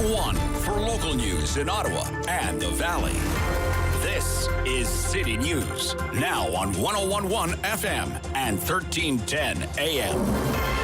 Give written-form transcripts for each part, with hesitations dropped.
1 for local news in Ottawa and the Valley. This is City News, now on 101.1 FM and 1310 AM.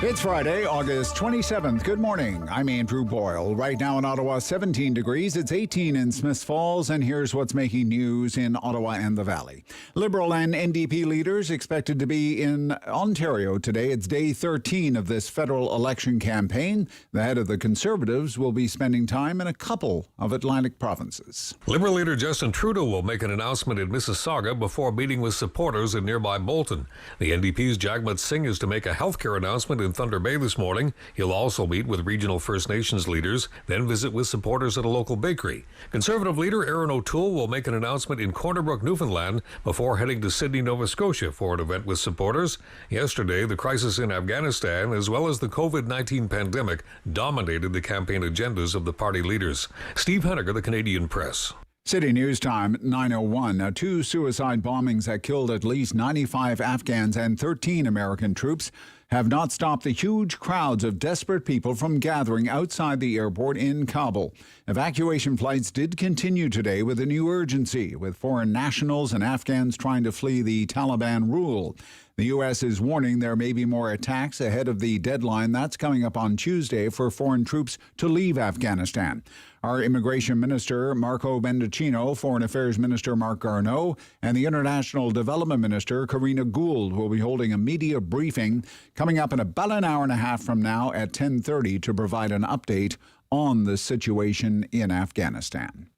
It's Friday, August 27th. Good morning. I'm Andrew Boyle. Right now in Ottawa, 17 degrees. It's 18 in Smiths Falls, and here's what's making news in Ottawa and the Valley. Liberal and NDP leaders expected to be in Ontario today. It's day 13 of this federal election campaign. The head of the Conservatives will be spending time in a couple of Atlantic provinces. Liberal leader Justin Trudeau will make an announcement in Mississauga before meeting with supporters in nearby Bolton. The NDP's Jagmeet Singh is to make a healthcare announcement in Thunder Bay this morning. He'll also meet with regional First Nations leaders, then visit with supporters at a local bakery. Conservative leader Aaron O'Toole will make an announcement in Corner Brook, Newfoundland, before heading to Sydney, Nova Scotia for an event with supporters. Yesterday, the crisis in Afghanistan, as well as the COVID-19 pandemic, dominated the campaign agendas of the party leaders. Steve Henniger, the Canadian Press. City News Time, 9:01. Two suicide bombings that killed at least 95 Afghans and 13 American troops have not stopped the huge crowds of desperate people from gathering outside the airport in Kabul. Evacuation flights did continue today with a new urgency, with foreign nationals and Afghans trying to flee the Taliban rule. The U.S. is warning there may be more attacks ahead of the deadline that's coming up on Tuesday for foreign troops to leave Afghanistan. Our Immigration Minister, Marco Mendicino, Foreign Affairs Minister Mark Garneau, and the International Development Minister, Karina Gould, will be holding a media briefing coming up in about an hour and a half from now at 10:30 to provide an update on the situation in Afghanistan.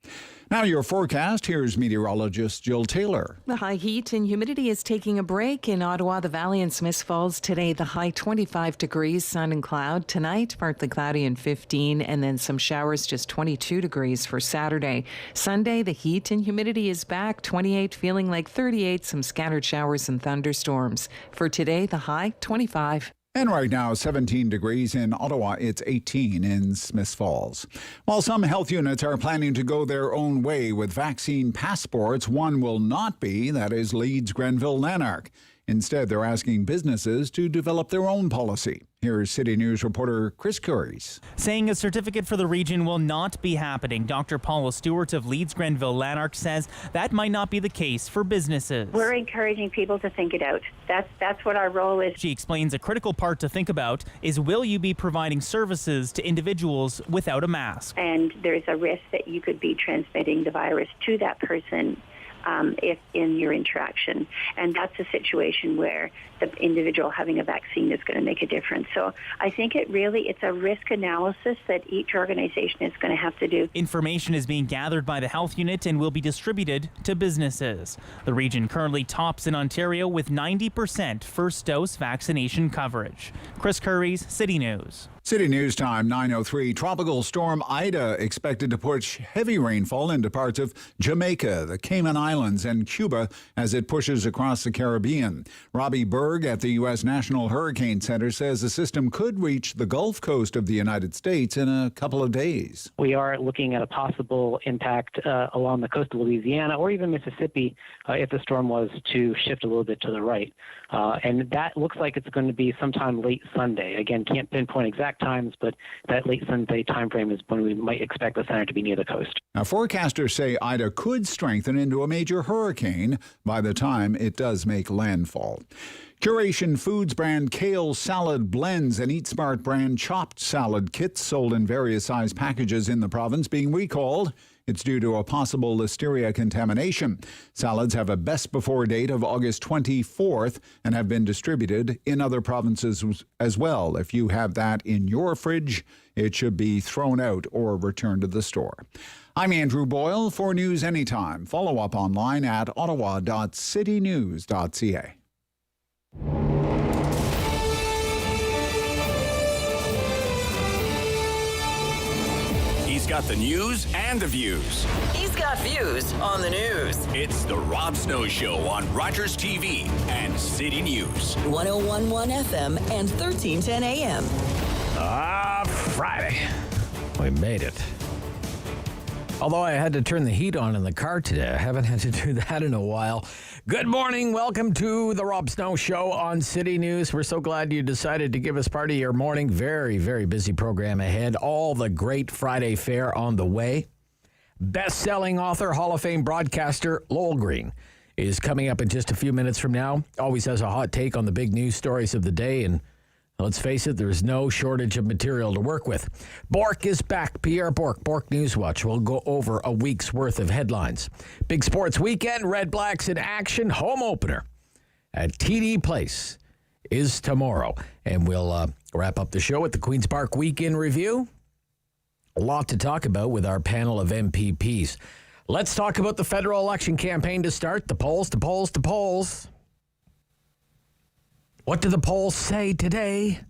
Now your forecast. Here's meteorologist Jill Taylor. The high heat and humidity is taking a break in Ottawa, the Valley, and Smiths Falls today. The high 25 degrees, sun and cloud. Tonight, partly cloudy and 15, and then some showers, just 22 degrees for Saturday. Sunday, the heat and humidity is back, 28, feeling like 38, some scattered showers and thunderstorms. For today, the high 25. And right now, 17 degrees in Ottawa. It's 18 in Smiths Falls. While some health units are planning to go their own way with vaccine passports, one will not be. That is Leeds Grenville Lanark. Instead, they're asking businesses to develop their own policy. Here's City News reporter Chris Curries. Saying a certificate for the region will not be happening. Dr. Paula Stewart of Leeds Grenville Lanark says that might not be the case for businesses. We're encouraging people to think it out. That's what our role is. She explains a critical part to think about is, will you be providing services to individuals without a mask? And there's a risk that you could be transmitting the virus to that person if in your interaction. And that's a situation where the individual having a vaccine is going to make a difference. So I think it's a risk analysis that each organization is going to have to do. Information is being gathered by the health unit and will be distributed to businesses. The region currently tops in Ontario with 90% first dose vaccination coverage. Chris Curries, City News. City News Time, 9:03. Tropical storm Ida expected to push heavy rainfall into parts of Jamaica, the Cayman Islands, and Cuba as it pushes across the Caribbean. Robbie Berg at the U.S. National Hurricane Center says the system could reach the Gulf Coast of the United States in a couple of days. We are looking at a possible impact along the coast of Louisiana or even Mississippi if the storm was to shift a little bit to the right. And that looks like it's going to be sometime late Sunday. Again, can't pinpoint exact times, but that late Sunday time frame is when we might expect the center to be near the coast. Now, forecasters say Ida could strengthen into a major hurricane by the time it does make landfall. Curation Foods brand kale salad blends and Eat Smart brand chopped salad kits sold in various size packages in the province being recalled. It's due to a possible listeria contamination. Salads have a best before date of August 24th and have been distributed in other provinces as well. If you have that in your fridge, it should be thrown out or returned to the store. I'm Andrew Boyle. For News Anytime, follow up online at ottawa.citynews.ca. He's got the news and the views. He's got views on the news. It's the Rob Snow Show on Rogers TV and City News. 101.1 FM and 1310 AM. Friday. We made it. Although I had to turn the heat on in the car today. I haven't had to do that in a while. Good morning. Welcome to the Rob Snow Show on City News. We're so glad you decided to give us part of your morning. Very, very busy program ahead. All the great Friday fare on the way. Best-selling author, Hall of Fame broadcaster Lowell Green is coming up in just a few minutes from now. Always has a hot take on the big news stories of the day, and let's face it, there's no shortage of material to work with. Bourque is back. Pierre Bourque, Bourque Newswatch. We'll go over a week's worth of headlines. Big sports weekend, Red Blacks in action. Home opener at TD Place is tomorrow. And we'll wrap up the show with the Queen's Park Weekend Review. A lot to talk about with our panel of MPPs. Let's talk about the federal election campaign to start. The polls, the polls, the polls. What do the polls say today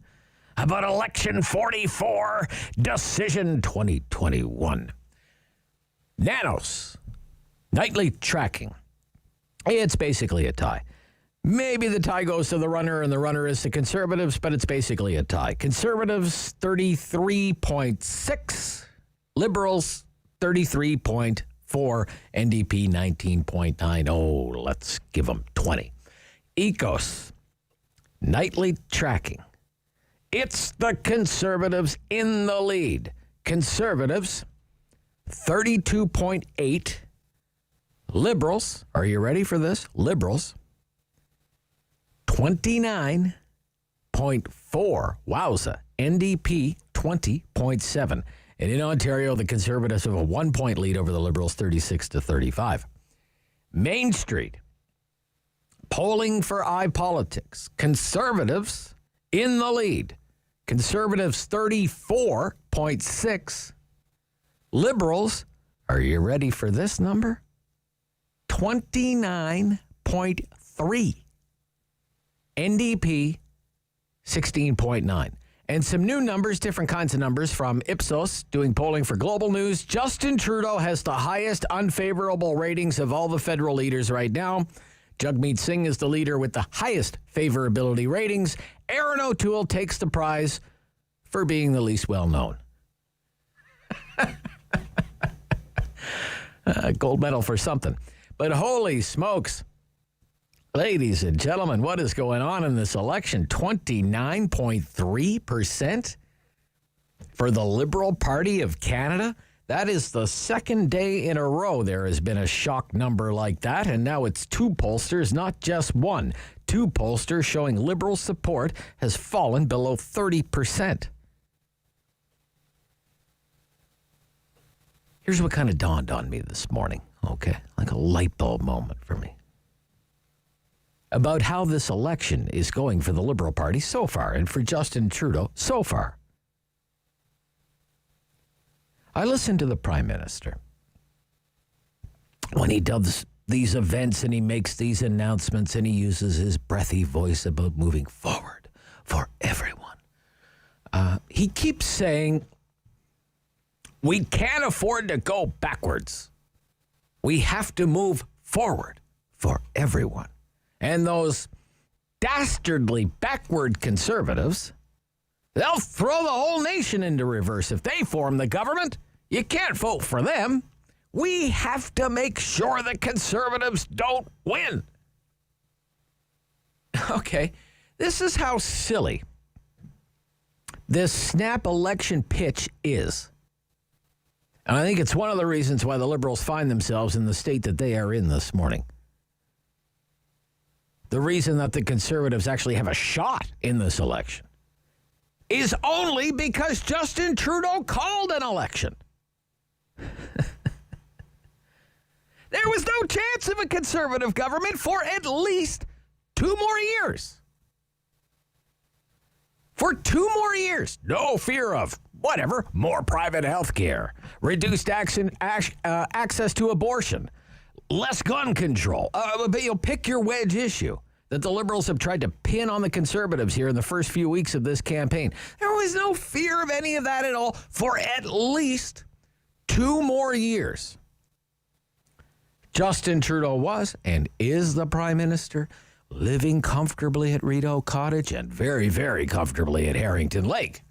about election 44, decision 2021? Nanos, nightly tracking. It's basically a tie. Maybe the tie goes to the runner and the runner is the Conservatives, but it's basically a tie. Conservatives, 33.6. Liberals, 33.4. NDP, 19.9. Oh, let's give them 20. Ecos. Nightly tracking. It's the Conservatives in the lead. Conservatives, 32.8. Liberals, are you ready for this? Liberals, 29.4. Wowza. NDP, 20.7. And in Ontario, the Conservatives have a 1-point lead over the Liberals, 36-35. Main Street. Polling for iPolitics. Conservatives in the lead. Conservatives 34.6. Liberals, are you ready for this number? 29.3. NDP 16.9. And some new numbers, different kinds of numbers from Ipsos doing polling for Global News. Justin Trudeau has the highest unfavorable ratings of all the federal leaders right now. Jagmeet Singh is the leader with the highest favorability ratings. Aaron O'Toole takes the prize for being the least well-known. Gold medal for something. But holy smokes, ladies and gentlemen, what is going on in this election? 29.3% for the Liberal Party of Canada. That is the second day in a row there has been a shock number like that, and now it's two pollsters, not just one. Two pollsters showing Liberal support has fallen below 30%. Here's what kind of dawned on me this morning, okay? Like a light bulb moment for me. About how this election is going for the Liberal Party so far, and for Justin Trudeau so far. I listened to the Prime Minister when he does these events and he makes these announcements and he uses his breathy voice about moving forward for everyone. He keeps saying, we can't afford to go backwards. We have to move forward for everyone. And those dastardly backward Conservatives, they'll throw the whole nation into reverse if they form the government. You can't vote for them. We have to make sure the Conservatives don't win. Okay, this is how silly this snap election pitch is. And I think it's one of the reasons why the Liberals find themselves in the state that they are in this morning. The reason that the Conservatives actually have a shot in this election is only because Justin Trudeau called an election. There was no chance of a Conservative government for at least 2 more years. For 2 more years. No fear of, whatever, more private health care, reduced access to abortion, less gun control. But you'll pick your wedge issue that the Liberals have tried to pin on the Conservatives here in the first few weeks of this campaign. There was no fear of any of that at all for at least 2 more years. Justin Trudeau was and is the Prime Minister, living comfortably at Rideau Cottage and very, very comfortably at Harrington Lake.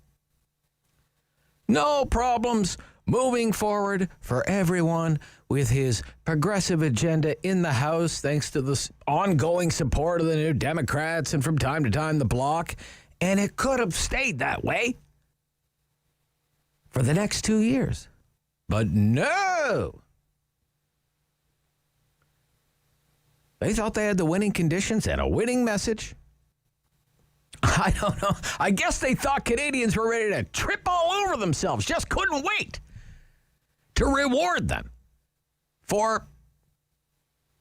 No problems moving forward for everyone with his progressive agenda in the House, thanks to the ongoing support of the New Democrats and from time to time the Bloc. And it could have stayed that way for the next 2 years. But no! They thought they had the winning conditions and a winning message. I don't know. I guess they thought Canadians were ready to trip all over themselves, just couldn't wait to reward them for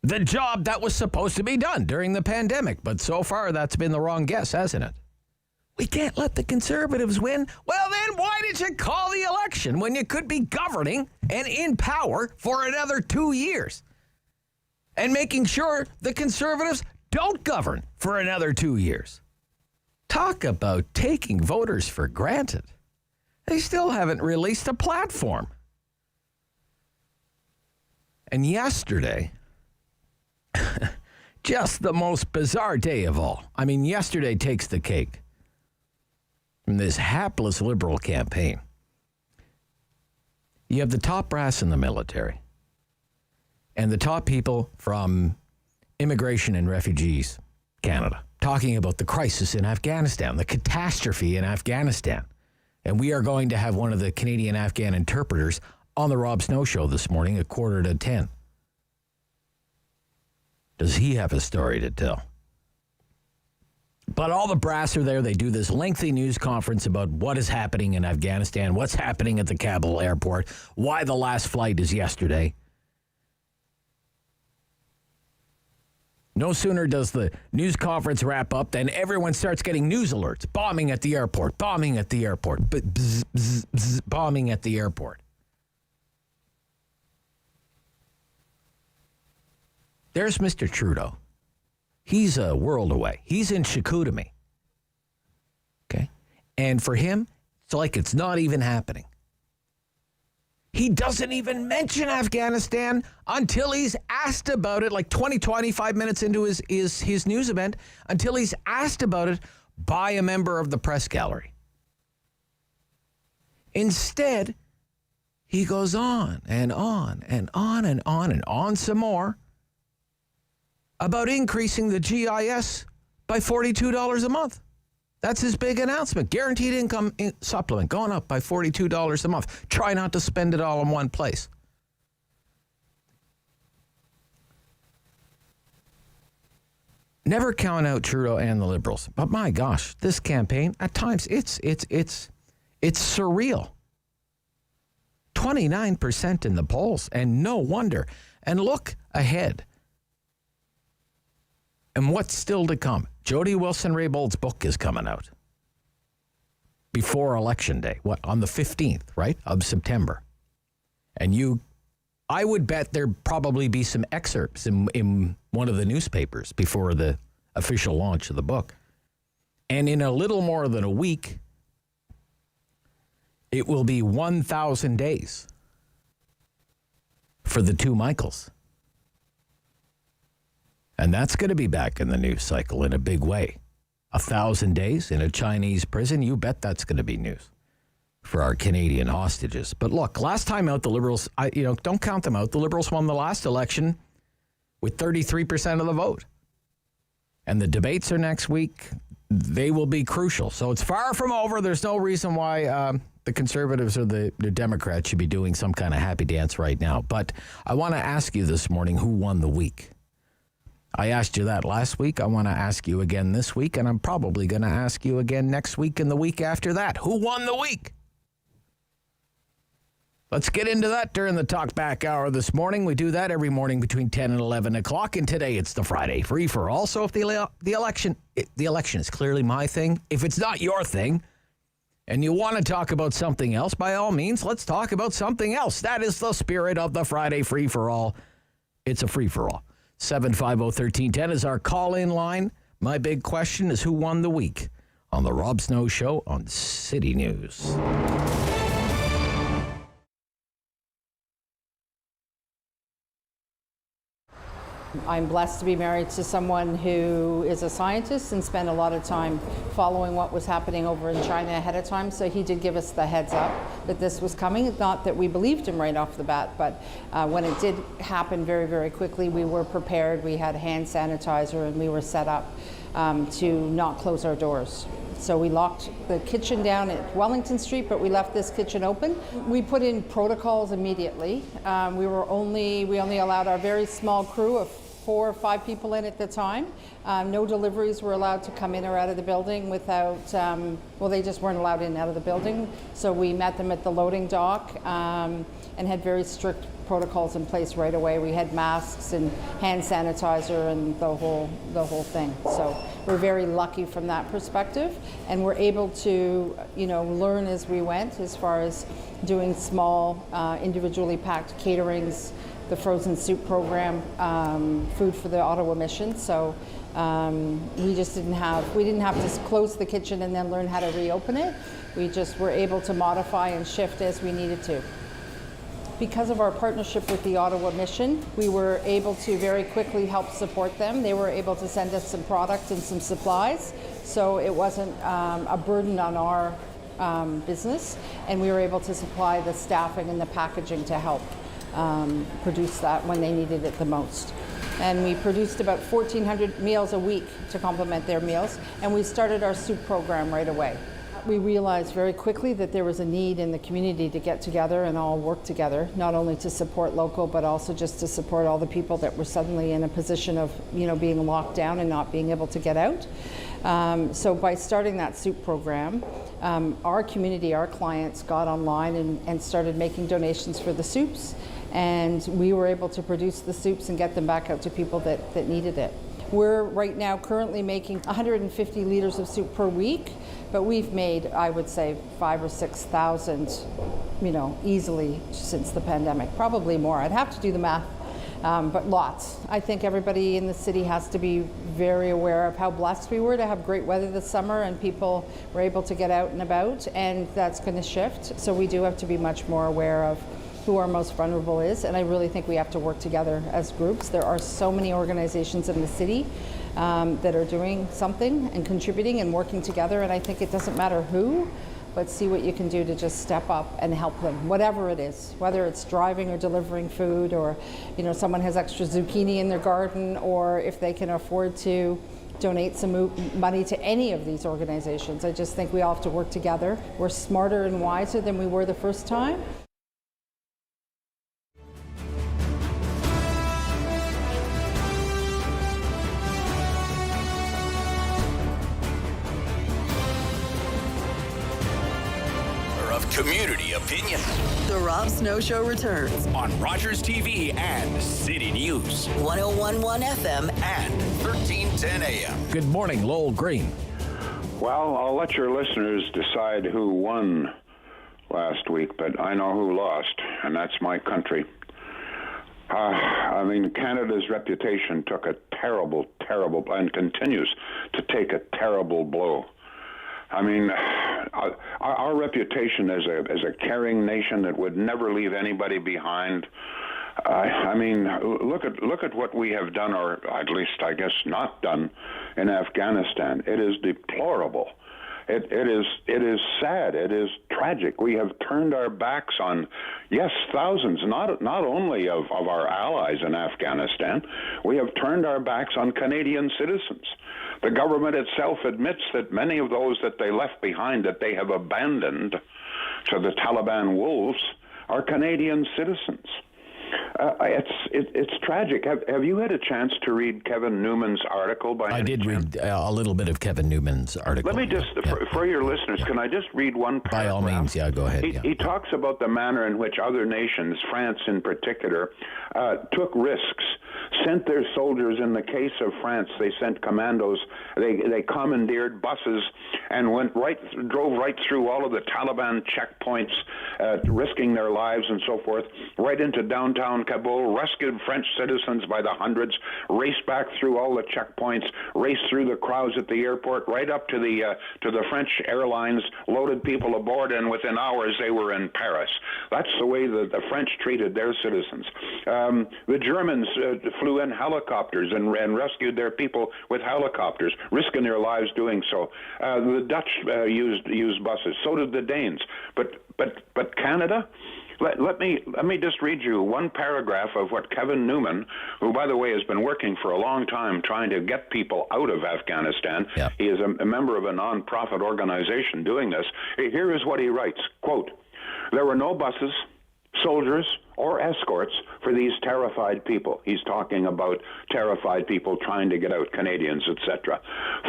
the job that was supposed to be done during the pandemic. But so far, that's been the wrong guess, hasn't it? We can't let the Conservatives win. Well, then why did you call the election when you could be governing and in power for another 2 years? And making sure the Conservatives don't govern for another 2 years. Talk about taking voters for granted. They still haven't released a platform. And yesterday, just the most bizarre day of all. I mean, yesterday takes the cake from this hapless Liberal campaign. You have the top brass in the military and the top people from Immigration and Refugees Canada talking about the crisis in Afghanistan, the catastrophe in Afghanistan. And we are going to have one of the Canadian Afghan interpreters on the Rob Snow Show this morning at 9:45. Does he have a story to tell? But all the brass are there. They do this lengthy news conference about what is happening in Afghanistan, what's happening at the Kabul airport, why the last flight is yesterday. No sooner does the news conference wrap up than everyone starts getting news alerts. Bombing at the airport, bombing at the airport, bzz, bzz, bzz, bombing at the airport. There's Mr. Trudeau. He's a world away. He's in Chicoutimi. Okay? And for him, it's like it's not even happening. He doesn't even mention Afghanistan until he's asked about it, like 25 minutes into his news event, until he's asked about it by a member of the press gallery. Instead, he goes on and on and on and on and on some more about increasing the GIS by $42 a month. That's his big announcement. Guaranteed income supplement going up by $42 a month. Try not to spend it all in one place. Never count out Trudeau and the Liberals. But my gosh, this campaign, at times, it's surreal. 29% in the polls, and no wonder. And look ahead. And what's still to come? Jody Wilson-Raybould's book is coming out before Election Day. What, on the 15th, right, of September? And I would bet there'd probably be some excerpts in one of the newspapers before the official launch of the book. And in a little more than a week, it will be 1,000 days for the two Michaels. And that's going to be back in the news cycle in a big way. 1,000 days in a Chinese prison, you bet that's going to be news for our Canadian hostages. But look, last time out, the Liberals, don't count them out. The Liberals won the last election with 33% of the vote. And the debates are next week. They will be crucial. So it's far from over. There's no reason why the Conservatives or the Democrats should be doing some kind of happy dance right now. But I want to ask you this morning, who won the week? I asked you that last week. I want to ask you again this week, and I'm probably going to ask you again next week and the week after that. Who won the week? Let's get into that during the Talk Back Hour this morning. We do that every morning between 10 and 11 o'clock, and today it's the Friday free-for-all. So if the election is clearly my thing, if it's not your thing, and you want to talk about something else, by all means, let's talk about something else. That is the spirit of the Friday free-for-all. It's a free-for-all. 750-1310 is our call-in line. My big question is who won the week on the Rob Snow Show on City News. I'm blessed to be married to someone who is a scientist and spent a lot of time following what was happening over in China ahead of time. So he did give us the heads up that this was coming. Not that we believed him right off the bat, but when it did happen very, very quickly, we were prepared. We had hand sanitizer and we were set up to not close our doors. So we locked the kitchen down at Wellington Street, but we left this kitchen open. We put in protocols immediately. We only allowed our very small crew of 4 or 5 people in at the time. No deliveries were allowed to come in or out of the building without, they just weren't allowed in and out of the building. So we met them at the loading dock and had very strict protocols in place right away. We had masks and hand sanitizer and the whole thing. So we're very lucky from that perspective, and we're able to, learn as we went as far as doing small, individually packed caterings, the frozen soup program, food for the Ottawa mission. So we didn't have to close the kitchen and then learn how to reopen it. We just were able to modify and shift as we needed to. Because of our partnership with the Ottawa mission, we were able to very quickly help support them. They were able to send us some product and some supplies, so it wasn't a burden on our business, and we were able to supply the staffing and the packaging to help produce that when they needed it the most. And we produced about 1,400 meals a week to complement their meals, and we started our soup program right away. We realized very quickly that there was a need in the community to get together and all work together, not only to support local, but also just to support all the people that were suddenly in a position of, being locked down and not being able to get out. So by starting that soup program, our community, our clients got online and started making donations for the soups, and we were able to produce the soups and get them back out to people that needed it. We're right now currently making 150 liters of soup per week, but we've made, I would say, 5,000 or 6,000, easily since the pandemic. Probably more. I'd have to do the math, but lots. I think everybody in the city has to be very aware of how blessed we were to have great weather this summer and people were able to get out and about, and that's going to shift. So we do have to be much more aware of who our most vulnerable is, and I really think we have to work together as groups. There are so many organizations in the city that are doing something and contributing and working together, and I think it doesn't matter who, but see what you can do to just step up and help them, whatever it is, whether it's driving or delivering food, or someone has extra zucchini in their garden, or if they can afford to donate some money to any of these organizations. I just think we all have to work together. We're smarter and wiser than we were the first time. Community opinion. The Rob Snow Show returns On Rogers TV and City News. 101.1 FM And 1310 AM. Good morning, Lowell Green. Well, I'll let your listeners decide who won last week, but I know who lost, and that's my country. Canada's reputation took a terrible, and continues to take a terrible blow. Our reputation as a caring nation that would never leave anybody behind. Look at what we have done, or at least I guess not done, in Afghanistan. It is deplorable. It is sad. It is tragic. We have turned our backs on, yes, thousands, not only of our allies in Afghanistan. We have turned our backs on Canadian citizens. The government itself admits that many of those that they left behind, that they have abandoned to the Taliban wolves, are Canadian citizens. It's tragic. Have you had a chance to read Kevin Newman's article? I did read a little bit of Kevin Newman's article. Let me just, for your listeners, can I just read one paragraph? By all means, go ahead. He talks about the manner in which other nations, France in particular, took risks, sent their soldiers. In the case of France, they sent commandos. They commandeered buses and drove right through all of the Taliban checkpoints risking their lives and so forth, right into downtown Kabul, rescued French citizens by the hundreds, raced back through all the checkpoints, raced through the crowds at the airport, right up to the French airlines, loaded people aboard, and within hours they were in Paris. That's the way the French treated their citizens. The Germans flew in helicopters and rescued their people with helicopters, risking their lives doing so. The Dutch used buses. So did the Danes. But Canada. Let me just read you one paragraph of what Kevin Newman, who, by the way, has been working for a long time trying to get people out of Afghanistan. Yep. He is a member of a non-profit organization doing this. Here is what he writes, quote, "There were no buses, soldiers, or escorts for these terrified people." He's talking about terrified people trying to get out, Canadians, etc.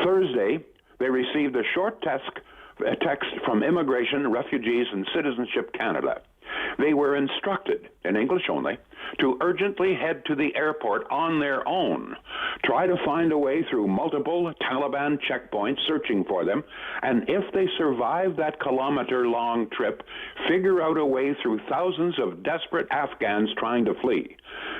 "Thursday, they received a short text from Immigration, Refugees, and Citizenship Canada. They were instructed, in English only, to urgently head to the airport on their own, try to find a way through multiple Taliban checkpoints searching for them, and if they survive that kilometer-long trip, figure out a way through thousands of desperate Afghans trying to flee.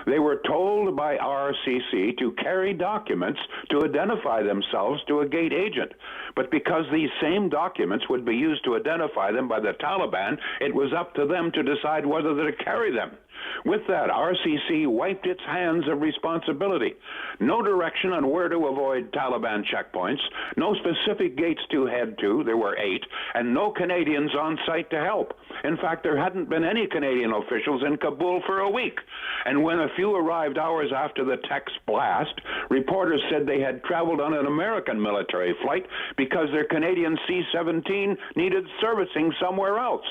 They were told by RCC to carry documents to identify themselves to a gate agent. But because these same documents would be used to identify them by the Taliban, it was up to them to decide whether to carry them. With that, RCC wiped its hands of responsibility. No direction on where to avoid Taliban checkpoints, no specific gates to head to, there were 8, and no Canadians on site to help. In fact, there hadn't been any Canadian officials in Kabul for a week. And when a few arrived hours after the text blast, reporters said they had traveled on an American military flight because their Canadian C-17 needed servicing somewhere else.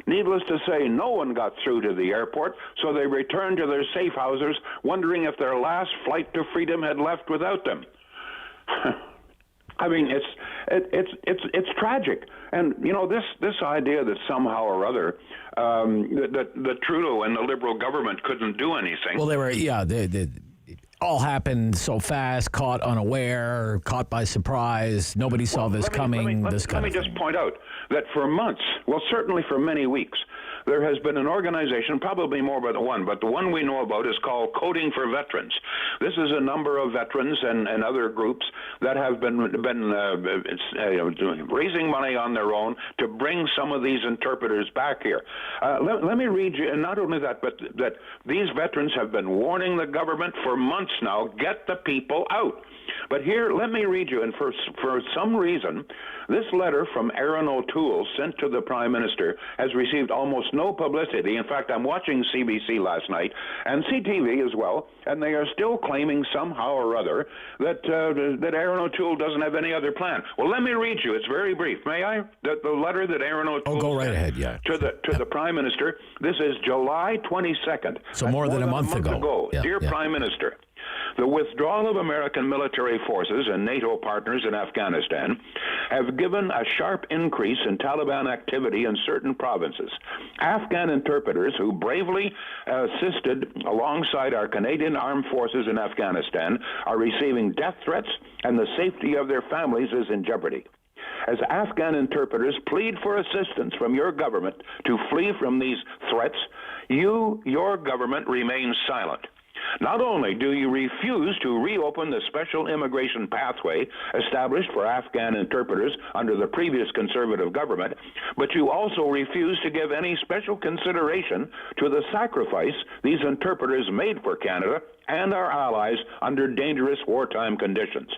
Needless to say, no one got through to the airport, so they returned to their safe houses, wondering if their last flight to freedom had left without them." I mean, it's tragic, and you know this idea that somehow or other that Trudeau and the Liberal government couldn't do anything. Well, they were it all happened so fast, caught unaware, caught by surprise. Nobody saw this coming. Let me just point out that for months, well, certainly for many weeks, there has been an organization, probably more than one, but the one we know about is called Coding for Veterans. This is a number of veterans and other groups that have been raising money on their own to bring some of these interpreters back here. Let me read you, and not only that, but that these veterans have been warning the government for months now, get the people out. But here, let me read you, and for some reason, this letter from Aaron O'Toole sent to the Prime Minister has received almost no publicity. In fact, I'm watching CBC last night, and CTV as well, and they are still claiming somehow or other that Aaron O'Toole doesn't have any other plan. Well, let me read you. It's very brief. May I? The letter that Aaron O'Toole go right ahead, yeah. to the Prime Minister. This is July 22nd. So more than a month ago. Yeah, Dear Prime Minister, the withdrawal of American military forces and NATO partners in Afghanistan have given a sharp increase in Taliban activity in certain provinces. Afghan interpreters who bravely assisted alongside our Canadian armed forces in Afghanistan are receiving death threats, and the safety of their families is in jeopardy. As Afghan interpreters plead for assistance from your government to flee from these threats, your government remains silent. Not only do you refuse to reopen the special immigration pathway established for Afghan interpreters under the previous Conservative government, but you also refuse to give any special consideration to the sacrifice these interpreters made for Canada and our allies under dangerous wartime conditions.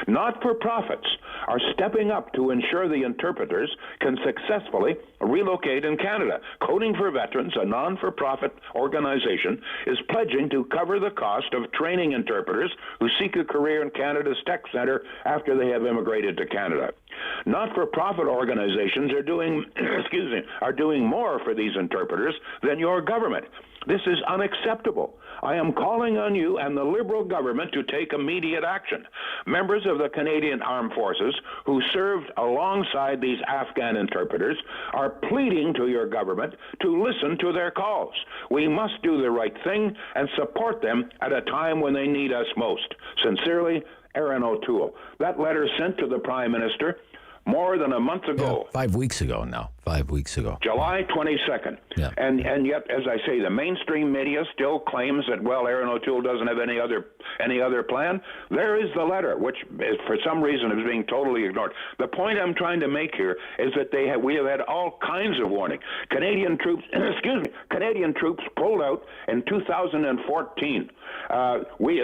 Not-for-profits are stepping up to ensure the interpreters can successfully relocate in Canada. Coding for Veterans, a non-for-profit organization, is pledging to cover the cost of training interpreters who seek a career in Canada's tech center after they have immigrated to Canada. Not-for-profit organizations are doing more for these interpreters than your government. This is unacceptable. I am calling on you and the Liberal government to take immediate action. Members of the Canadian Armed Forces who served alongside these Afghan interpreters are pleading to your government to listen to their calls. We must do the right thing and support them at a time when they need us most. Sincerely, Aaron O'Toole. That letter sent to the Prime Minister more than a month ago. 5 weeks ago now. 5 weeks ago. July 22nd. Yeah. And yet, as I say, the mainstream media still claims that, well, Aaron O'Toole doesn't have any other plan. There is the letter, which is, for some reason is being totally ignored. The point I'm trying to make here is that we have had all kinds of warning. Canadian troops, Canadian troops pulled out in 2014.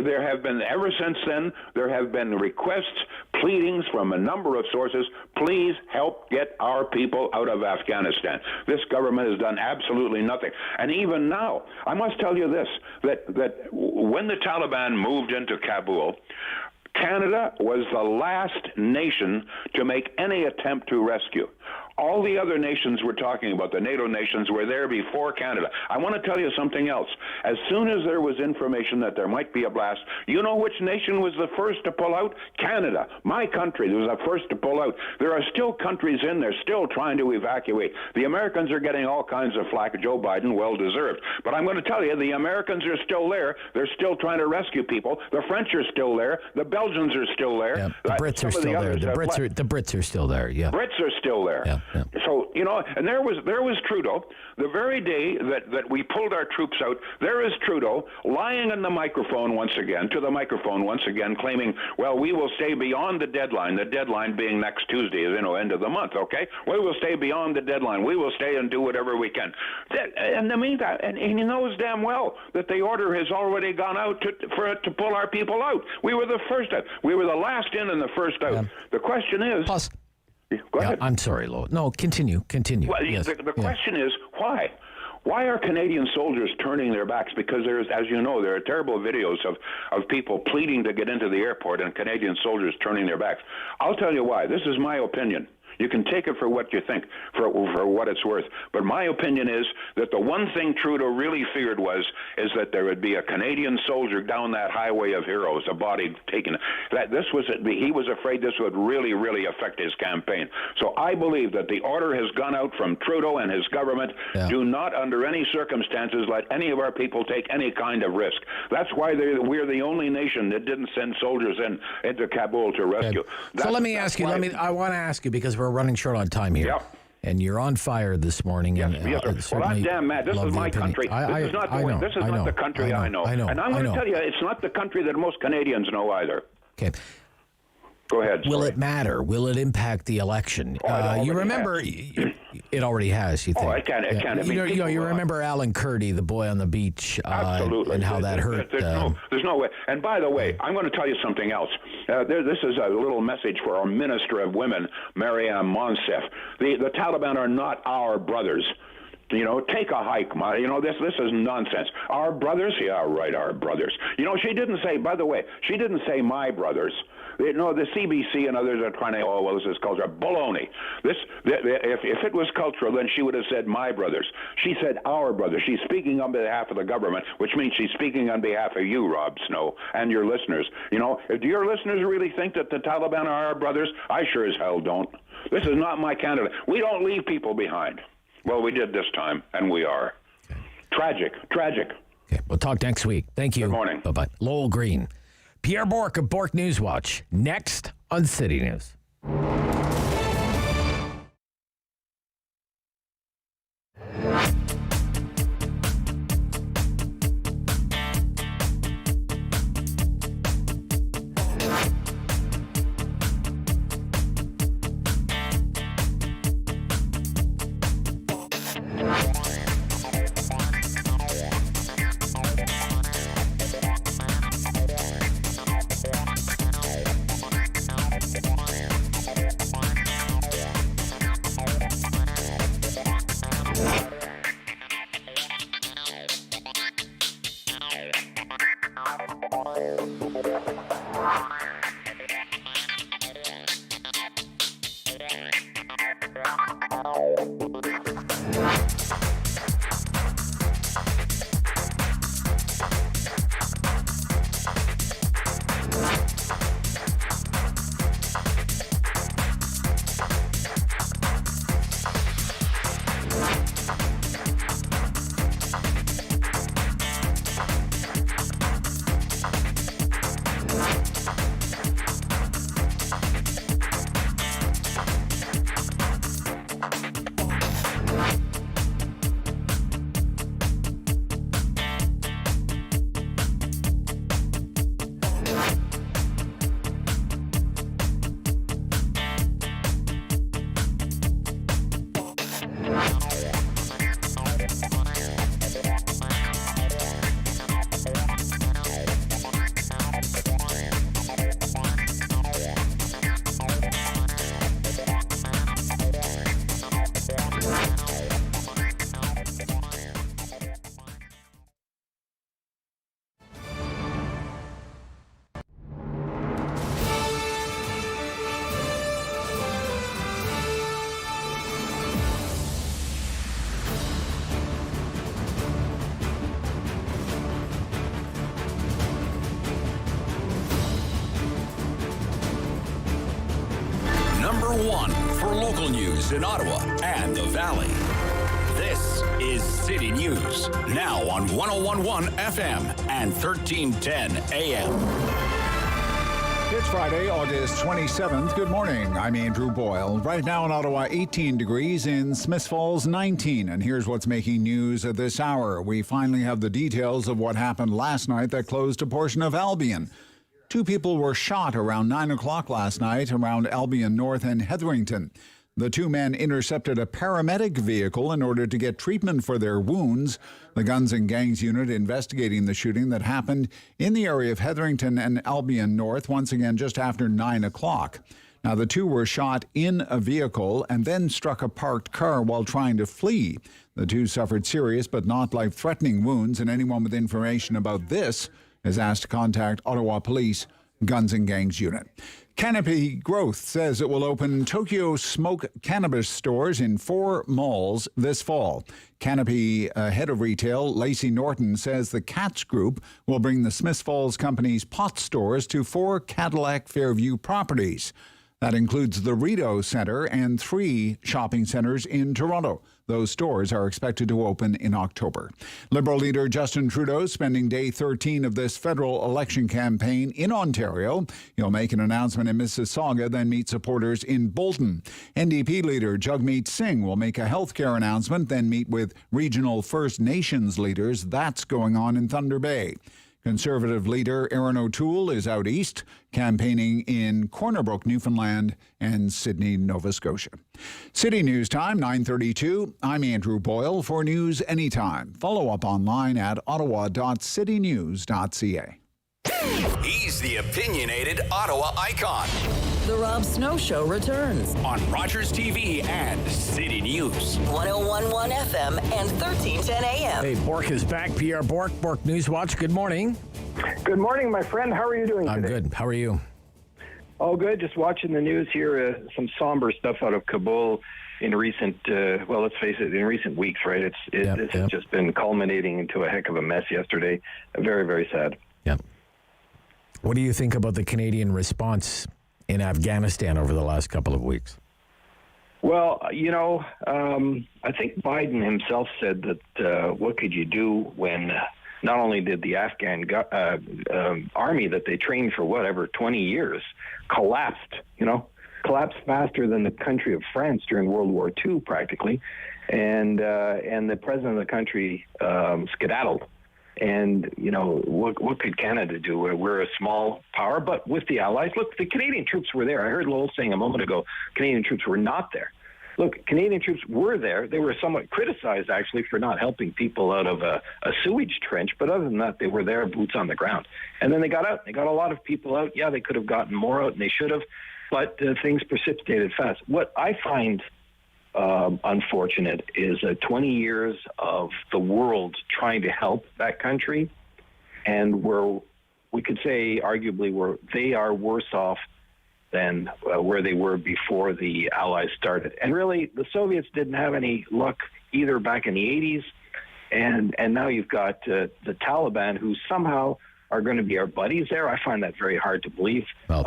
There have been, ever since then, there have been requests, pleadings from a number of sources, please help get our people out of Afghanistan. This government has done absolutely nothing. And even now, I must tell you this, that when the Taliban moved into Kabul, Canada was the last nation to make any attempt to rescue. All the other nations we're talking about, the NATO nations, were there before Canada. I want to tell you something else. As soon as there was information that there might be a blast, you know which nation was the first to pull out? Canada. My country was the first to pull out. There are still countries in there still trying to evacuate. The Americans are getting all kinds of flack. Joe Biden, well-deserved. But I'm going to tell you, the Americans are still there. They're still trying to rescue people. The French are still there. The Belgians are still there. Yeah, the Brits are still there. The Brits are still there, yeah. Brits are still there. Yeah. So, and there was Trudeau. The very day that we pulled our troops out, there is Trudeau lying on the microphone once again, claiming, well, we will stay beyond the deadline being next Tuesday, end of the month, okay? We will stay beyond the deadline. We will stay and do whatever we can. In the meantime, and he knows damn well that the order has already gone out to pull our people out. We were the first out. We were the last in and the first out. The question is... Go ahead. I'm sorry, Lowell. No, continue. Well, yes. The question is, why? Why are Canadian soldiers turning their backs? Because there are terrible videos of people pleading to get into the airport and Canadian soldiers turning their backs. I'll tell you why. This is my opinion. You can take it for what you think, for what it's worth. But my opinion is that the one thing Trudeau really feared is that there would be a Canadian soldier down that highway of heroes, a body taken. He was afraid this would really, really affect his campaign. So I believe that the order has gone out from Trudeau and his government. Yeah. Do not, under any circumstances, let any of our people take any kind of risk. That's why we're the only nation that didn't send soldiers into Kabul to rescue. Okay. So let me ask you. I want to ask you because we're running short on time here. Yep. And you're on fire this morning. Yes, sir. Well, I'm damn mad. This is my country. This is not the country I know. And I'm going to tell you, it's not the country that most Canadians know either. Okay. Go ahead. Will it matter? Will it impact the election? You remember, it already has, you think? Oh, it can. You remember Alan Kurdi, the boy on the beach, absolutely, and how that hurt. There's no way. And by the way, I'm going to tell you something else. This is a little message for our Minister of Women, Mariam Monsef. The Taliban are not our brothers. Take a hike, this is nonsense. Our brothers? Yeah, right, our brothers. She didn't say, by the way, my brothers. The CBC and others are trying to, this is cultural. Baloney. If it was cultural, then she would have said my brothers. She said our brothers. She's speaking on behalf of the government, which means she's speaking on behalf of you, Rob Snow, and your listeners. Do your listeners really think that the Taliban are our brothers? I sure as hell don't. This is not my Canada. We don't leave people behind. Well, we did this time, and we are. Okay. Tragic. Okay, we'll talk next week. Thank you. Good morning. Bye-bye. Lowell Green. Pierre Bourque of Bourque Newswatch. Next on City News. number one for local news in Ottawa and the Valley. This is City News, now on 101.1 FM and 1310 AM. It's Friday, August 27th. Good morning. I'm Andrew Boyle. Right now in Ottawa, 18 degrees. In Smiths Falls, 19. And here's what's making news at this hour. We finally have the details of what happened last night that closed a portion of Albion. 2 people were shot around 9 o'clock last night around Albion North and Hetherington. The 2 men intercepted a paramedic vehicle in order to get treatment for their wounds. The Guns and Gangs unit investigating the shooting that happened in the area of Hetherington and Albion North once again just after 9 o'clock. Now, the 2 were shot in a vehicle and then struck a parked car while trying to flee. The 2 suffered serious but not life-threatening wounds, and anyone with information about this is asked to contact Ottawa Police Guns and Gangs unit. Canopy Growth says it will open Tokyo Smoke cannabis stores in 4 malls this fall. Canopy head of retail, Lacey Norton, says the Katz Group will bring the Smiths Falls Company's pot stores to 4 Cadillac Fairview properties. That includes the Rideau Centre and 3 shopping centres in Toronto. Those stores are expected to open in October. Liberal leader Justin Trudeau spending day 13 of this federal election campaign in Ontario. He'll make an announcement in Mississauga, then meet supporters in Bolton. NDP leader Jagmeet Singh will make a healthcare announcement, then meet with regional First Nations leaders. That's going on in Thunder Bay. Conservative leader Erin O'Toole is out east, campaigning in Corner Brook, Newfoundland, and Sydney, Nova Scotia. City News Time, 9:32. I'm Andrew Boyle. For news anytime, follow up online at ottawa.citynews.ca. He's the opinionated Ottawa icon. The Rob Snow Show returns On Rogers TV and City News. 101.1 FM and 1310 AM. Hey, Bourque is back. Pierre Bourque, Newswatch. Good morning. Good morning, my friend. How are you doing I'm today? good. How are you? Oh, good. Just watching the news here. Some somber stuff out of Kabul in recent, let's face it, in recent weeks, right? This has just been culminating into a heck of a mess yesterday. Very, very sad. Yeah. What do you think about the Canadian response in Afghanistan over the last couple of weeks? Well, I think Biden himself said that what could you do when not only did the Afghan army that they trained for 20 years collapsed faster than the country of France during World War II practically, and the president of the country skedaddled. And, what could Canada do? We're a small power, but with the Allies. Look, the Canadian troops were there. I heard Lowell saying a moment ago, Canadian troops were not there. Look, Canadian troops were there. They were somewhat criticized, actually, for not helping people out of a sewage trench. But other than that, they were there, boots on the ground. And then they got out. They got a lot of people out. Yeah, they could have gotten more out, and they should have. But things precipitated fast. What I find unfortunate is 20 years of the world trying to help that country, and we could say arguably they are worse off than where they were before the Allies started. And really, the Soviets didn't have any luck either back in the 80s, and now you've got the Taliban, who somehow are going to be our buddies there. I find that very hard to believe. Well,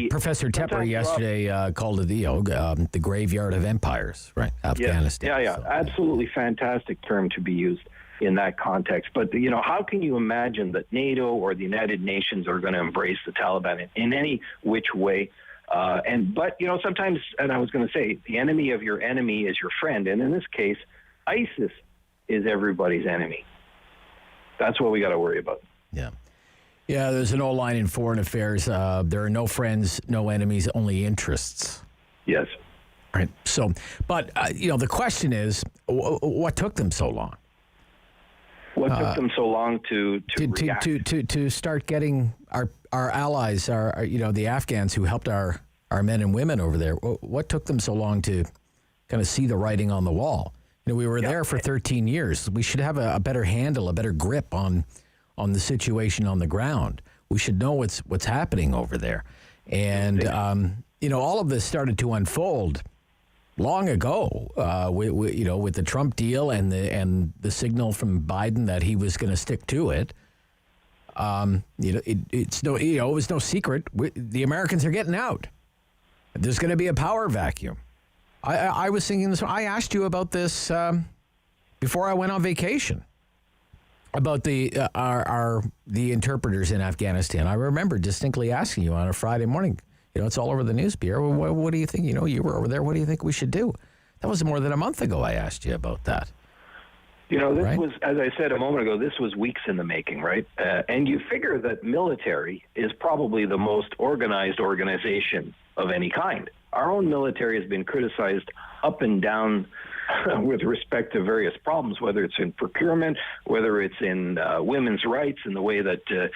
Professor Tepper yesterday called it the graveyard of empires, right? Afghanistan. Yeah. Absolutely fantastic term to be used in that context. But, how can you imagine that NATO or the United Nations are going to embrace the Taliban in any which way? But sometimes, and I was going to say, the enemy of your enemy is your friend. And in this case, ISIS is everybody's enemy. That's what we got to worry about. Yeah, there's an old line in foreign affairs. There are no friends, no enemies, only interests. Yes. Right. So, but, the question is, what took them so long? What took them so long to react? To start getting our allies, the Afghans who helped our men and women over there, what took them so long to kind of see the writing on the wall? We were there for 13 years. We should have a better handle, a better grip on the situation on the ground. We should know what's happening over there. And, all of this started to unfold long ago with the Trump deal and the signal from Biden that he was going to stick to it. It was no secret. The Americans are getting out. There's going to be a power vacuum. I was thinking this. I asked you about this before I went on vacation about the interpreters in Afghanistan. I remember distinctly asking you on a Friday morning. It's all over the news, Pierre. What do you think? You were over there. What do you think we should do? That was more than a month ago. I asked you about that. This was, as I said a moment ago, this was weeks in the making, right? And you figure that military is probably the most organized organization of any kind. Our own military has been criticized up and down with respect to various problems, whether it's in procurement, whether it's in women's rights and the way that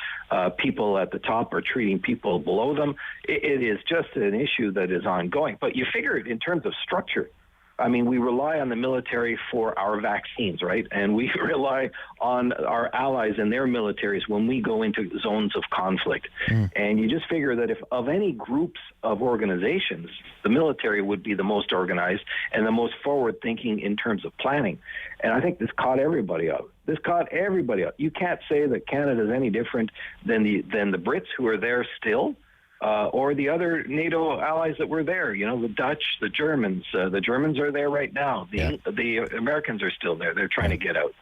people at the top are treating people below them. It is just an issue that is ongoing. But you figure it in terms of structure. I mean, we rely on the military for our vaccines, right? And we rely on our allies and their militaries when we go into zones of conflict. And you just figure that if of any groups of organizations, the military would be the most organized and the most forward-thinking in terms of planning. And I think this caught everybody out. You can't say that Canada is any different than the Brits who are there still. Or the other NATO allies that were there, the Dutch, the Germans. The Germans are there right now. The Americans are still there. They're trying to get out.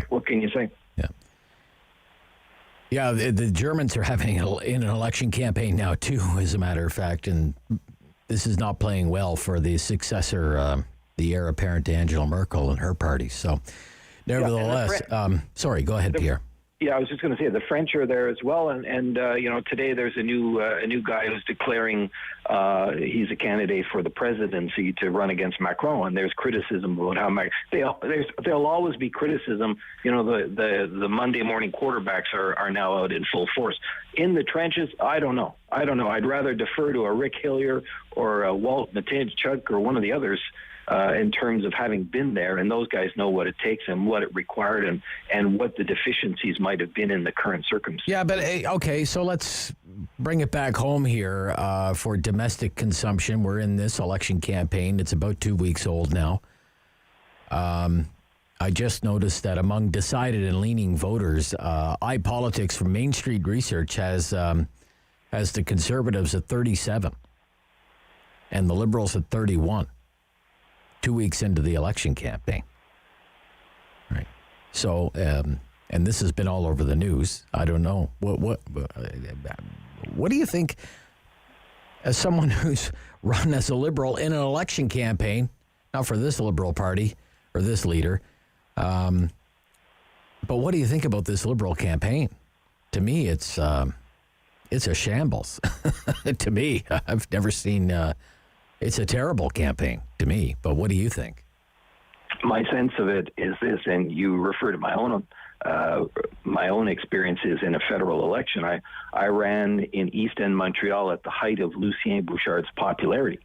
What can you say? Yeah, the Germans are having an election campaign now, too, as a matter of fact. And this is not playing well for the successor, the heir apparent to Angela Merkel and her party. So, nevertheless, sorry, go ahead, Pierre. Yeah, I was just going to say the French are there as well, and today there's a new guy who's declaring he's a candidate for the presidency to run against Macron, and there's criticism about how there'll always be criticism. The Monday morning quarterbacks are now out in full force. In the trenches, I don't know. I'd rather defer to a Rick Hillier or a Walt Matejchuk or one of the others. In terms of having been there, and those guys know what it takes and what it required and what the deficiencies might have been in the current circumstances. Yeah, but okay, so let's bring it back home here for domestic consumption. We're in this election campaign. It's about 2 weeks old now. I just noticed that among decided and leaning voters, iPolitics from Main Street Research has the Conservatives at 37 and the Liberals at 31. 2 weeks into the election campaign. Right. So, and this has been all over the news. I don't know. What do you think, as someone who's run as a Liberal in an election campaign, not for this Liberal Party or this leader, but what do you think about this Liberal campaign? To me, it's a shambles. To me, I've never seen... It's a terrible campaign to me, but what do you think? My sense of it is this, and you refer to my own experiences in a federal election. I ran in East End Montreal at the height of Lucien Bouchard's popularity.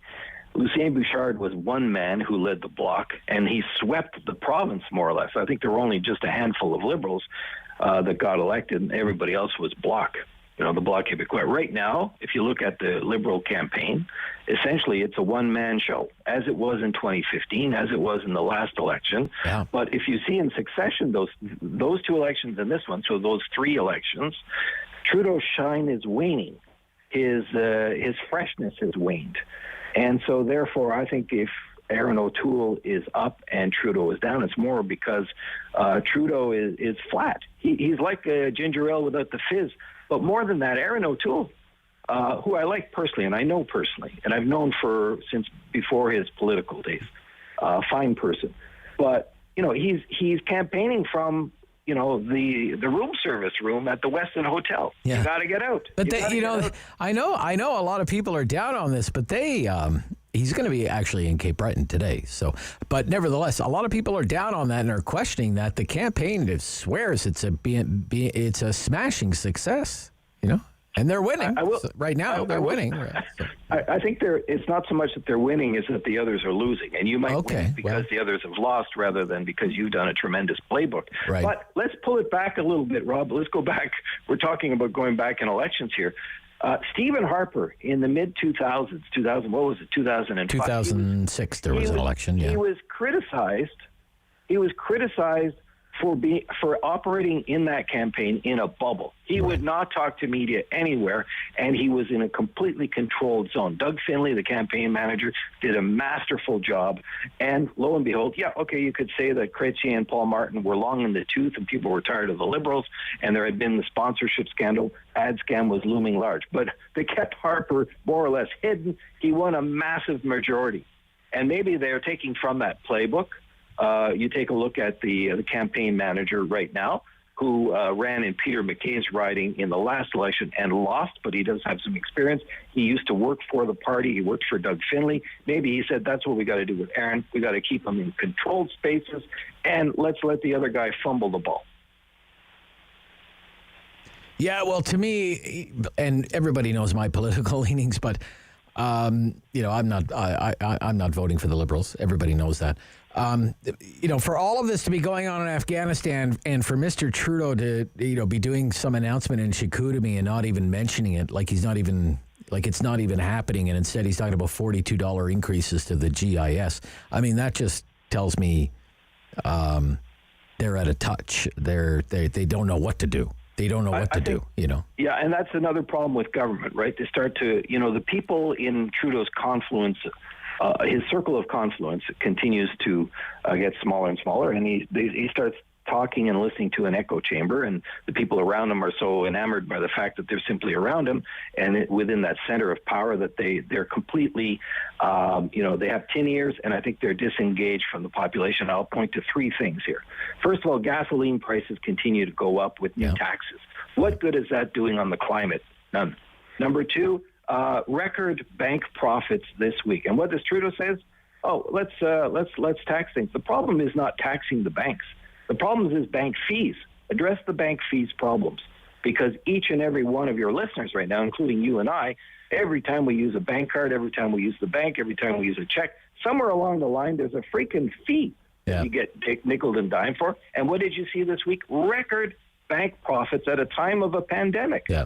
Lucien Bouchard was one man who led the Bloc, and he swept the province more or less. I think there were only just a handful of Liberals that got elected, and everybody else was Bloc. The Bloc Québécois. Right now, if you look at the Liberal campaign, essentially it's a one-man show, as it was in 2015, as it was in the last election. Yeah. But if you see in succession those two elections and this one, so those three elections, Trudeau's shine is waning. His freshness has waned. And so therefore, I think if Aaron O'Toole is up and Trudeau is down, it's more because Trudeau is flat. He's like a ginger ale without the fizz. But more than that, Aaron O'Toole, who I like personally, and I know personally, and I've known since before his political days, fine person. But he's campaigning from the room service room at the Westin Hotel. Yeah. You got to get out. But I know a lot of people are down on this, but he's going to be actually in Cape Breton today. So, but nevertheless, a lot of people are down on that and are questioning that. The campaign swears it's a smashing success, and they're winning. Right now, they're winning. I think it's not so much that they're winning, it's that the others are losing. And you might win because the others have lost rather than because you've done a tremendous playbook. Right. But let's pull it back a little bit, Rob. Let's go back. We're talking about going back in elections here. Stephen Harper in the mid-2000s, 2005? 2006, there was an election, yeah. He was criticized for operating in that campaign in a bubble. He would not talk to media anywhere, and he was in a completely controlled zone. Doug Findlay, the campaign manager, did a masterful job, and lo and behold, you could say that Chrétien and Paul Martin were long in the tooth and people were tired of the Liberals, and there had been the sponsorship scandal. Ad scam was looming large, but they kept Harper more or less hidden. He won a massive majority, and maybe they're taking from that playbook. You take a look at the campaign manager right now, who ran in Peter MacKay's riding in the last election and lost, but he does have some experience. He used to work for the party. He worked for Doug Findlay. Maybe he said, that's what we got to do with Aaron. We got to keep him in controlled spaces, and let's let the other guy fumble the ball. Yeah, well, to me, and everybody knows my political leanings, but I'm not voting for the Liberals. Everybody knows that. For all of this to be going on in Afghanistan, and for Mr. Trudeau to be doing some announcement in Chicoutimi and not even mentioning it, like it's not even happening, and instead he's talking about $42 increases to the GIS. I mean, that just tells me they're at a touch. They don't know what to do. They don't know what to do. Yeah, and that's another problem with government, right? They start to, the people in Trudeau's confluence. His circle of confluence continues to get smaller and smaller, and he starts talking and listening to an echo chamber, and the people around him are so enamored by the fact that they're simply around him, and within that center of power that they're completely, they have tin ears, and I think they're disengaged from the population. I'll point to three things here. First of all, gasoline prices continue to go up with new taxes. What good is that doing on the climate? None. Number two, record bank profits this week. And what does Trudeau says? Oh, let's tax things. The problem is not taxing the banks. The problem is bank fees. Address the bank fees problems, because each and every one of your listeners right now, including you and I, every time we use a bank card, every time we use the bank, every time we use a check, somewhere along the line there's a freaking fee that you get nickel and dime for. And what did you see this week? Record bank profits at a time of a pandemic. Yeah.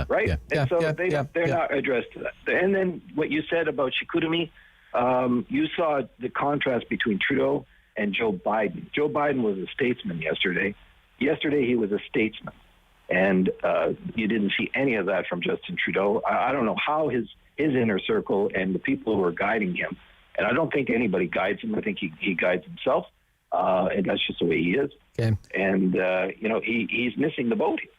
Right? Yeah, and so they're not addressed to that. And then what you said about Chicoutimi, you saw the contrast between Trudeau and Joe Biden. Joe Biden was a statesman yesterday. Yesterday he was a statesman. And you didn't see any of that from Justin Trudeau. I don't know how his inner circle and the people who are guiding him, and I don't think anybody guides him. I think he guides himself. And that's just the way he is. Okay. And, he's missing the boat here.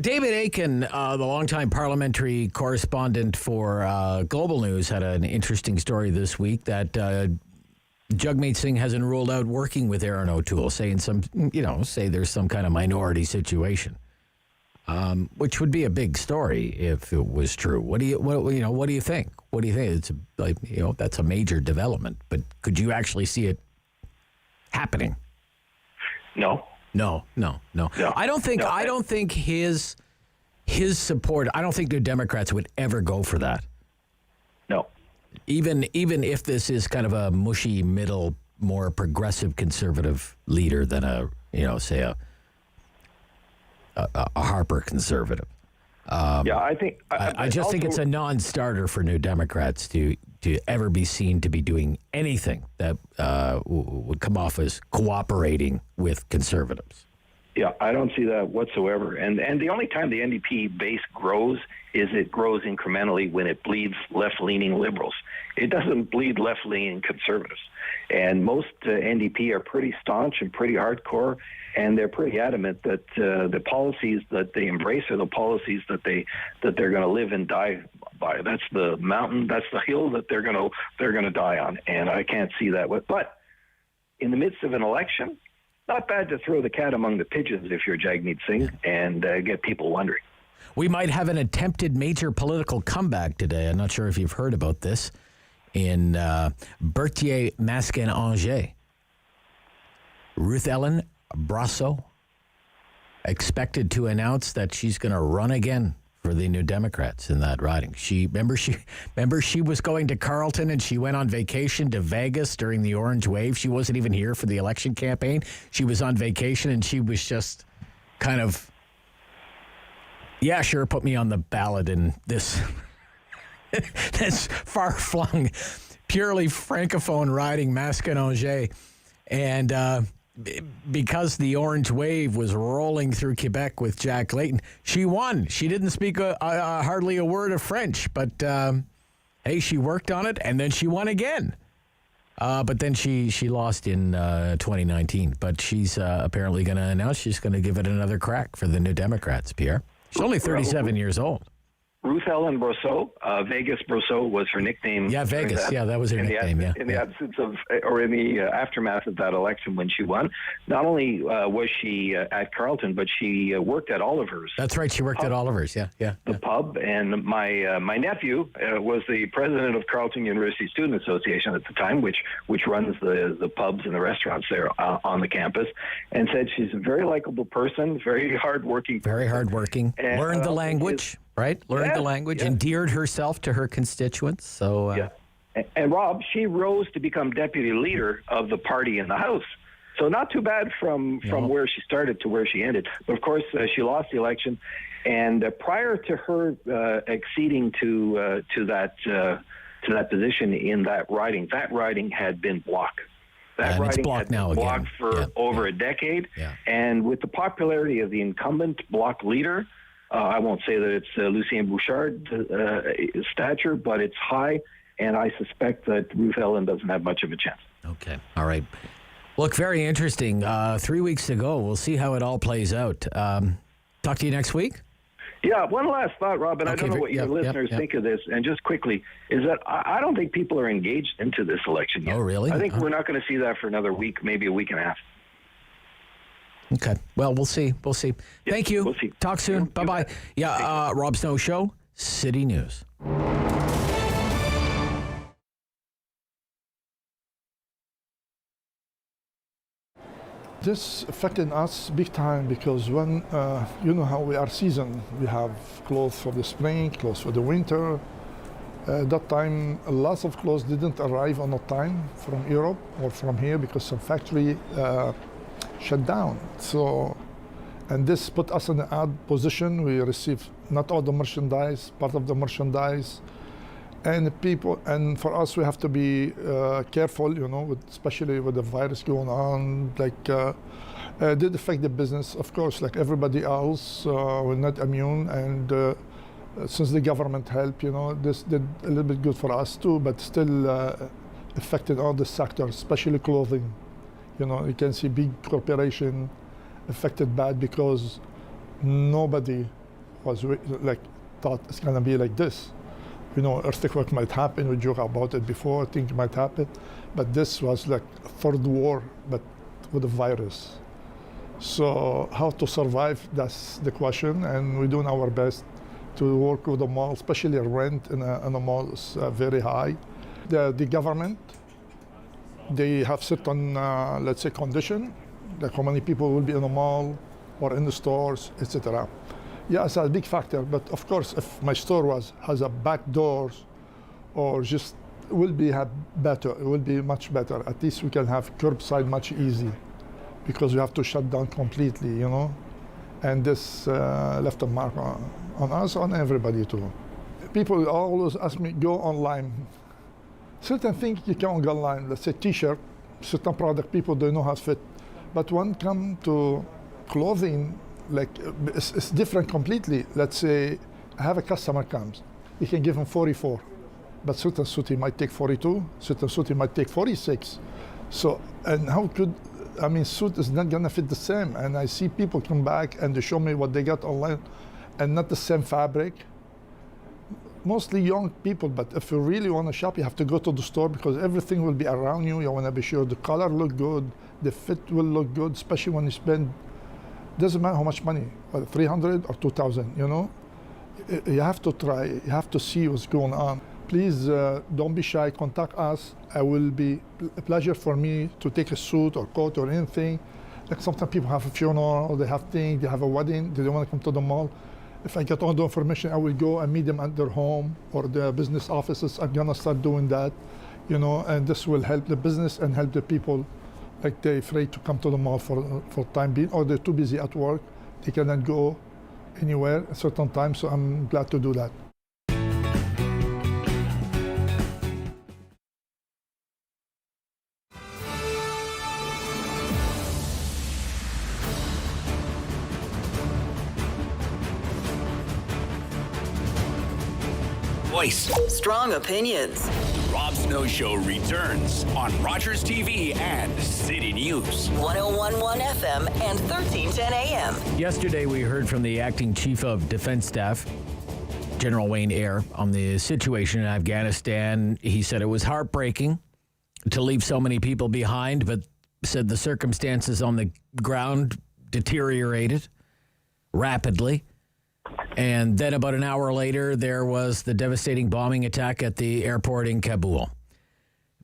David Aiken, the longtime parliamentary correspondent for Global News, had an interesting story this week that Jagmeet Singh hasn't ruled out working with Aaron O'Toole, say there's some kind of minority situation, which would be a big story if it was true. What do you think? What do you think? It's that's a major development, but could you actually see it happening? No. I don't think his support. I don't think the Democrats would ever go for that. No. Even if this is kind of a mushy middle, more progressive conservative leader than a Harper conservative. I think I just think it's a non-starter for New Democrats to ever be seen to be doing anything that would come off as cooperating with conservatives. Yeah, I don't see that whatsoever. And the only time the NDP base grows is it grows incrementally when it bleeds left-leaning liberals. It doesn't bleed left-leaning conservatives. And most NDP are pretty staunch and pretty hardcore, and they're pretty adamant that the policies that they embrace are the policies that they're going to live and die by. That's the mountain, that's the hill that they're going to die on. And I can't see that. But in the midst of an election, not bad to throw the cat among the pigeons if you're Jagmeet Singh and get people wondering. We might have an attempted major political comeback today. I'm not sure if you've heard about this. In Berthier-Maskin-Angers, Ruth Ellen Brasso expected to announce that she's going to run again for the New Democrats in that riding. She was going to Carleton and she went on vacation to Vegas during the Orange Wave. She wasn't even here for the election campaign. She was on vacation and she was just kind of, yeah, sure, put me on the ballot in this this far-flung, purely francophone riding Maskin-Angers. And because the orange wave was rolling through Quebec with Jack Layton, she won. She didn't speak hardly a word of French, but hey, she worked on it, and then she won again. But then she lost in 2019. But she's apparently going to announce she's going to give it another crack for the New Democrats, Pierre. She's only 37 years old. Ruth Ellen Brosseau, Vegas Brosseau was her nickname. Yeah, Vegas. That was her nickname. In the absence of, or in the aftermath of that election when she won, not only was she at Carleton, but she worked at Oliver's. That's right. She worked at Oliver's. The pub. And my nephew was the president of Carleton University Student Association at the time, which runs the pubs and the restaurants there on the campus, and said she's a very likable person, very hardworking. Very hardworking. Learned the language. Right? Learned the language, endeared herself to her constituents. So, And Rob, she rose to become deputy leader of the party in the House. So not too bad from where she started to where she ended. But of course, she lost the election. And prior to her acceding to that position in that riding had been blocked. That riding had been blocked for over a decade. Yeah. And with the popularity of the incumbent bloc leader, I won't say that it's Lucien Bouchard's stature, but it's high, and I suspect that Ruth Ellen doesn't have much of a chance. Okay. All right. Look, very interesting. 3 weeks to go. We'll see how it all plays out. Talk to you next week? Yeah, one last thought, Rob, and I don't know what your listeners think of this, and just quickly, is that I don't think people are engaged into this election yet. Oh, really? I think we're not going to see that for another week, maybe a week and a half. Okay. Well, we'll see. Yep, Thank you. We'll see. Talk soon. Bye-bye. Rob Snow Show, City News. This affected us big time because when, you know how we are seasoned. We have clothes for the spring, clothes for the winter. That time, lots of clothes didn't arrive on time from Europe or from here because some factory shut down. So, and this put us in an odd position. We received not all the merchandise, part of the merchandise, and people. And for us, we have to be careful, you know, especially with the virus going on. Like, did affect the business, of course, like everybody else. We're not immune, and since the government helped, you know, this did a little bit good for us too, but still affected all the sectors, especially clothing. You know, you can see big corporation affected bad because nobody was thought it's going to be like this. You know, earthquake might happen. We joke about it before. Think it might happen, but this was like a third war, but with a virus. So how to survive? That's the question, and we're doing our best to work with the mall, especially rent in a mall is very high. The government. They have certain, let's say, condition, like how many people will be in the mall or in the stores, etc. Yeah, it's a big factor. But of course, if my store has a back doors, or just will be better, it will be much better. At least we can have curbside much easy, because we have to shut down completely, you know. And this left a mark on us, on everybody too. People always ask me, go online. Certain things you can't go online. Let's say T-shirt, certain product people don't know how to fit. But when come to clothing, like it's different completely. Let's say I have a customer comes, you can give him 44, but certain suit he might take 42, certain suit he might take 46. So, and how could, I mean, suit is not gonna fit the same. And I see people come back and they show me what they got online and not the same fabric. Mostly young people, but if you really want to shop, you have to go to the store because everything will be around you. You want to be sure the color look good, the fit will look good, especially when you spend, doesn't matter how much money, whether 300 or 2,000, you know? You have to try, you have to see what's going on. Please don't be shy, contact us. It will be a pleasure for me to take a suit or coat or anything. Like sometimes people have a funeral, they have things, they have a wedding, they don't want to come to the mall. If I get all the information, I will go and meet them at their home or their business offices. I'm gonna start doing that, you know, and this will help the business and help the people. Like they're afraid to come to the mall for time being, or they're too busy at work. They cannot go anywhere at a certain time, so I'm glad to do that. voice. Strong opinions. The Rob Snow Show returns on Rogers TV and City News. 101.1 FM and 1310 AM. Yesterday, we heard from the acting chief of defense staff, General Wayne Eyre, on the situation in Afghanistan. He said it was heartbreaking to leave so many people behind, but said the circumstances on the ground deteriorated rapidly. And then about an hour later, there was the devastating bombing attack at the airport in Kabul.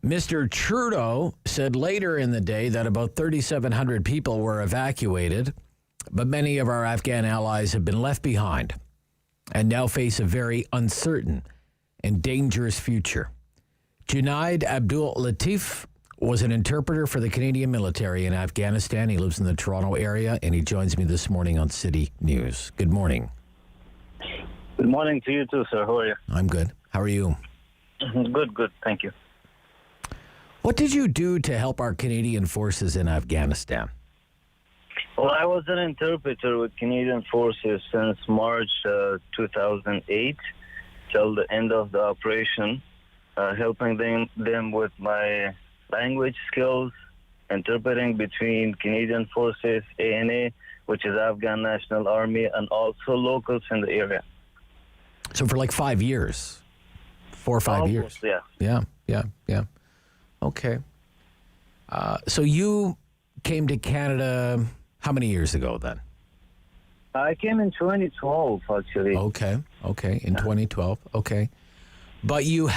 Mr. Trudeau said later in the day that about 3,700 people were evacuated, but many of our Afghan allies have been left behind and now face a very uncertain and dangerous future. Junaid Abdul Latif was an interpreter for the Canadian military in Afghanistan. He lives in the Toronto area, and he joins me this morning on City News. Good morning. Good morning to you too, sir. How are you? I'm good. How are you? Good. Thank you. What did you do to help our Canadian forces in Afghanistan? Well, I was an interpreter with Canadian Forces since March 2008 till the end of the operation, helping them with my language skills, interpreting between Canadian Forces, ANA, which is Afghan National Army, and also locals in the area. So for like 5 years, 4 or 5 years. Yeah. Yeah. Okay. So you came to Canada how many years ago then? I came in 2012, actually. Okay. In 2012. Okay. But you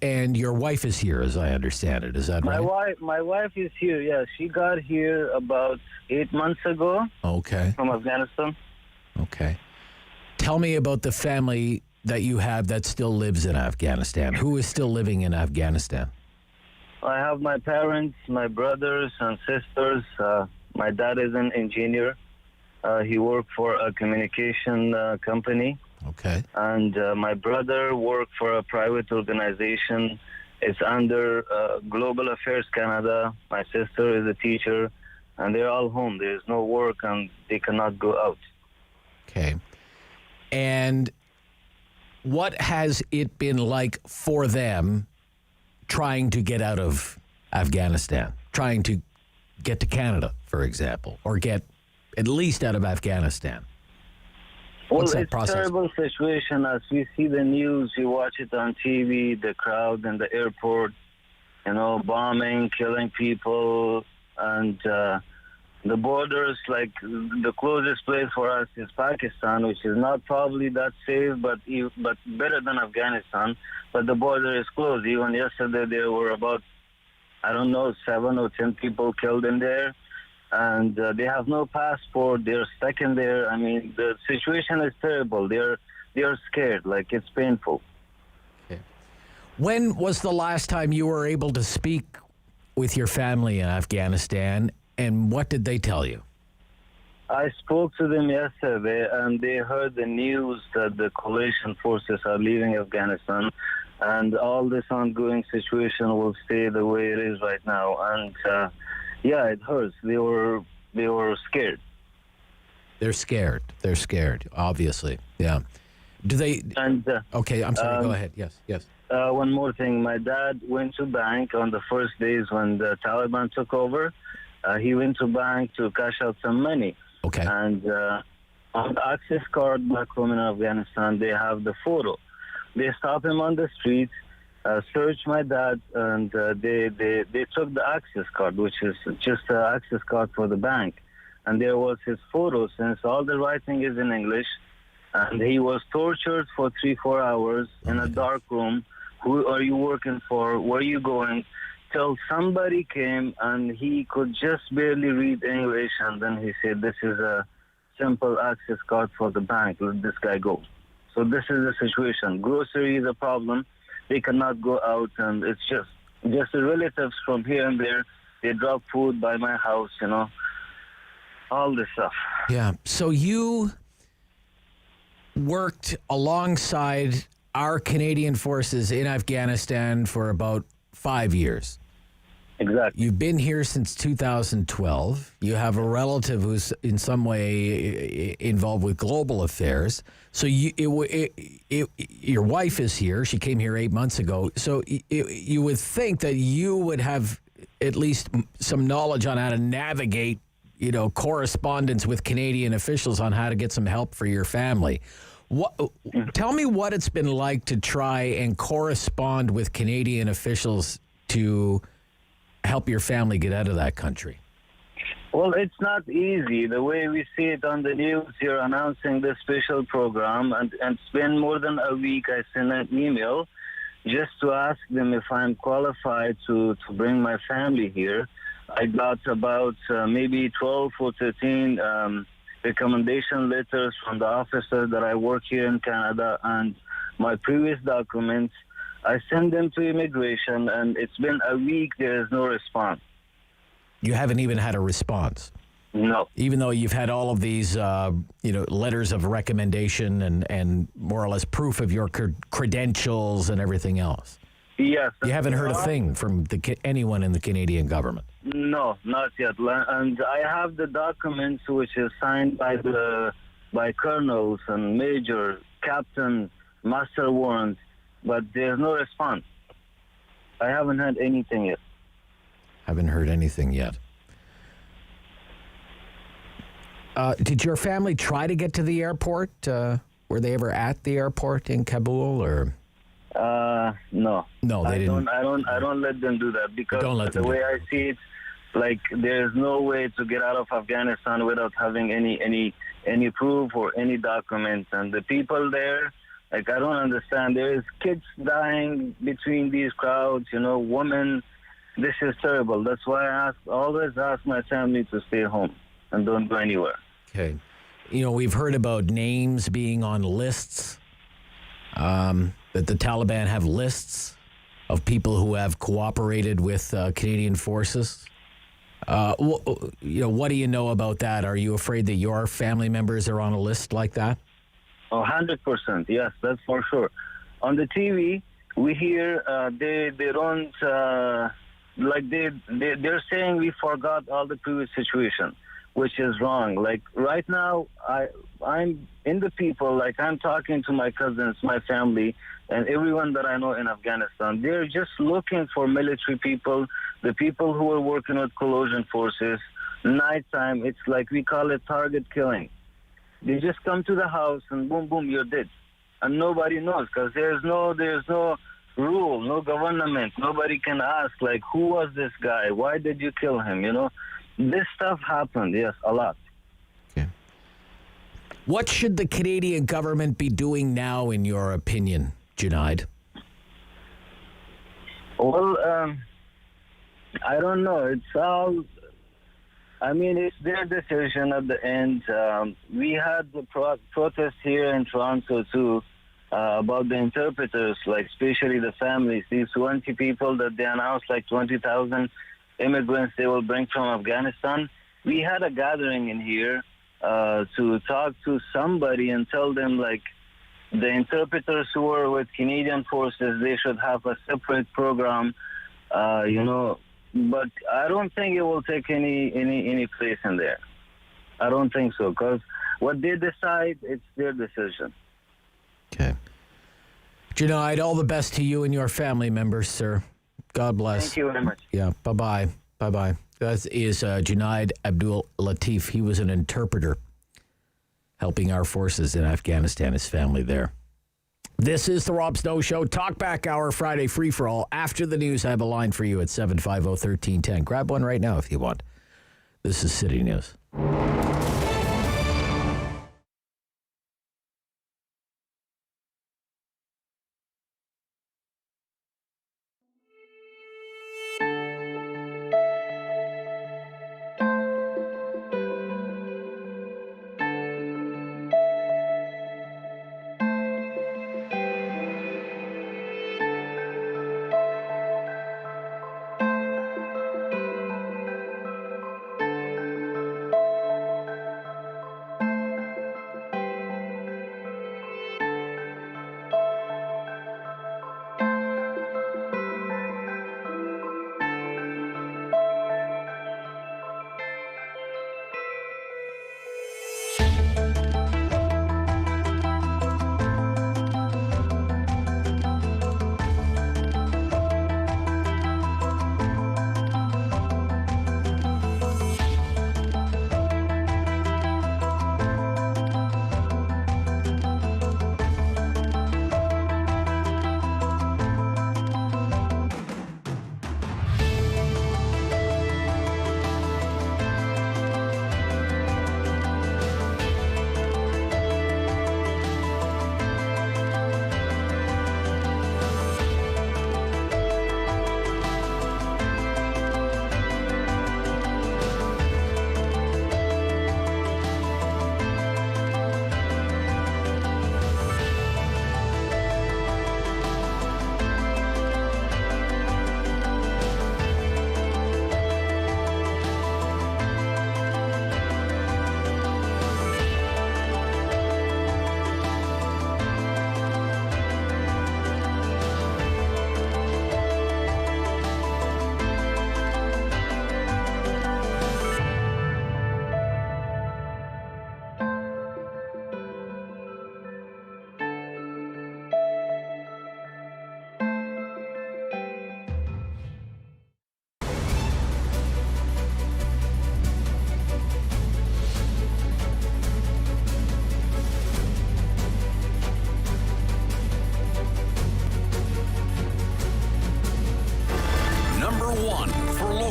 and your wife is here, as I understand it. Is that right? My wife is here. Yeah, she got here about 8 months ago. Okay. From Afghanistan. Okay. Tell me about the family that you have that still lives in Afghanistan. Who is still living in Afghanistan? I have my parents, my brothers and sisters. My dad is an engineer. He worked for a communication company. Okay. And my brother worked for a private organization. It's under Global Affairs Canada. My sister is a teacher, and they're all home. There's no work, and they cannot go out. Okay. And what has it been like for them trying to get out of Afghanistan, trying to get to Canada, for example, or get at least out of Afghanistan? What's that process? It's a terrible situation. As we see the news, we watch it on TV, the crowd in the airport, bombing, killing people, and the borders, like the closest place for us is Pakistan, which is not probably that safe, but better than Afghanistan. But the border is closed. Even yesterday, there were about, 7 or 10 people killed in there. And they have no passport. They're stuck in there. I mean, the situation is terrible. They're scared. Like, it's painful. Okay. When was the last time you were able to speak with your family in Afghanistan, and what did they tell you? I spoke to them yesterday, and they heard the news that the coalition forces are leaving Afghanistan, and all this ongoing situation will stay the way it is right now. And yeah, it hurts. They were scared. They're scared, obviously. Yeah. Do they? And okay, I'm sorry. Go ahead. Yes. One more thing. My dad went to bank on the first days when the Taliban took over. He went to bank to cash out some money. Okay. And on the access card back home in Afghanistan, they have the photo. They stop him on the street. Searched my dad, and they took the access card, which is just an access card for the bank. And there was his photo, since all the writing is in English. And he was tortured for 3-4 hours in a dark room. Who are you working for? Where are you going? Till somebody came, and he could just barely read English. And then he said, this is a simple access card for the bank. Let this guy go. So this is the situation. Grocery is a problem. They cannot go out, and it's just the relatives from here and there. They drop food by my house, all this stuff. Yeah. So you worked alongside our Canadian forces in Afghanistan for about 5 years. Exactly. You've been here since 2012. You have a relative who's in some way involved with global affairs. So your wife is here. She came here 8 months ago. So you would think that you would have at least some knowledge on how to navigate, correspondence with Canadian officials on how to get some help for your family. Tell me what it's been like to try and correspond with Canadian officials to help your family get out of that country. Well, it's not easy. The way we see it on the news, you're announcing this special program, and it's been more than a week. I sent an email just to ask them if I'm qualified to bring my family here. I got about maybe 12 or 13 recommendation letters from the officers that I work here in Canada, and my previous documents. I sent them to immigration, and it's been a week. There is no response. You haven't even had a response? No. Even though you've had all of these, letters of recommendation and more or less proof of your credentials and everything else? Yes. You haven't heard a thing from anyone in the Canadian government? No, not yet. And I have the documents which is signed by colonels and major, captain, master warrant, but there's no response. I haven't had anything yet. Haven't heard anything yet. Did your family try to get to the airport? Were they ever at the airport in Kabul, or? No. No, they didn't. I don't let them do that, because the way I see it, like, there's no way to get out of Afghanistan without having any proof or any documents. And the people there, like, I don't understand. There is kids dying between these crowds, women. This is terrible. That's why I always ask my family to stay home and don't go anywhere. Okay. We've heard about names being on lists, that the Taliban have lists of people who have cooperated with Canadian forces. What do you know about that? Are you afraid that your family members are on a list like that? 100%, yes, that's for sure. On the TV, we hear they don't, they're saying we forgot all the previous situation, which is wrong. Like, right now, I'm in the people, like, I'm talking to my cousins, my family, and everyone that I know in Afghanistan. They're just looking for military people, the people who are working with coalition forces. Nighttime, it's like, we call it target killing. They just come to the house and boom, boom, you're dead. And nobody knows, because there's no rule, no government. Nobody can ask, like, who was this guy? Why did you kill him? This stuff happened, yes, a lot. Okay. What should the Canadian government be doing now, in your opinion, Junaid? Well, I don't know. It's their decision at the end. We had the protest here in Toronto, too, about the interpreters, like, especially the families. These 20 people that they announced, like 20,000 immigrants they will bring from Afghanistan. We had a gathering in here to talk to somebody and tell them, like, the interpreters who are with Canadian forces, they should have a separate program, But I don't think it will take any place in there. I don't think so, because what they decide, it's their decision. Okay. Junaid, all the best to you and your family members, sir. God bless. Thank you very much. Yeah, bye-bye. Bye-bye. That is Junaid Abdul Latif. He was an interpreter helping our forces in Afghanistan, his family there. This is the Rob Snow Show. Talkback Hour, Friday free-for-all. After the news, I have a line for you at 750-1310. Grab one right now if you want. This is City News.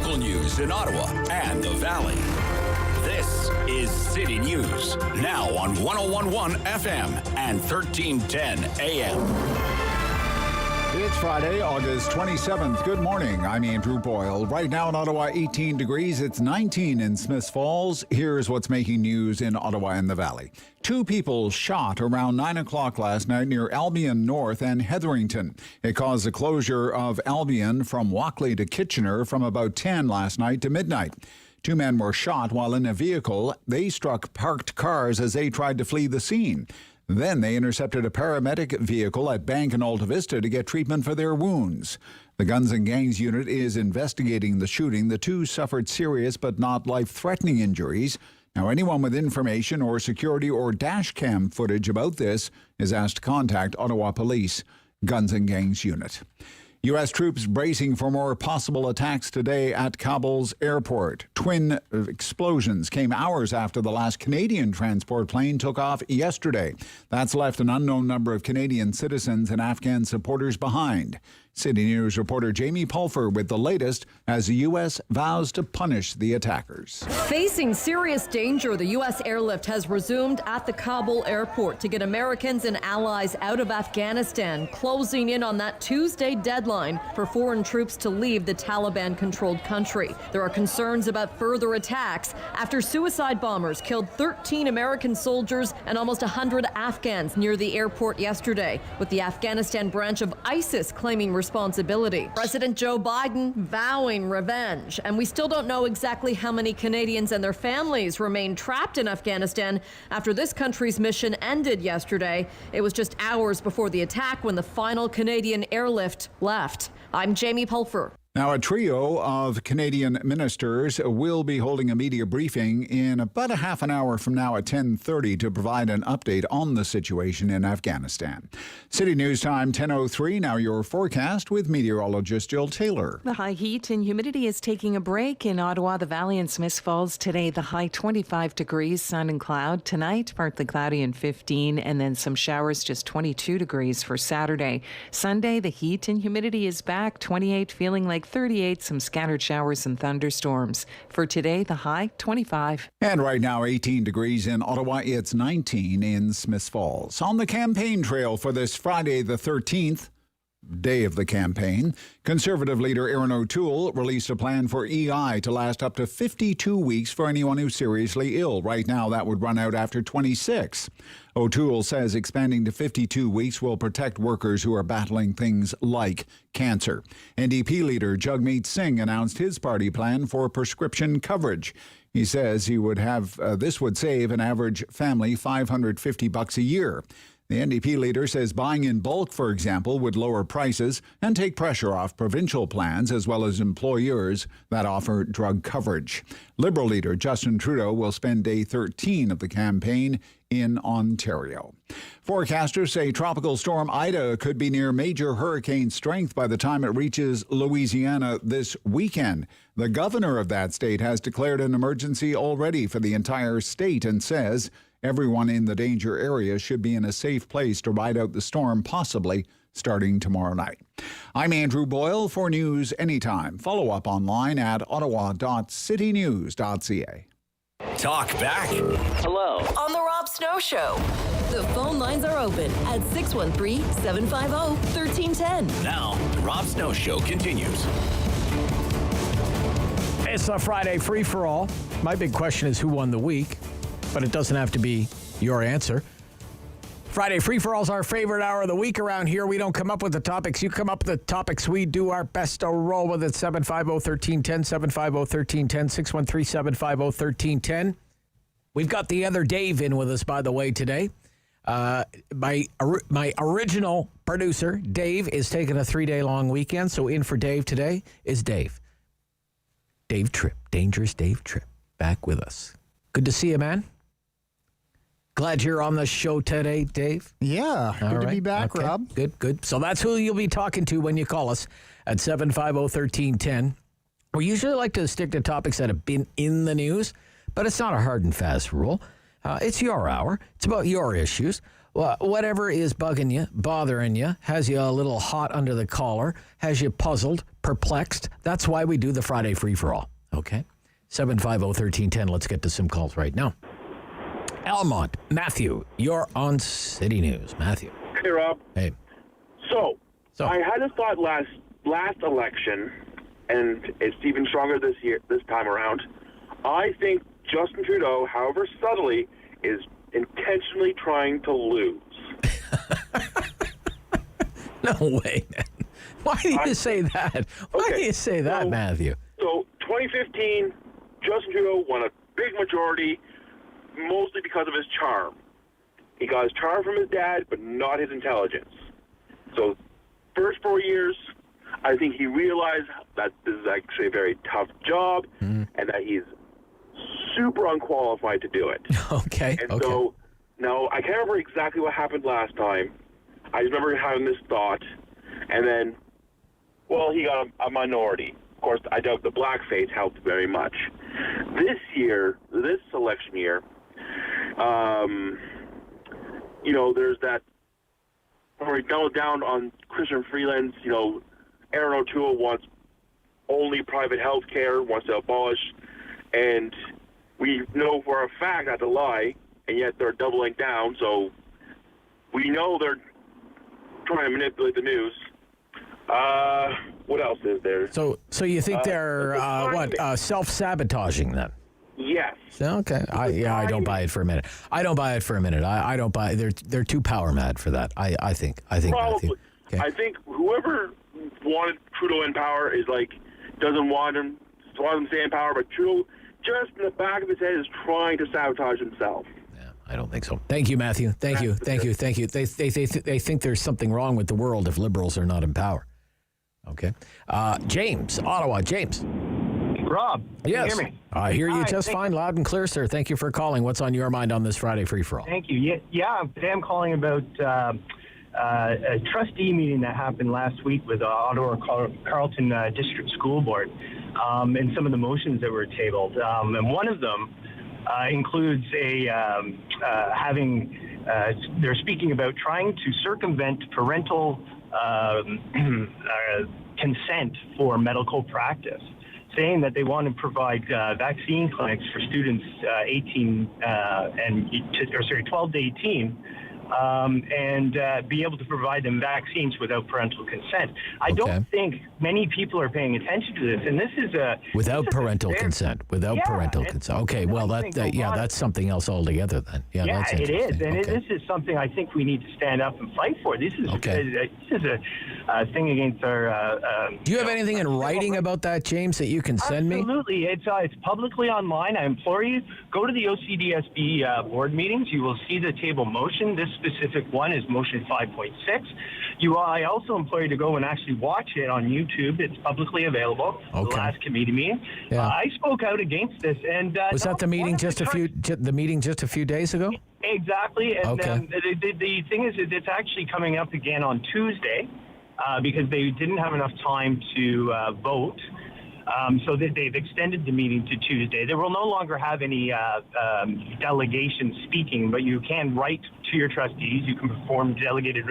local news in Ottawa and the Valley. This is City News, now on 101.1 FM and 1310 AM. It's Friday, August 27th. Good morning. I'm Andrew Boyle. Right now in Ottawa, 18 degrees. It's 19 in Smiths Falls. Here's what's making news in Ottawa and the Valley. 2 people shot around 9 o'clock last night near Albion North and Hetherington. It caused the closure of Albion from Walkley to Kitchener from about 10 last night to midnight. 2 men were shot while in a vehicle. They struck parked cars as they tried to flee the scene. Then they intercepted a paramedic vehicle at Bank in Alta Vista to get treatment for their wounds. The Guns and Gangs unit is investigating the shooting. The 2 suffered serious but not life-threatening injuries. Now, anyone with information or security or dash cam footage about this is asked to contact Ottawa Police Guns and Gangs unit. U.S. troops bracing for more possible attacks today at Kabul's airport. Twin explosions came hours after the last Canadian transport plane took off yesterday. That's left an unknown number of Canadian citizens and Afghan supporters behind. City News reporter Jamie Pulfer with the latest as the U.S. vows to punish the attackers. Facing serious danger, the U.S. airlift has resumed at the Kabul airport to get Americans and allies out of Afghanistan, closing in on that Tuesday deadline for foreign troops to leave the Taliban-controlled country. There are concerns about further attacks after suicide bombers killed 13 American soldiers and almost 100 Afghans near the airport yesterday, with the Afghanistan branch of ISIS claiming responsibility. President Joe Biden vowing revenge, and we still don't know exactly how many Canadians and their families remain trapped in Afghanistan after this country's mission ended yesterday. It was just hours before the attack when the final Canadian airlift left. I'm Jamie Pulfer. Now, a trio of Canadian ministers will be holding a media briefing in about a half an hour from now at 10:30 to provide an update on the situation in Afghanistan. City News Time 10:03. Now your forecast with meteorologist Jill Taylor. The high heat and humidity is taking a break in Ottawa, the Valley and Smiths Falls today. The high 25 degrees, sun and cloud. Tonight, partly cloudy and 15, and then some showers, just 22 degrees for Saturday. Sunday, the heat and humidity is back, 28, feeling like 38, some scattered showers and thunderstorms. For today, the high 25. And right now, 18 degrees in Ottawa. It's 19 in Smiths Falls. On the campaign trail for this Friday the 13th, day of the campaign, Conservative leader Erin O'Toole released a plan for EI to last up to 52 weeks for anyone who's seriously ill. Right now, that would run out after 26. O'Toole says expanding to 52 weeks will protect workers who are battling things like cancer. NDP leader Jagmeet Singh announced his party plan for prescription coverage. He says he would have this would save an average family $550 a year. The NDP leader says buying in bulk, for example, would lower prices and take pressure off provincial plans as well as employers that offer drug coverage. Liberal leader Justin Trudeau will spend day 13 of the campaign in Ontario. Forecasters say Tropical Storm Ida could be near major hurricane strength by the time it reaches Louisiana this weekend. The governor of that state has declared an emergency already for the entire state and says everyone in the danger area should be in a safe place to ride out the storm, possibly starting tomorrow night. I'm Andrew Boyle for News Anytime. Follow up online at ottawa.citynews.ca. Talk back. Hello. On the Rob Snow Show. The phone lines are open at 613-750-1310. Now, the Rob Snow Show continues. It's a Friday free-for-all. My big question is who won the week, but it doesn't have to be your answer. Friday free-for-all is our favorite hour of the week around here. We don't come up with the topics. You come up with the topics. We do our best to roll with it. 750-1310, 750-1310, 613-750-1310. We've got the other Dave in with us, by the way, today. My original producer, Dave, is taking a 3-day-long weekend, so in for Dave today is Dave. Dave Tripp, Dangerous Dave Tripp, back with us. Good to see you, man. Glad you're on the show today, Dave. Yeah, good to be back, okay. Rob. Good. So that's who you'll be talking to when you call us at 750-1310. We usually like to stick to topics that have been in the news, but it's not a hard and fast rule. It's your hour. It's about your issues. whatever is bugging you, bothering you, has you a little hot under the collar, has you puzzled, perplexed. That's why we do the Friday free-for-all, okay? 750-1310. Let's get to some calls right now. Almont, Matthew, you're on City News. Matthew. Hey, Rob. Hey. So I had a thought last election, and it's even stronger this time around. I think Justin Trudeau, however subtly, is intentionally trying to lose. No way, man. Why do you say that? Why do you say that, Matthew? So 2015, Justin Trudeau won a big majority, mostly because of his charm. He got his charm from his dad, but not his intelligence. So first 4 years, I think he realized that this is actually a very tough job and that he's super unqualified to do it. Okay. And so, now, I can't remember exactly what happened last time. I just remember having this thought, and then, well, he got a minority. Of course, I doubt the blackface helped very much. This election year, there's that, where he doubled down on Christian Freeland's, Aaron O'Toole wants only private health care, wants to abolish, and we know for a fact that's a lie, and yet they're doubling down, so we know they're trying to manipulate the news. What else is there? So you think they're self-sabotaging then? Yes. Okay. I don't buy it for a minute. I don't buy. They're too power mad for that. I think. Probably. Matthew. Okay. I think whoever wanted Trudeau in power is doesn't want him to stay in power, but Trudeau, just in the back of his head, is trying to sabotage himself. I don't think so. Thank you, Matthew. Thank you. They think there's something wrong with the world if liberals are not in power. Okay. James, Ottawa. James. Rob, yes. Can you hear me? I hear you just fine, loud and clear, sir. Thank you for calling. What's on your mind on this Friday free-for-all? Thank you. Yeah, today I'm calling about a trustee meeting that happened last week with Ottawa Carleton District School Board and some of the motions that were tabled. And one of them includes they're speaking about trying to circumvent parental consent for medical practice, saying that they want to provide vaccine clinics for students 12 to 18 and be able to provide them vaccines without parental consent. I don't think many people are paying attention to this, and this is without parental consent. Okay, well that's something else altogether then. That's it is, and this is something I think we need to stand up and fight for. This is a thing against our. Do you have anything in writing about that, James, that you can send me? Absolutely, it's publicly online. I implore you, go to the OCDSB board meetings. You will see the table motion. This specific one is motion 5.6. I also implore you to go and actually watch it on YouTube. It's publicly available. The last committee meeting. Yeah. I spoke out against this, and was that the meeting just a few days ago? Exactly. And the thing is, it's actually coming up again on Tuesday because they didn't have enough time to vote. So they've extended the meeting to Tuesday. They will no longer have any delegation speaking, but you can write to your trustees. You can perform delegated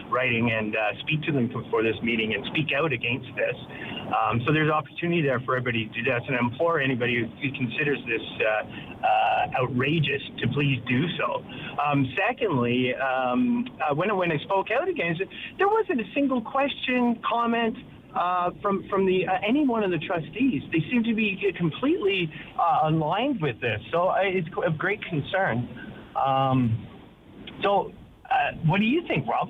writing and speak to them before this meeting and speak out against this. So there's opportunity there for everybody to do this, and I implore anybody who considers this outrageous to please do so. Secondly, when I spoke out against it, there wasn't a single question, comment, from the any one of the trustees. They seem to be completely aligned with this, so it's of great concern. What do you think, Rob?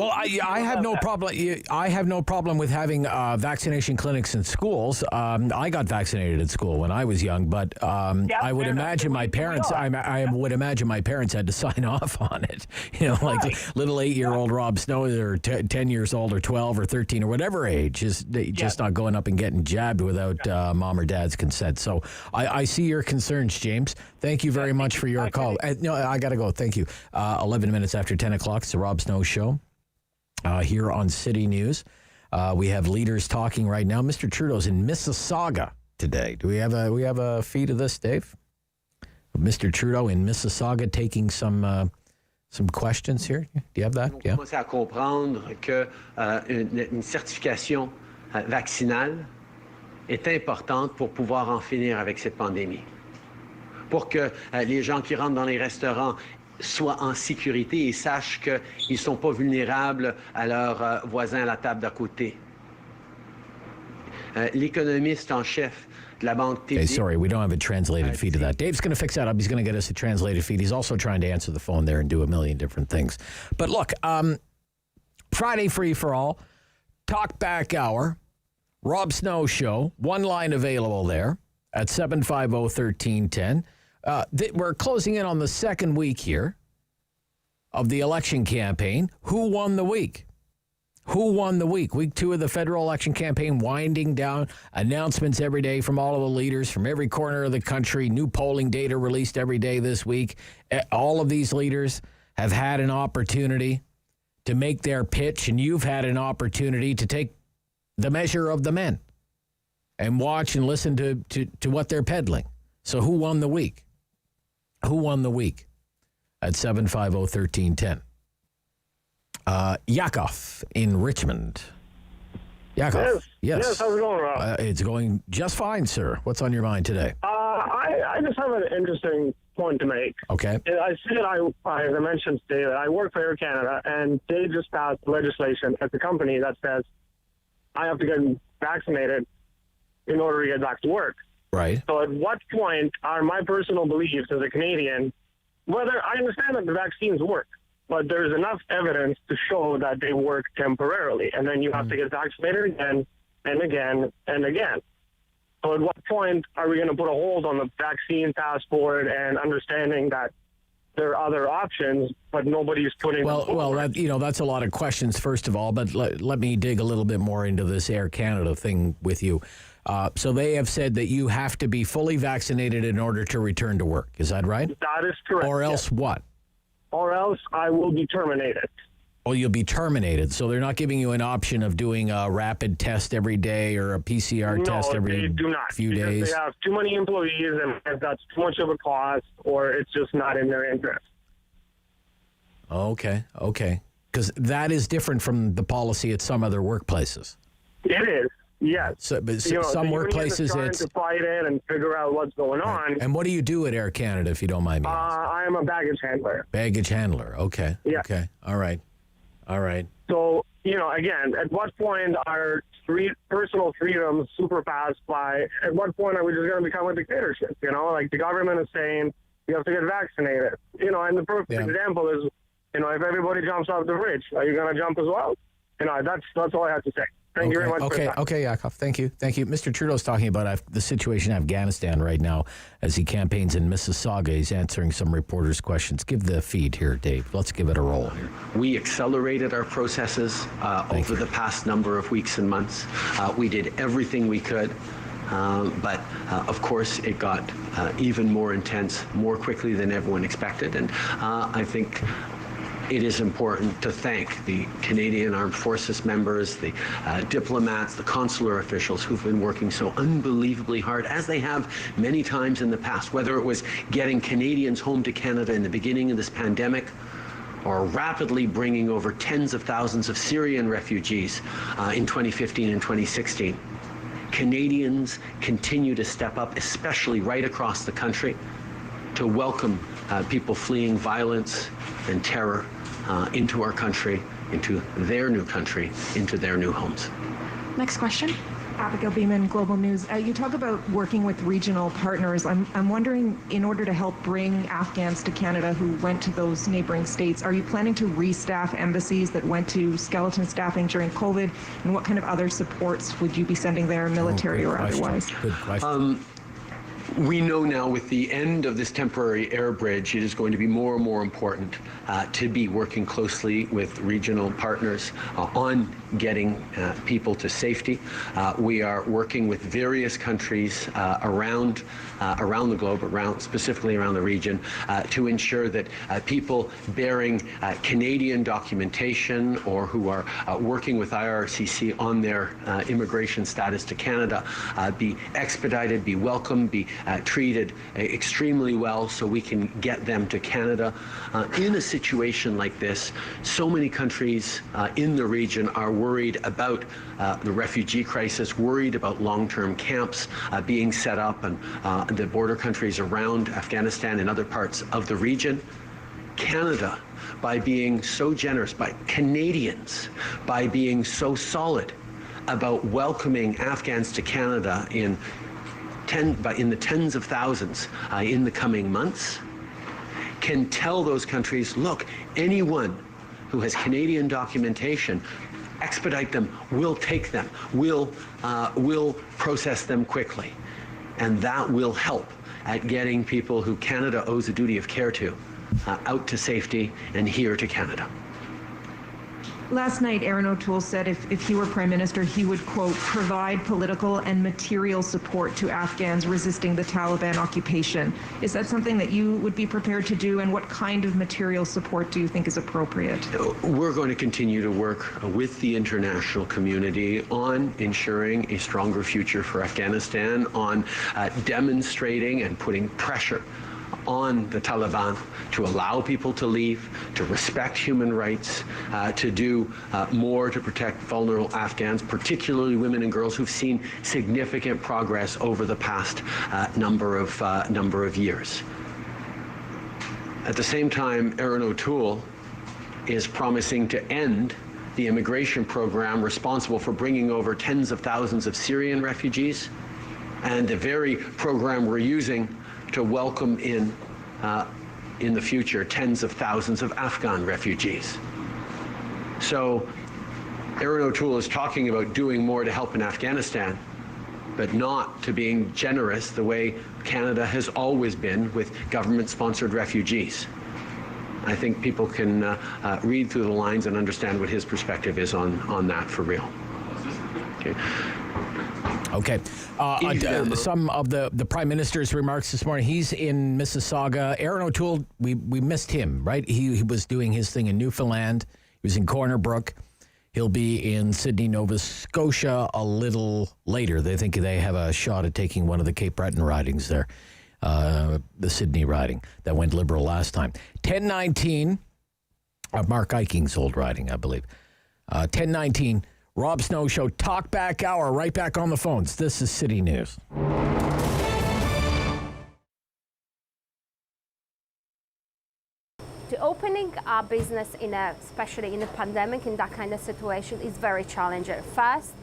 I have no problem. I have no problem with having vaccination clinics in schools. I got vaccinated at school when I was young, but I would imagine my parents. I would imagine my parents had to sign off on it. Like little 8-year-old Rob Snow, or 10 years old, or 12, or 13, or whatever age, just not going up and getting jabbed without mom or dad's consent. So I see your concerns, James. Thank you very much for your call. No, I got to go. Thank you. 11 minutes after 10 o'clock. It's the Rob Snow Show. Here on City News, we have leaders talking right now. Mr. Trudeau's in Mississauga today. Do we have a feed of this, Dave? Mr. Trudeau in Mississauga taking some some questions here? Do you have that? On commence à comprendre que une certification vaccinale est importante pour pouvoir en finir avec cette pandémie. Pour que les gens qui rentrent dans les restaurants soient en sécurité et sachent qu'ils ne sont pas vulnérables à leurs voisins à la table d'à côté. L'économiste en chef de la banque TD... Hey, sorry, we don't have a translated feed of that. Dave's going to fix that up. He's going to get us a translated feed. He's also trying to answer the phone there and do a million different things. But look, Friday Free for All, Talk Back Hour, Rob Snow Show, one line available there at 750-1310. We're closing in on the second week here of the election campaign. Who won the week? Who won the week? Week 2 of the federal election campaign winding down. Announcements every day from all of the leaders from every corner of the country. New polling data released every day this week. All of these leaders have had an opportunity to make their pitch, and you've had an opportunity to take the measure of the men and watch and listen to what they're peddling. So who won the week? Who won the week? At 750-1310. Yakov in Richmond. Yakov. Yes, how's it going, Rob? It's going just fine, sir. What's on your mind today? I just have an interesting point to make. Okay. I said, as I mentioned today, that I work for Air Canada, and they just passed legislation at the company that says I have to get vaccinated in order to get back to work. Right. So at what point are my personal beliefs as a Canadian, whether I understand that the vaccines work, but there's enough evidence to show that they work temporarily, and then you have to get vaccinated again and again and again. So at what point are we going to put a hold on the vaccine passport and understanding that there are other options, but nobody's putting them forward? That's a lot of questions, first of all, but let me dig a little bit more into this Air Canada thing with you. So they have said that you have to be fully vaccinated in order to return to work. Is that right? That is correct. Or else what? Or else I will be terminated. Oh, you'll be terminated. So they're not giving you an option of doing a rapid test every day or a PCR test every few days? They have too many employees and that's too much of a cost, or it's just not in their interest. Okay. Because that is different from the policy at some other workplaces. It is, yes. So, but some workplaces trying to fight it and figure out what's going on. And what do you do at Air Canada, if you don't mind me asking? I am a baggage handler. Baggage handler, okay. Yeah. Okay, all right. So, again, at what point are personal freedoms superpassed by, at what point are we just going to become a dictatorship? Like the government is saying you have to get vaccinated. And the perfect example is, if everybody jumps off the bridge, are you going to jump as well? That's all I have to say. Thank you very much for your time. Okay, Yakov. Thank you. Mr. Trudeau's talking about the situation in Afghanistan right now as he campaigns in Mississauga. He's answering some reporters' questions. Give the feed here, Dave. Let's give it a roll here. We accelerated our processes over the past number of weeks and months. We did everything we could. But of course, it got even more intense, more quickly than everyone expected. And I think it is important to thank the Canadian Armed Forces members, the diplomats, the consular officials who've been working so unbelievably hard, as they have many times in the past, whether it was getting Canadians home to Canada in the beginning of this pandemic, or rapidly bringing over tens of thousands of Syrian refugees in 2015 and 2016. Canadians continue to step up, especially right across the country, to welcome people fleeing violence and terror into our country, into their new country, into their new homes. Next question. Abigail Beeman, Global News. You talk about working with regional partners. I'm wondering, in order to help bring Afghans to Canada who went to those neighboring states, are you planning to restaff embassies that went to skeleton staffing during COVID? And what kind of other supports would you be sending there, military or otherwise? Good question. We know now with the end of this temporary air bridge, it is going to be more and more important to be working closely with regional partners on getting people to safety. We are working with various countries around the globe, specifically around the region, to ensure that people bearing Canadian documentation or who are working with IRCC on their immigration status to Canada be expedited, be welcomed, be treated extremely well so we can get them to Canada. In a situation like this, so many countries in the region are worried about the refugee crisis, worried about long-term camps being set up, and the border countries around Afghanistan and other parts of the region. Canada, by being so generous, by Canadians, by being so solid about welcoming Afghans to Canada in the tens of thousands in the coming months, can tell those countries, look, anyone who has Canadian documentation, expedite them, we'll take them, we'll process them quickly. And that will help at getting people who Canada owes a duty of care to out to safety and here to Canada. Last night, Aaron O'Toole said if he were Prime Minister, he would, quote, provide political and material support to Afghans resisting the Taliban occupation. Is that something that you would be prepared to do, and what kind of material support do you think is appropriate? We're going to continue to work with the international community on ensuring a stronger future for Afghanistan, on demonstrating and putting pressure on the Taliban to allow people to leave, to respect human rights, to do more to protect vulnerable Afghans, particularly women and girls who've seen significant progress over the past number of years. At the same time, Aaron O'Toole is promising to end the immigration program responsible for bringing over tens of thousands of Syrian refugees, and the very program we're using to welcome in the future tens of thousands of Afghan refugees. So Aaron O'Toole is talking about doing more to help in Afghanistan, but not to being generous the way Canada has always been with government-sponsored refugees. I think people can read through the lines and understand what his perspective is on that for real. Okay. Some of the Prime Minister's remarks this morning, he's in Mississauga. Aaron O'Toole, we missed him, right? He was doing his thing in Newfoundland. He was in Corner Brook. He'll be in Sydney, Nova Scotia a little later. They think they have a shot at taking one of the Cape Breton ridings there, the Sydney riding that went Liberal last time. 1019, Mark Iking's old riding, I believe. 1019. Rob Snow Show, Talk Back Hour, right back on the phones. This is City News. To opening a business especially in a pandemic, in that kind of situation, is very challenging. First,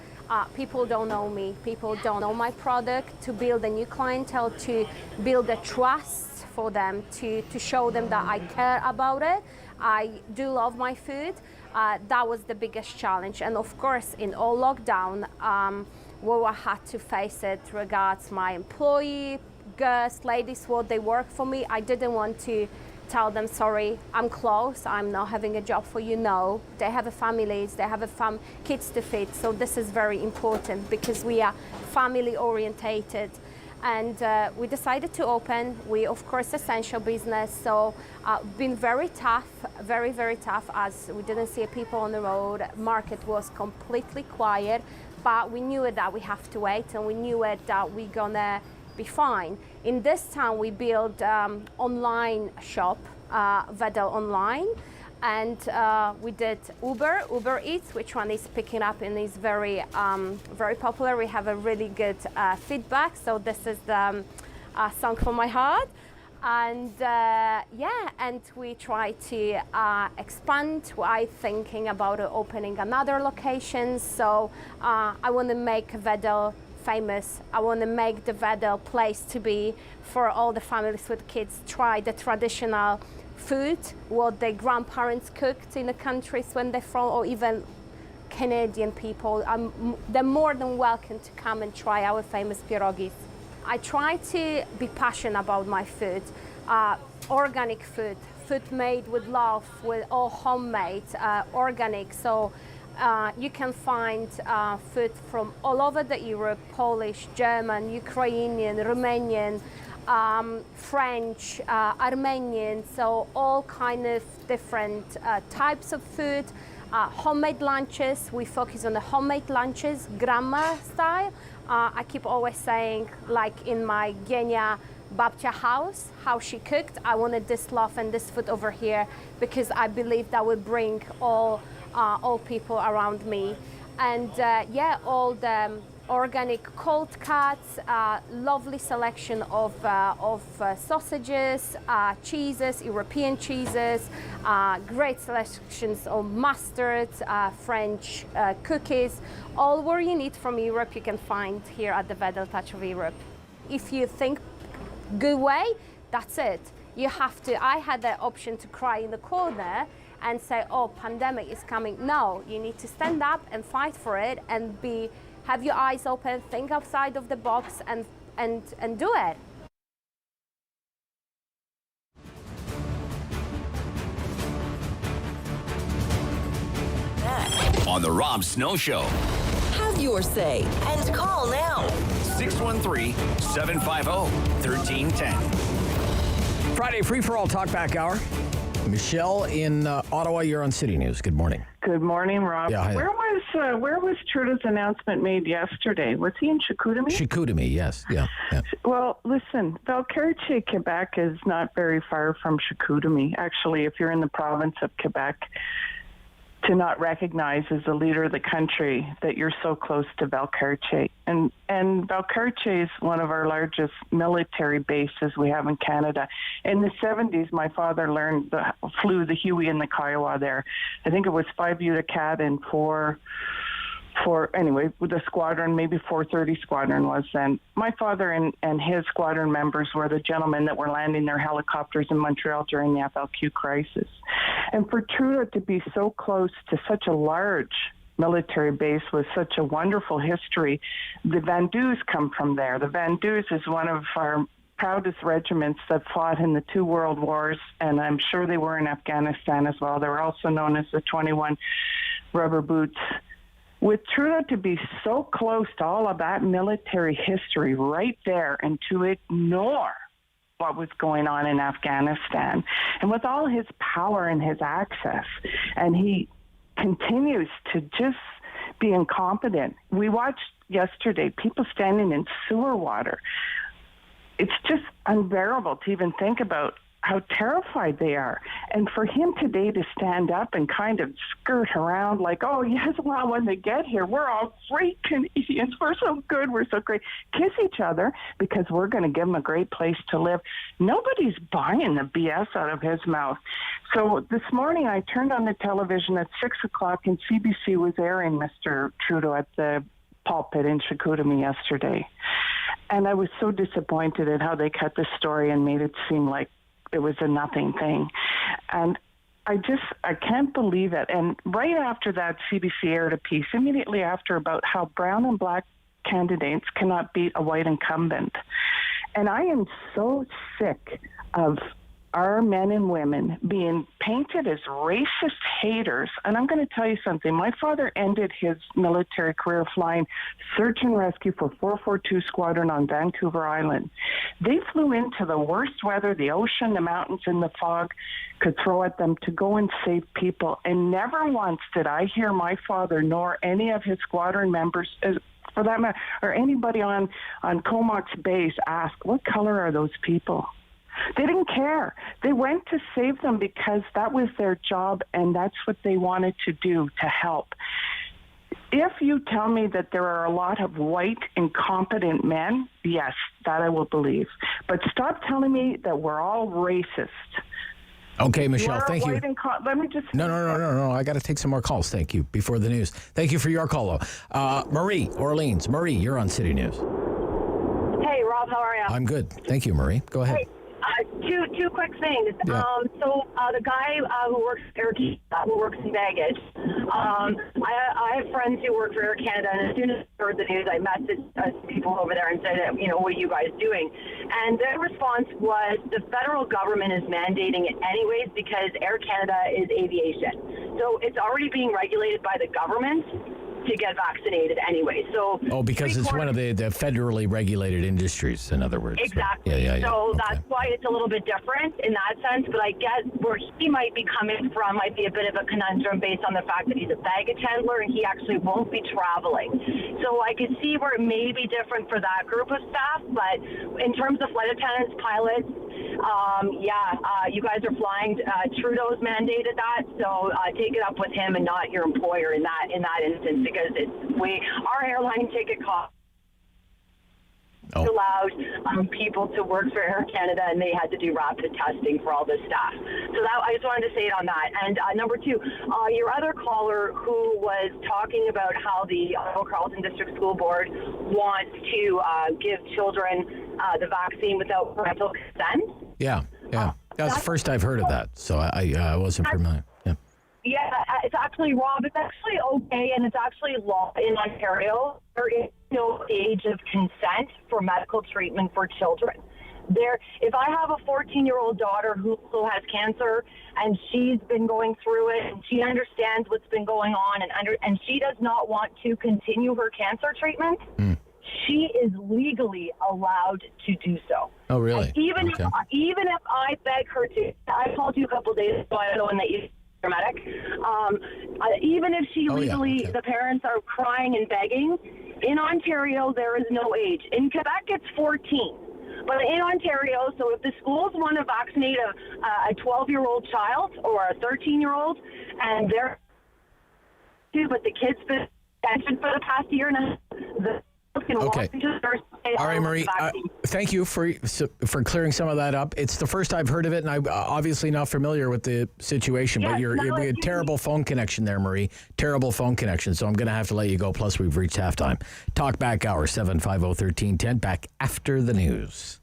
people don't know me, people don't know my product. To build a new clientele, to build a trust for them, to show them that I care about it. I do love my food. That was the biggest challenge. And of course, in all lockdown, where I had to face it regards my employee, girls, ladies, what they work for me. I didn't want to tell them, sorry, I'm closed, I'm not having a job for you. No, they have families, they have kids to feed. So this is very important because we are family orientated. And we decided to open. We, of course, essential business. So been very tough, very, very tough, as we didn't see people on the road. Market was completely quiet, but we knew it that we have to wait, and we knew it that we're gonna be fine. In this town, we built online shop, Vedel Online. And we did Uber Eats, which one is picking up and is very, very popular. We have a really good feedback. So this is the song from my heart. And and we try to expand. I'm thinking about opening another location. So I want to make Vedel famous. I want to make the Vedel place to be for all the families with kids. Try the traditional food, what their grandparents cooked in the countries when they're from, or even Canadian people. They're more than welcome to come and try our famous pierogis. I try to be passionate about my food, organic food made with love, with all homemade, organic. So you can find food from all over the Europe, Polish, German, Ukrainian, Romanian, French, Armenian, so all kind of different types of food. Homemade lunches, we focus on the homemade lunches, grandma style. I keep always saying, like in my Genya Babcia house, how she cooked, I wanted this love and this food over here because I believe that will bring all people around me. And all the organic cold cuts, lovely selection of sausages, cheeses, European cheeses, great selections of mustards, French cookies. All what you need from Europe you can find here at the Vedel Touch of Europe. If you think good way, that's it. You have to. I had the option to cry in the corner and say, oh, pandemic is coming. No, you need to stand up and fight for it and have your eyes open, think outside of the box and do it. On the Rob Snow Show. Have your say and call now. 613-750-1310. Friday free-for-all talkback hour. Michelle in Ottawa, you're on City News. Good morning. Good morning, Rob. Yeah, hi. Where was Trudeau's announcement made yesterday? Was he in Chicoutimi? Chicoutimi, yes. Yeah. Well, listen, Valcartier, Quebec is not very far from Chicoutimi. Actually, if you're in the province of Quebec, to not recognize as the leader of the country that you're so close to Valcartier. And Valcartier is one of our largest military bases we have in Canada. In the 70s, my father flew the Huey and the Kiowa there. I think it was 5 Utica and with the squadron, maybe 430 squadron was then. My father and his squadron members were the gentlemen that were landing their helicopters in Montreal during the FLQ crisis. And for Trudeau to be so close to such a large military base with such a wonderful history, the Vandus come from there. The Vandus is one of our proudest regiments that fought in the 2 world wars, and I'm sure they were in Afghanistan as well. They were also known as the 21 Rubber Boots. With Trudeau to be so close to all of that military history right there and to ignore what was going on in Afghanistan, and with all his power and his access, and he continues to just be incompetent. We watched yesterday people standing in sewer water. It's just unbearable to even think about how terrified they are. And for him today to stand up and kind of skirt around like, oh, yes, well, when they get here, we're all great Canadians. We're so good. We're so great. Kiss each other because we're going to give them a great place to live. Nobody's buying the BS out of his mouth. So this morning I turned on the television at 6 o'clock and CBC was airing Mr. Trudeau at the pulpit in Chicoutimi yesterday. And I was so disappointed at how they cut the story and made it seem like it was a nothing thing. And I can't believe it. And right after that, CBC aired a piece immediately after about how brown and black candidates cannot beat a white incumbent. And I am so sick of our men and women being painted as racist haters. And I'm going to tell you something. My father ended his military career flying search and rescue for 442 Squadron on Vancouver Island. They flew into the worst weather, the ocean, the mountains, and the fog could throw at them to go and save people. And never once did I hear my father nor any of his squadron members, for that matter, or anybody on Comox base ask, what color are those people? They didn't care. They went to save them because that was their job and that's what they wanted to do, to help. If you tell me that there are a lot of white, incompetent men, yes, that I will believe. But stop telling me that we're all racist. Okay, Michelle, thank you. Let me just... No. I got to take some more calls, thank you, before the news. Thank you for your call, though. Marie, Orleans. Marie, you're on City News. Hey, Rob, how are you? I'm good. Thank you, Marie. Go ahead. Hey. Two quick things. Yeah. The guy who works for Air Canada, who works in baggage, I have friends who work for Air Canada, and as soon as I heard the news, I messaged people over there and said, what are you guys doing? And their response was the federal government is mandating it anyways because Air Canada is aviation. So it's already being regulated by the government. to get vaccinated anyway. So because it's one of the federally regulated industries, in other words. Exactly. Yeah. So that's why it's a little bit different in that sense. But I get where he might be coming from might be a bit of a conundrum based on the fact that he's a baggage handler and he actually won't be traveling. So I could see where it may be different for that group of staff. But in terms of flight attendants, pilots, you guys are flying. Trudeau's mandated that, so take it up with him and not your employer in that instance, because our airline ticket cost allowed people to work for Air Canada, and they had to do rapid testing for all the staff. So I just wanted to say it on that. And number two, your other caller who was talking about how the Ottawa Carleton District School Board wants to give children the vaccine without parental consent. Yeah. That's the first I've heard of that, so I wasn't familiar. Yeah, it's actually wrong. It's actually okay, and it's actually law in Ontario. There is no age of consent for medical treatment for children. If I have a 14-year-old daughter who has cancer, and she's been going through it, and she understands what's been going on, and she does not want to continue her cancer treatment, she is legally allowed to do so. Oh, really? And even if I beg her to, I called you a couple of days ago. I don't know when that you. Even if she the parents are crying and begging, in Ontario there is no age. In Quebec it's 14, but in Ontario, so if the schools want to vaccinate a 12-year-old child or a 13-year-old, and they're but the kid's been detention for the past year and a half, Okay. All right, Marie. Thank you for clearing some of that up. It's the first I've heard of it, and I'm obviously not familiar with the situation. But you're a terrible phone connection there, Marie. Terrible phone connection. So I'm going to have to let you go. Plus, we've reached halftime. Talk back hour 750-1310. Back after the news.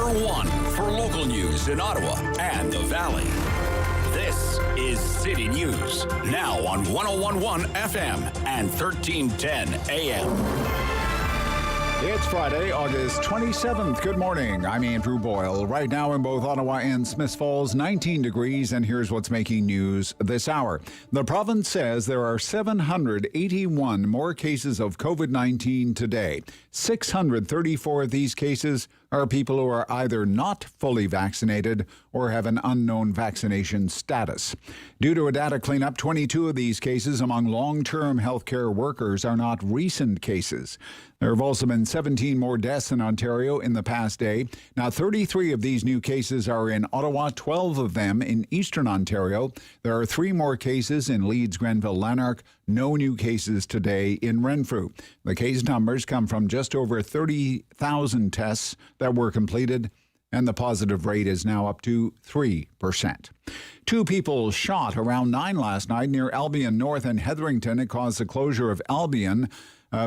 One for local news in Ottawa and the Valley. This is City News, now on 101.1 FM and 1310 AM. It's Friday, August 27th. Good morning. I'm Andrew Boyle. Right now in both Ottawa and Smiths Falls, 19 degrees, and here's what's making news this hour. The province says there are 781 more cases of COVID-19 today. 634 of these cases are people who are either not fully vaccinated or have an unknown vaccination status. Due to a data cleanup, 22 of these cases among long-term healthcare workers are not recent cases. There have also been 17 more deaths in Ontario in the past day. Now, 33 of these new cases are in Ottawa, 12 of them in Eastern Ontario. There are 3 more cases in Leeds, Grenville, Lanark. No new cases today in Renfrew. The case numbers come from just over 30,000 tests that were completed, and the positive rate is now up to 3%. 2 people shot around 9 last night near Albion North and Hetherington. It caused the closure of Albion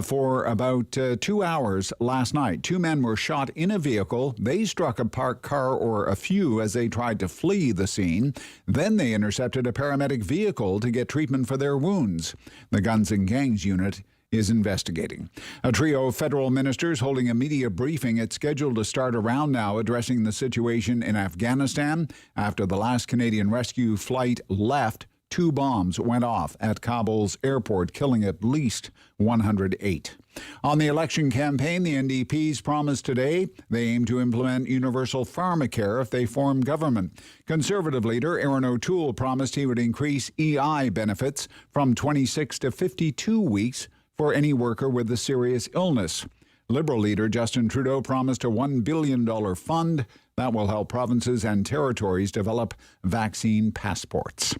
for about 2 hours last night. 2 men were shot in a vehicle. They struck a parked car or a few as they tried to flee the scene. Then they intercepted a paramedic vehicle to get treatment for their wounds. The Guns and Gangs unit is investigating. A trio of federal ministers holding a media briefing. It's scheduled to start around now, addressing the situation in Afghanistan after the last Canadian rescue flight left. 2 bombs went off at Kabul's airport, killing at least 108. On the election campaign, the NDP's promised today they aim to implement universal pharmacare if they form government. Conservative leader Aaron O'Toole promised he would increase EI benefits from 26 to 52 weeks for any worker with a serious illness. Liberal leader Justin Trudeau promised a $1 billion fund that will help provinces and territories develop vaccine passports.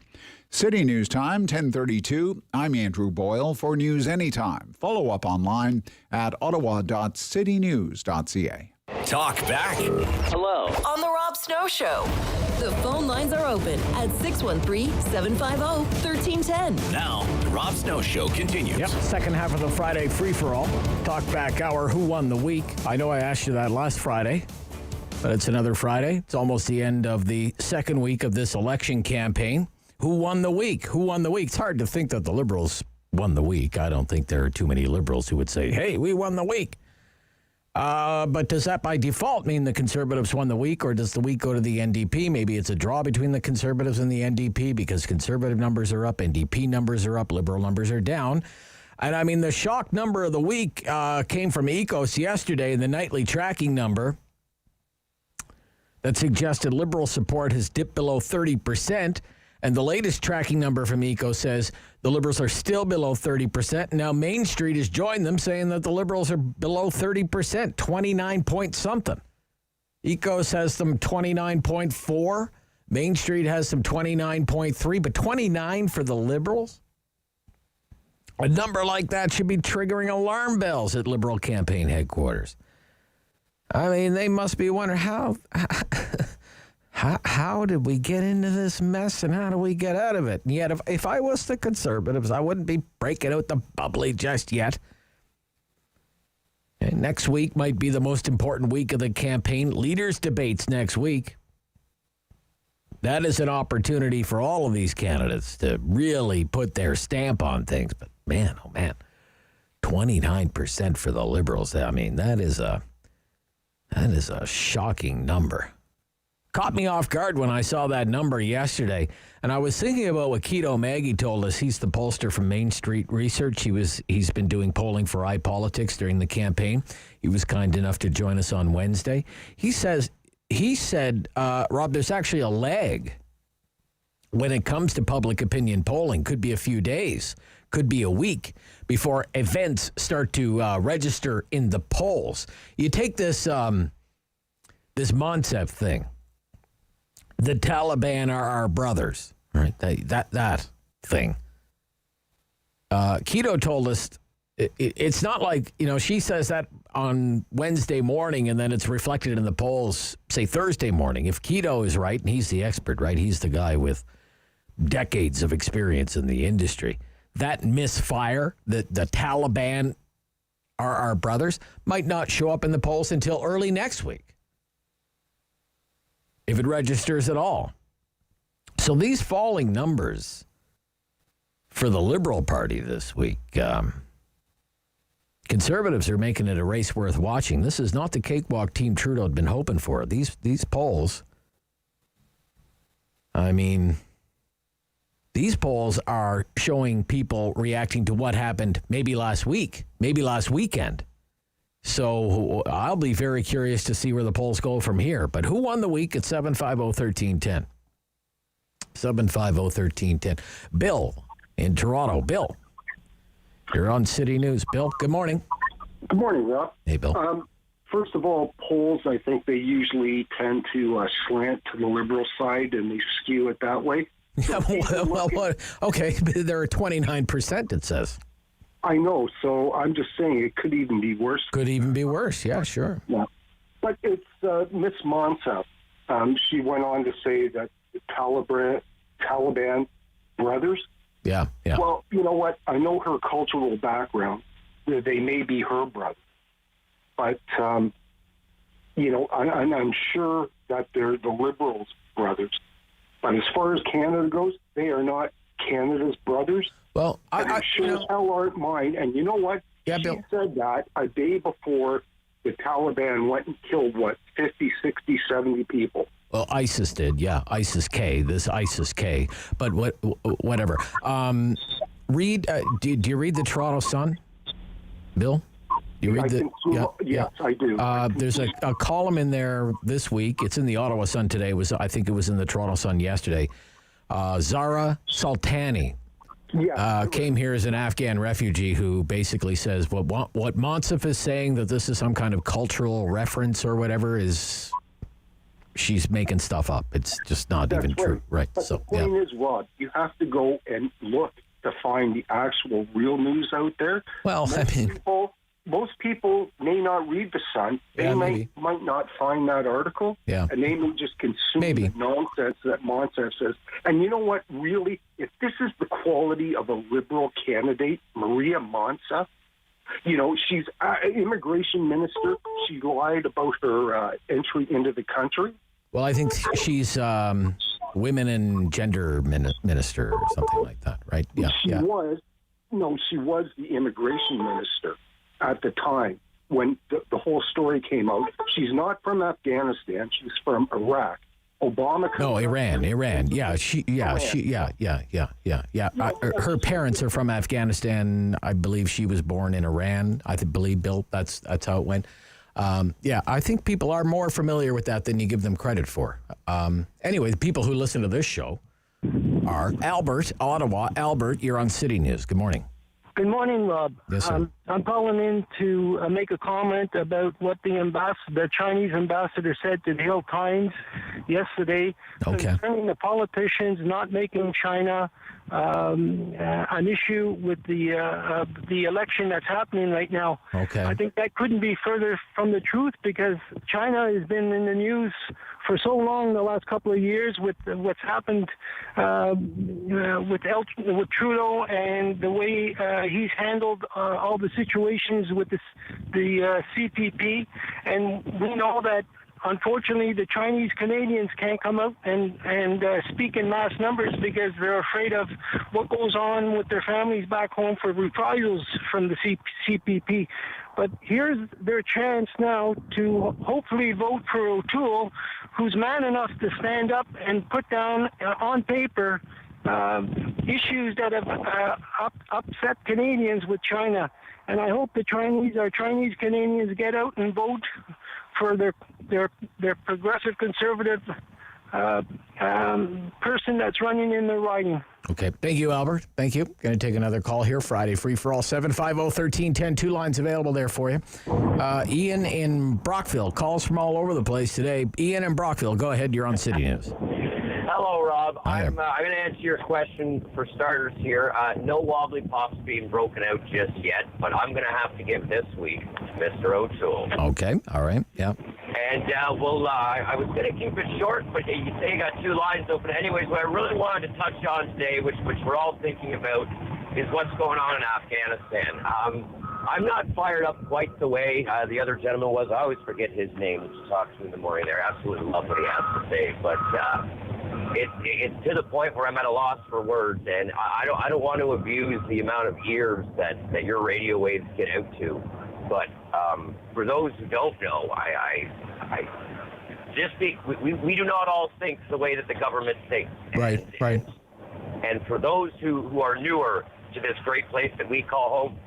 City News Time, 10:32. I'm Andrew Boyle for News Anytime. Follow up online at ottawa.citynews.ca. Talk back. Hello. On the Rob Snow Show. The phone lines are open at 613-750-1310. Now, the Rob Snow Show continues. Yep, second half of the Friday free-for-all. Talk back hour, who won the week? I know I asked you that last Friday, but it's another Friday. It's almost the end of the second week of this election campaign. Who won the week? Who won the week? It's hard to think that the Liberals won the week. I don't think there are too many Liberals who would say, hey, we won the week. But does that by default mean the Conservatives won the week, or does the week go to the NDP? Maybe it's a draw between the Conservatives and the NDP because Conservative numbers are up, NDP numbers are up, Liberal numbers are down. And I mean, the shock number of the week came from ECOS yesterday, the nightly tracking number that suggested Liberal support has dipped below 30%. And the latest tracking number from ECO says the Liberals are still below 30%. Now Main Street has joined them, saying that the Liberals are below 30%, 29 point something. ECOS has them 29.4. Main Street has some 29.3, but 29 for the Liberals? A number like that should be triggering alarm bells at Liberal campaign headquarters. I mean, they must be wondering how did we get into this mess and how do we get out of it? And yet, if I was the Conservatives, I wouldn't be breaking out the bubbly just yet. And next week might be the most important week of the campaign. Leaders' debates next week. That is an opportunity for all of these candidates to really put their stamp on things. But man, oh man, 29% for the Liberals. I mean, that is a shocking number. Caught me off guard when I saw that number yesterday, and I was thinking about what Keto Maggie told us. He's the pollster from Main Street Research. He's been doing polling for iPolitics during the campaign. He was kind enough to join us on Wednesday. He said, Rob, there's actually a lag when it comes to public opinion polling. Could be a few days, could be a week before events start to register in the polls. You take this Moncef thing. The Taliban are our brothers, right? That thing. Keto told us it's not like, she says that on Wednesday morning and then it's reflected in the polls, say Thursday morning. If Keto is right, and he's the expert, right? He's the guy with decades of experience in the industry. That misfire, the Taliban are our brothers, might not show up in the polls until early next week, if it registers at all. So these falling numbers for the Liberal Party this week, Conservatives are making it a race worth watching. This is not the cakewalk Team Trudeau had been hoping for. These polls, I mean, these polls are showing people reacting to what happened maybe last week, maybe last weekend. So I'll be very curious to see where the polls go from here. But who won the week at 750-1310? 750-1310. Bill in Toronto. Bill, you're on City News. Bill, good morning. Good morning, Rob. Hey, Bill. First of all, polls, I think they usually tend to slant to the Liberal side, and they skew it that way. Yeah, well, okay, there are 29%, it says. I know, so I'm just saying it could even be worse. Could even be worse, yeah, sure. Yeah. But it's Miss Mansa. She went on to say that the Taliban brothers. Yeah. Well, you know what? I know her cultural background. They may be her brothers. But, I'm sure that they're the Liberals' brothers. But as far as Canada goes, they are not Canada's brothers. Well, I sure as hell aren't mine. And you know what? Yeah, she Bill. said that a day before the Taliban went and killed, 50, 60, 70 people. Well, ISIS did, yeah. ISIS-K, this ISIS-K. But whatever. Do you read the Toronto Sun, Bill? You read Yes, I do. There's a column in there this week. It's in the Ottawa Sun today. I think it was in the Toronto Sun yesterday. Zara Sultani came here as an Afghan refugee who basically says what Monsef is saying, that this is some kind of cultural reference or whatever, is she's making stuff up. It's just not even true. Right. But so, the point is, Rod, you have to go and look to find the actual real news out there. Well, most people may not read the Sun. They might not find that article, and they may just consume the nonsense that Monsef says. And you know what, really, if this is the quality of a Liberal candidate, Maria Monsef, she's an immigration minister. She lied about her entry into the country. Well, I think she's women and gender minister or something like that, right? Yeah. She was the immigration minister at the time when the whole story came out. She's not from Afghanistan. She's from Iraq. Obama. No, Iran. Yeah, her parents are from Afghanistan. I believe she was born in Iran. I believe, Bill, that's how it went. I think people are more familiar with that than you give them credit for. Anyway, the people who listen to this show are Albert, Ottawa. Albert, you're on City News. Good morning. Good morning, Rob. Yes, sir. I'm calling in to make a comment about what the Chinese ambassador said to the Hill Times yesterday concerning the politicians not making China an issue with the election that's happening right now. Okay. I think that couldn't be further from the truth, because China has been in the news for so long the last couple of years with what's happened with Trudeau and the way he's handled all the situations with the CPP, and we know that unfortunately the Chinese Canadians can't come out and speak in mass numbers because they're afraid of what goes on with their families back home for reprisals from the CPP. But here's their chance now to hopefully vote for O'Toole, who's man enough to stand up and put down on paper issues that have upset Canadians with China. And I hope our Chinese Canadians get out and vote for their progressive conservative person that's running in their riding. Okay. Thank you, Albert. Thank you. Going to take another call here. Friday free for all. 750-1310. 2 lines available there for you. Ian in Brockville. Calls from all over the place today. Ian in Brockville. Go ahead. You're on City News. Hello, Rob. I'm going to answer your question for starters here. No wobbly pops being broken out just yet, but I'm going to have to give this week to Mr. O'Toole. Okay. All right. Yeah. And I was going to keep it short, but you say you got 2 lines open. Anyways, what I really wanted to touch on today, which we're all thinking about, is what's going on in Afghanistan. I'm not fired up quite the way the other gentleman was. I always forget his name when you talk to him in the morning. I absolutely love what he has to say, but it's to the point where I'm at a loss for words, and I don't want to abuse the amount of ears that your radio waves get out to. But for those who don't know, we do not all think the way that the government thinks. Right. And for those who are newer to this great place that we call home,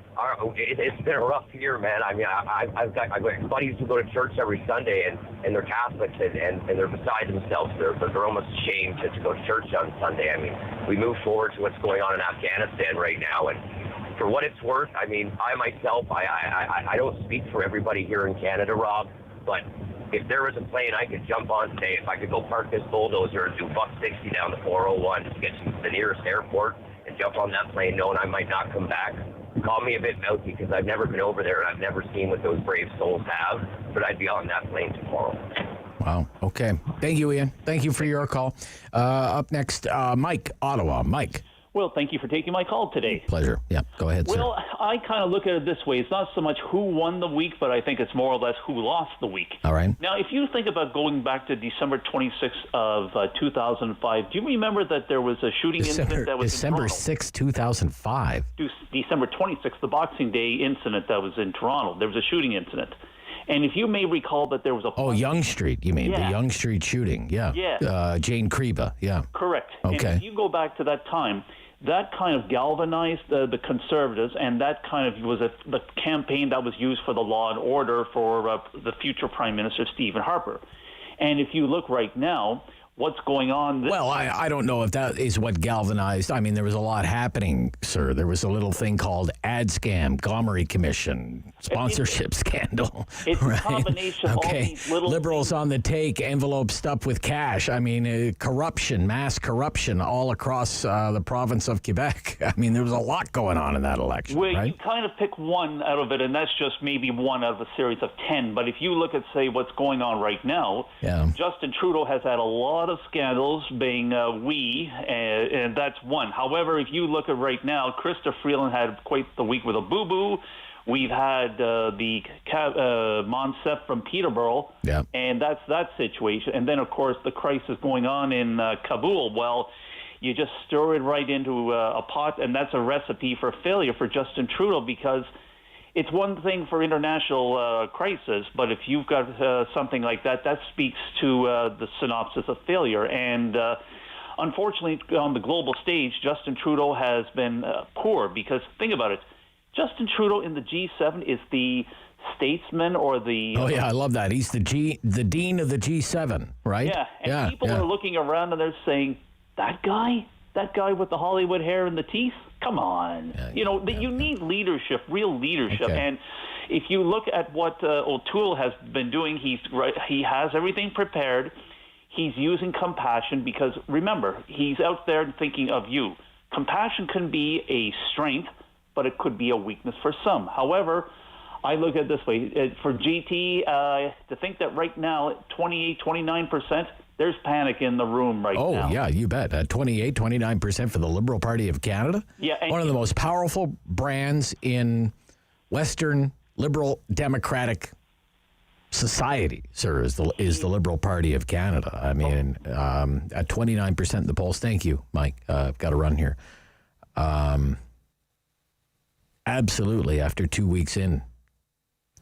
it's been a rough year, man. I mean, I've got buddies who go to church every Sunday, and they're Catholics, and they're beside themselves. They're almost ashamed to go to church on Sunday. I mean, we move forward to what's going on in Afghanistan right now, and for what it's worth, I mean, I myself, I don't speak for everybody here in Canada, Rob, but if there was a plane I could jump on today, if I could go park this bulldozer and do $160 down the 401 to get to the nearest airport and jump on that plane knowing I might not come back, call me a bit mouthy because I've never been over there and I've never seen what those brave souls have, but I'd be on that plane tomorrow. Wow. Okay. Thank you, Ian. Thank you for your call. Up next, Mike, Ottawa. Mike. Well, thank you for taking my call today. Pleasure. Yeah, go ahead, sir. Well, I kind of look at it this way. It's not so much who won the week, but I think it's more or less who lost the week. All right. Now, if you think about going back to December 26th of 2005, do you remember that there was a shooting incident that was December in 6, 2005? December 26th, the Boxing Day incident that was in Toronto. There was a shooting incident. And if you may recall that there was a... Oh, Yonge Street, you mean, the Yonge Street shooting, yeah. Yeah. Jane Kriba, yeah. Correct. Okay. And if you go back to that time, that kind of galvanized the Conservatives, and that kind of was the campaign that was used for the law and order for the future Prime Minister, Stephen Harper. And if you look right now, what's going on... Well, I don't know if that is what galvanized. I mean, there was a lot happening, sir. There was a little thing called ad scam, Gomery Commission, sponsorship scandal. It's right? a combination of all these little... Liberals on the take, envelopes stuffed with cash. I mean, corruption, mass corruption all across the province of Quebec. I mean, there was a lot going on in that election, Well, right? you kind of pick one out of it, and that's just maybe one out of a series of 10. But if you look at, say, what's going on right now, Justin Trudeau has had a lot of scandals being and that's one. However, if you look at right now, Krista Freeland had quite the week with a boo-boo. We've had the Monsef from Peterborough, and that's that situation. And then, of course, the crisis going on in Kabul. Well, you just stir it right into a pot, and that's a recipe for failure for Justin Trudeau, because it's one thing for international crisis, but if you've got something like that, that speaks to the synopsis of failure. And unfortunately, on the global stage, Justin Trudeau has been poor, because think about it. Justin Trudeau in the G7 is the statesman or the... Oh, yeah, I love that. He's the dean of the G7, right? Yeah, and people are looking around and they're saying, that guy with the Hollywood hair and the teeth? Come on. You need leadership, real leadership. Okay. And if you look at what O'Toole has been doing, he has everything prepared. He's using compassion because, remember, he's out there thinking of you. Compassion can be a strength, but it could be a weakness for some. However, I look at it this way. For GT, to think that right now, 28, 29%, there's panic in the room right now. Oh, yeah, you bet. 28, 29% for the Liberal Party of Canada. Yeah, one of the most powerful brands in Western liberal democratic society, sir, is the Liberal Party of Canada. I mean, at 29% in the polls. Thank you, Mike. I've got to run here. Absolutely, after 2 weeks in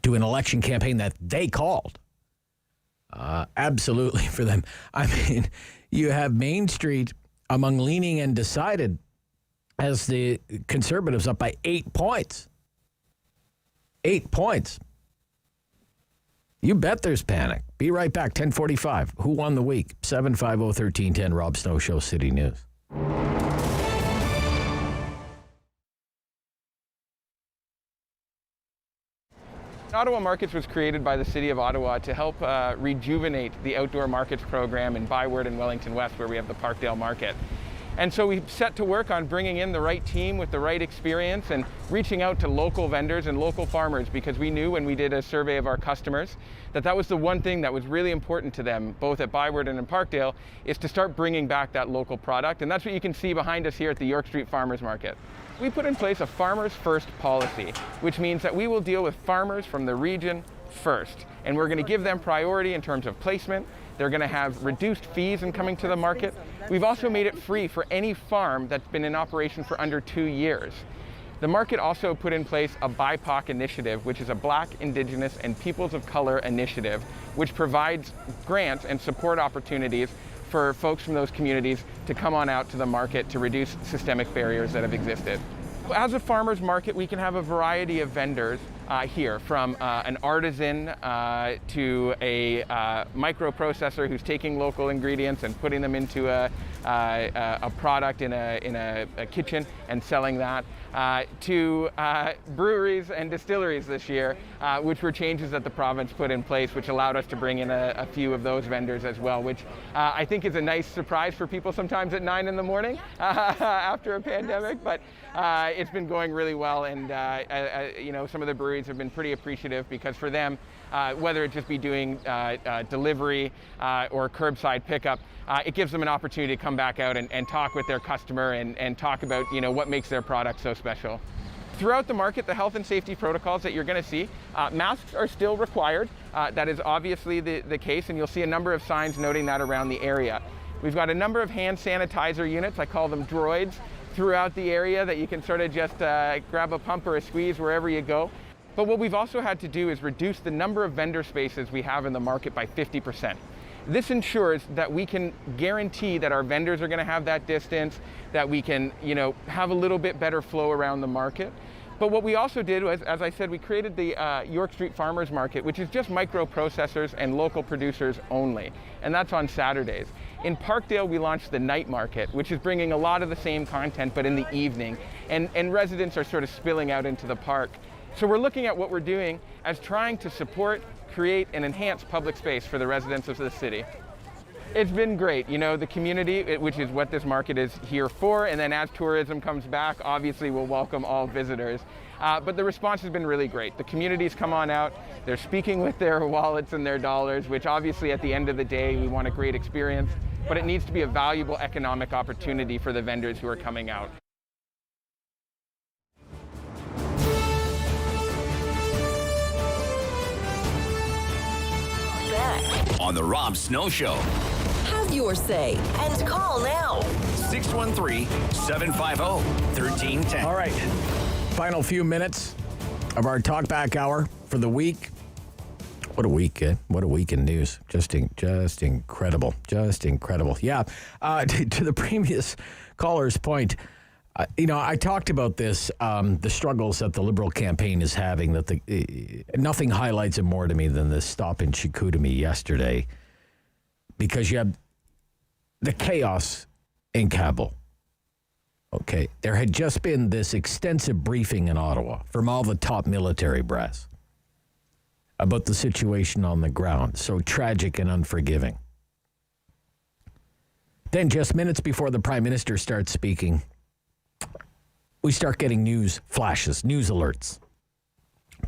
to an election campaign that they called. Absolutely for them. I mean, you have Main Street among leaning and decided as the Conservatives up by 8 points. 8 points. You bet there's panic. Be right back, 10:45. Who won the week? 750-1310, Rob Snow Show, City News. Ottawa Markets was created by the City of Ottawa to help rejuvenate the outdoor markets program in Byward and Wellington West, where we have the Parkdale Market. And so we set to work on bringing in the right team with the right experience and reaching out to local vendors and local farmers, because we knew when we did a survey of our customers that was the one thing that was really important to them, both at Byward and in Parkdale, is to start bringing back that local product. And that's what you can see behind us here at the York Street Farmers Market. We put in place a Farmers First policy, which means that we will deal with farmers from the region first. And we're going to give them priority in terms of placement. They're going to have reduced fees in coming to the market. We've also made it free for any farm that's been in operation for under 2 years. The market also put in place a BIPOC initiative, which is a Black, Indigenous, and Peoples of Color initiative, which provides grants and support opportunities for folks from those communities to come on out to the market to reduce systemic barriers that have existed. As a farmer's market, we can have a variety of vendors here, from an artisan to a microprocessor who's taking local ingredients and putting them into a product in a kitchen and selling that, to breweries and distilleries this year, which were changes that the province put in place, which allowed us to bring in a few of those vendors as well, which I think is a nice surprise for people sometimes at 9 in the morning after a pandemic. But it's been going really well, and some of the breweries have been pretty appreciative, because for them, whether it just be doing delivery or curbside pickup, it gives them an opportunity to come back out and talk with their customer and talk about what makes their product so special. Throughout the market, the health and safety protocols that you're going to see, masks are still required. That is obviously the case, and you'll see a number of signs noting that around the area. We've got a number of hand sanitizer units, I call them droids, throughout the area that you can sort of just grab a pump or a squeeze wherever you go. But what we've also had to do is reduce the number of vendor spaces we have in the market by 50%. This ensures that we can guarantee that our vendors are going to have that distance, that we can, have a little bit better flow around the market. But what we also did was, as I said, we created the York Street Farmers Market, which is just microprocessors and local producers only, and that's on Saturdays. In Parkdale, we launched the night market, which is bringing a lot of the same content, but in the evening, and residents are sort of spilling out into the park. So we're looking at what we're doing as trying to support, create, and enhance public space for the residents of the city. It's been great. The community, which is what this market is here for, and then as tourism comes back, obviously we'll welcome all visitors. But the response has been really great. The community's come on out, they're speaking with their wallets and their dollars, which obviously at the end of the day, we want a great experience, but it needs to be a valuable economic opportunity for the vendors who are coming out. On the Rob Snow Show. Have your say and call now. 613-750-1310. All right. Final few minutes of our talkback hour for the week. What a week, eh? What a week in news. Just incredible. Just incredible. Yeah. To the previous caller's point, I talked about this, the struggles that the Liberal campaign is having, that nothing highlights it more to me than this stop in Chicoutimi yesterday, because you have the chaos in Kabul. Okay, there had just been this extensive briefing in Ottawa from all the top military brass about the situation on the ground, so tragic and unforgiving. Then just minutes before the Prime Minister starts speaking, we start getting news flashes, news alerts.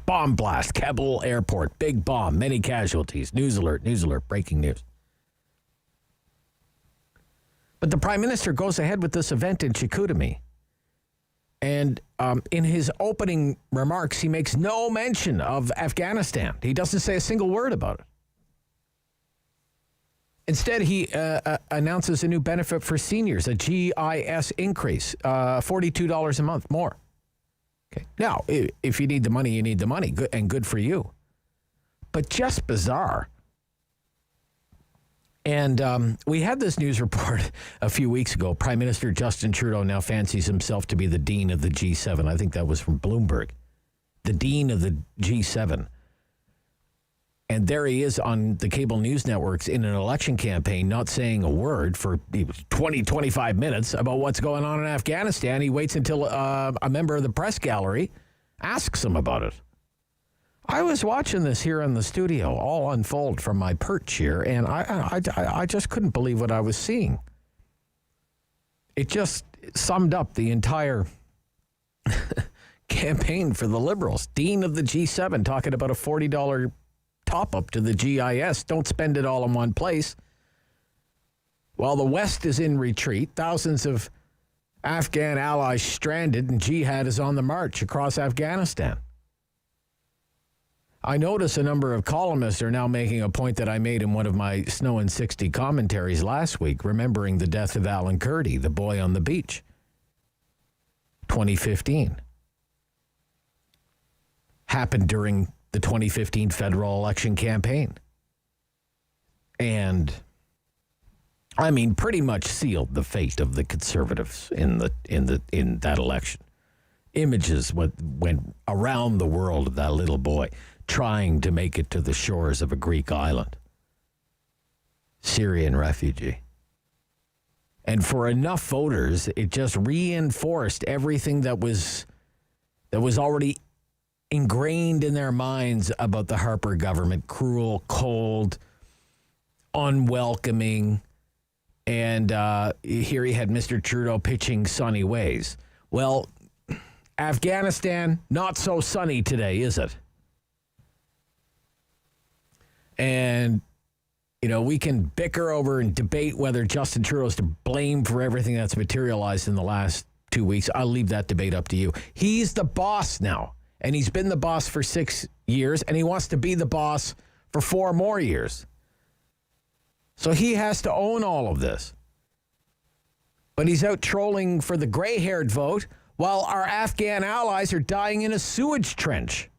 Bomb blast, Kabul airport, big bomb, many casualties, news alert, breaking news. But the Prime Minister goes ahead with this event in Chicoutimi. And in his opening remarks, he makes no mention of Afghanistan. He doesn't say a single word about it. Instead, he announces a new benefit for seniors, a GIS increase, $42 a month more. Okay. Now, if you need the money, you need the money, good for you. But just bizarre. And we had this news report a few weeks ago. Prime Minister Justin Trudeau now fancies himself to be the dean of the G7. I think that was from Bloomberg. The dean of the G7. And there he is on the cable news networks in an election campaign, not saying a word for 20, 25 minutes about what's going on in Afghanistan. He waits until a member of the press gallery asks him about it. I was watching this here in the studio all unfold from my perch here, and I just couldn't believe what I was seeing. It just summed up the entire campaign for the Liberals. Dean of the G7 talking about a $40 top-up to the GIS. Don't spend it all in one place. While the West is in retreat, thousands of Afghan allies stranded, and jihad is on the march across Afghanistan. I notice a number of columnists are now making a point that I made in one of my Snow and 60 commentaries last week, remembering the death of Alan Kurdi, the boy on the beach, 2015. Happened during the 2015 federal election campaign. And, I mean, pretty much sealed the fate of the Conservatives in that election. images went around the world of that little boy trying to make it to the shores of a Greek island. Syrian refugee. And for enough voters, it just reinforced everything that was already ingrained in their minds about the Harper government. Cruel, cold, unwelcoming. And here he had Mr. Trudeau pitching sunny ways. Well, Afghanistan, not so sunny today, is it? And, we can bicker over and debate whether Justin Trudeau is to blame for everything that's materialized in the last 2 weeks. I'll leave that debate up to you. He's the boss now, and he's been the boss for 6 years, and he wants to be the boss for 4 more years. So he has to own all of this. But he's out trolling for the gray-haired vote while our Afghan allies are dying in a sewage trench.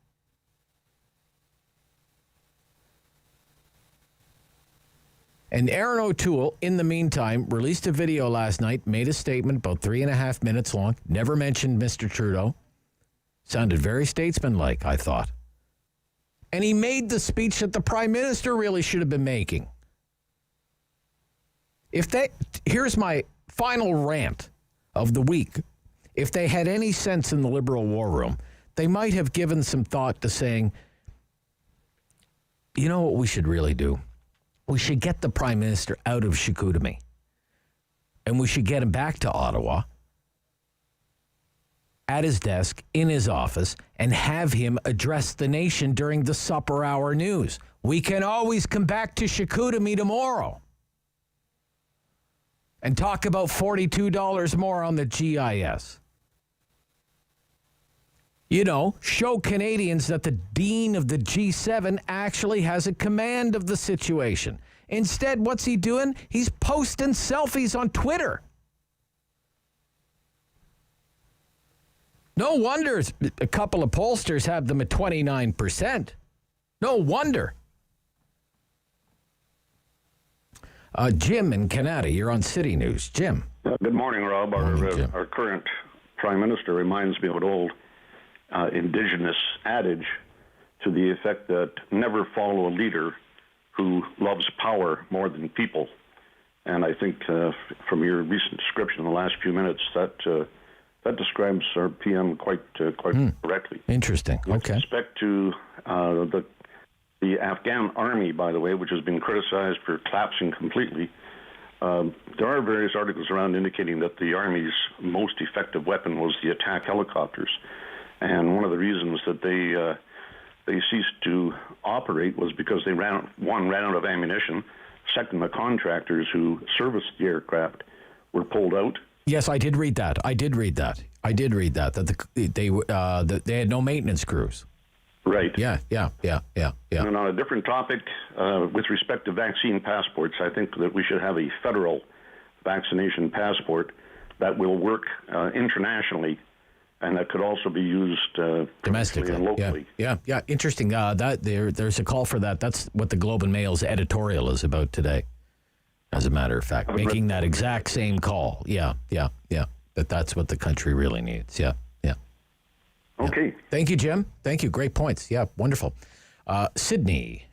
And Aaron O'Toole, in the meantime, released a video last night, made a statement about 3.5 minutes long, never mentioned Mr. Trudeau. Sounded very statesmanlike, I thought. And he made the speech that the Prime Minister really should have been making. Here's my final rant of the week. If they had any sense in the Liberal war room, they might have given some thought to saying, you know what we should really do? We should get the Prime Minister out of Chicoutimi. And we should get him back to Ottawa, at his desk, in his office, and have him address the nation during the supper hour news. We can always come back to Chicoutimi tomorrow and talk about $42 more on the GIS. Show Canadians that the Dean of the G7 actually has a command of the situation. Instead, what's he doing? He's posting selfies on Twitter. No wonder a couple of pollsters have them at 29%. No wonder. Jim in Canada, you're on City News. Jim. Good morning, Rob. Jim. Our current Prime Minister reminds me of an old Indigenous adage to the effect that never follow a leader who loves power more than people. And I think from your recent description in the last few minutes, that describes our PM quite correctly. Interesting. Okay. With respect to the Afghan army, by the way, which has been criticized for collapsing completely, there are various articles around indicating that the Army's most effective weapon was the attack helicopters. And one of the reasons that they ceased to operate was because they ran out of ammunition. Second, the contractors who serviced the aircraft were pulled out. Yes, I did read that. That they had no maintenance crews. Right. Yeah. And on a different topic, with respect to vaccine passports, I think that we should have a federal vaccination passport that will work internationally, and that could also be used domestically and locally. Yeah. Interesting. There's a call for that. That's what the Globe and Mail's editorial is about today. As a matter of fact, making that exact same call. Yeah. That's what the country really needs. Yeah. Okay. Thank you, Jim. Thank you. Great points. Yeah, wonderful. Sydney,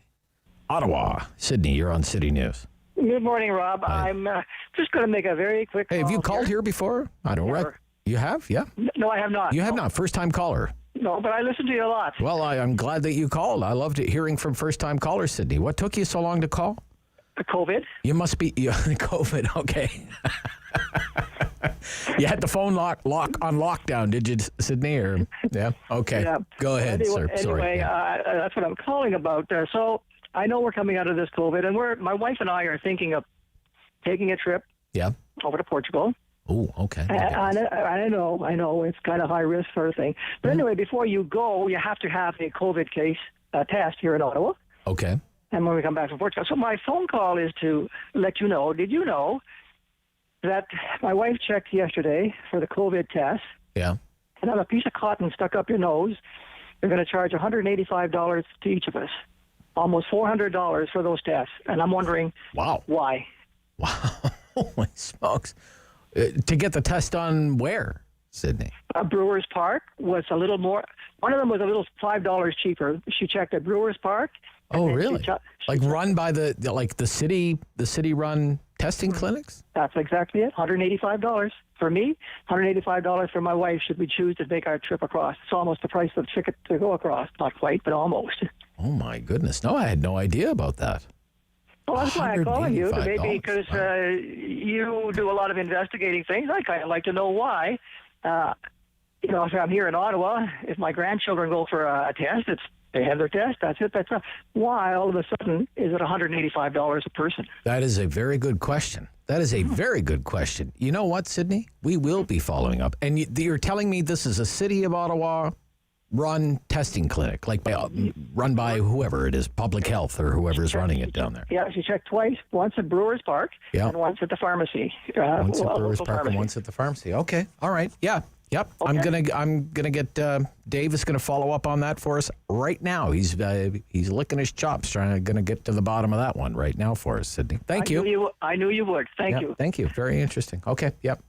Ottawa. Sydney, you're on City News. Good morning, Rob. Hi. I'm just going to make a very quick call. Hey, have you called here before? I don't know. You have? Yeah? No, I have not. You have not. First-time caller. No, but I listen to you a lot. Well, I'm glad that you called. I loved hearing from first-time callers, Sydney. What took you so long to call? COVID. You must be COVID. Okay. You had the phone lock on lockdown, did you, Sydney? Or yeah. Okay. Yeah. Go ahead, sir. Sorry. Anyway, that's what I'm calling about. So I know we're coming out of this COVID, and my wife and I are thinking of taking a trip. Yeah. Over to Portugal. Oh, okay. I know it's kind of high risk sort of thing. But anyway, before you go, you have to have a COVID case test here in Ottawa. Okay. And when we come back from Portugal. So my phone call is to let you know, did you know that my wife checked yesterday for the COVID test? Yeah. And on a piece of cotton stuck up your nose, they're going to charge $185 to each of us. Almost $400 for those tests. And I'm wondering, wow, why? Wow. Holy smokes. To get the test done where? Sydney? Brewers Park was a little more. One of them was a little $5 cheaper. She checked at Brewers Park. Oh, really? Run by the city-run testing clinics? That's exactly it. $185 for me. $185 for my wife should we choose to make our trip across. It's almost the price of the ticket to go across. Not quite, but almost. Oh my goodness! No, I had no idea about that. Well, that's why I'm calling you, maybe because you do a lot of investigating things. I kind of like to know why. If I'm here in Ottawa, if my grandchildren go for a test, they have their test. That's it. That's not. Why all of a sudden is it $185 a person? That is a very good question. You know what, Sydney? We will be following up. And you're telling me this is a City of Ottawa run testing clinic, run by whoever it is, public health or whoever's running it down there. Yeah, she checked twice, once at Brewers Park and once at the pharmacy. Once at Brewers Park and once at the pharmacy. Okay, all right, yeah. Yep, okay. I'm gonna get Dave is gonna follow up on that for us right now. He's licking his chops, gonna get to the bottom of that one right now for us, Sydney. Thank you. I knew you would. Thank you. Thank you. Very interesting. Okay. Yep.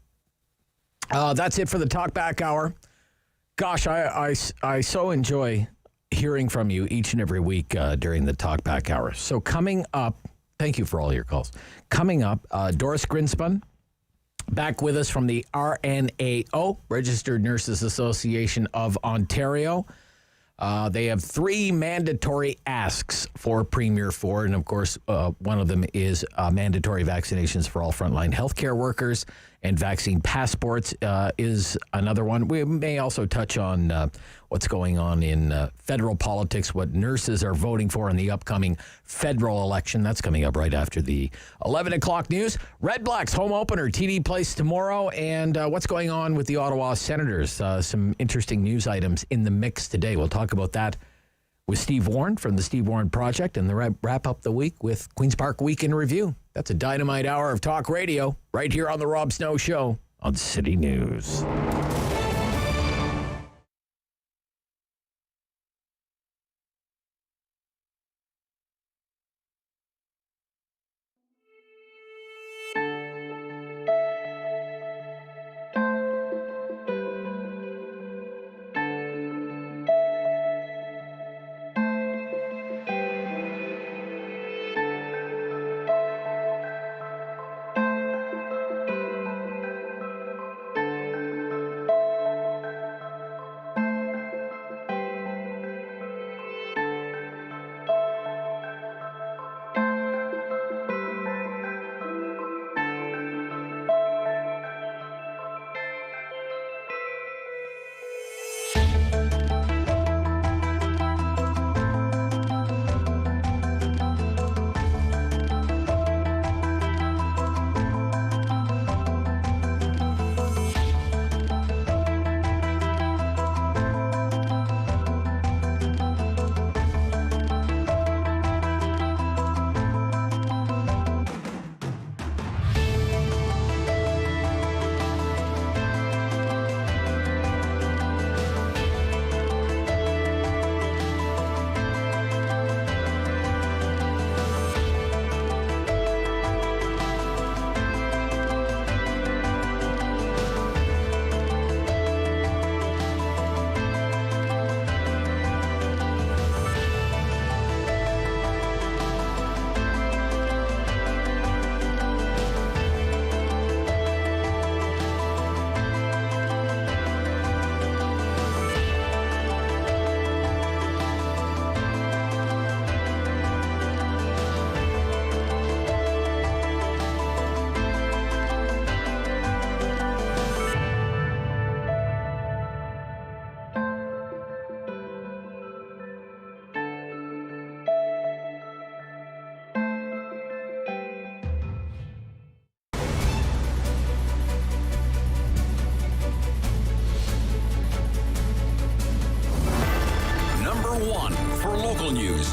That's it for the Talkback Hour. Gosh, I so enjoy hearing from you each and every week during the Talkback Hour. So coming up, thank you for all your calls. Coming up, Doris Grinspun. Back with us from the RNAO, Registered Nurses Association of Ontario. They have 3 mandatory asks for Premier Ford. And, of course, one of them is mandatory vaccinations for all frontline healthcare workers. And vaccine passports is another one. We may also touch on what's going on in federal politics, what nurses are voting for in the upcoming federal election. That's coming up right after the 11 o'clock news. Red Blacks home opener, TD Place tomorrow. And what's going on with the Ottawa Senators. Some interesting news items in the mix today. We'll talk about that with Steve Warne from the Steve Warne Project, and the wrap up the week with Queen's Park Week in Review. That's a dynamite hour of talk radio right here on the Rob Snow Show on City News.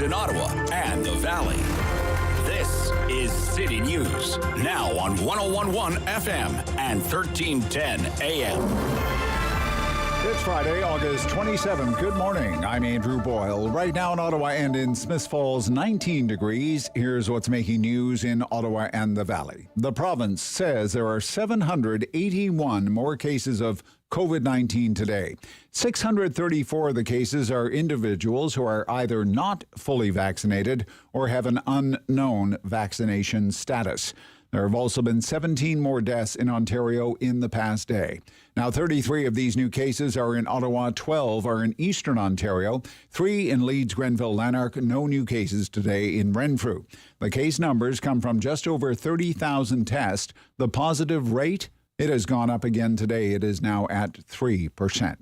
In Ottawa and the Valley. This is City News, now on 101.1 FM and 1310 AM. It's Friday, August 27th. Good morning. I'm Andrew Boyle. Right now in Ottawa and in Smiths Falls, 19 degrees. Here's what's making news in Ottawa and the Valley. The province says there are 781 more cases of COVID-19 today. 634 of the cases are individuals who are either not fully vaccinated or have an unknown vaccination status. There have also been 17 more deaths in Ontario in the past day. Now, 33 of these new cases are in Ottawa, 12 are in Eastern Ontario, 3 in Leeds, Grenville, Lanark, no new cases today in Renfrew. The case numbers come from just over 30,000 tests. The positive rate, it has gone up again today. It is now at 3%.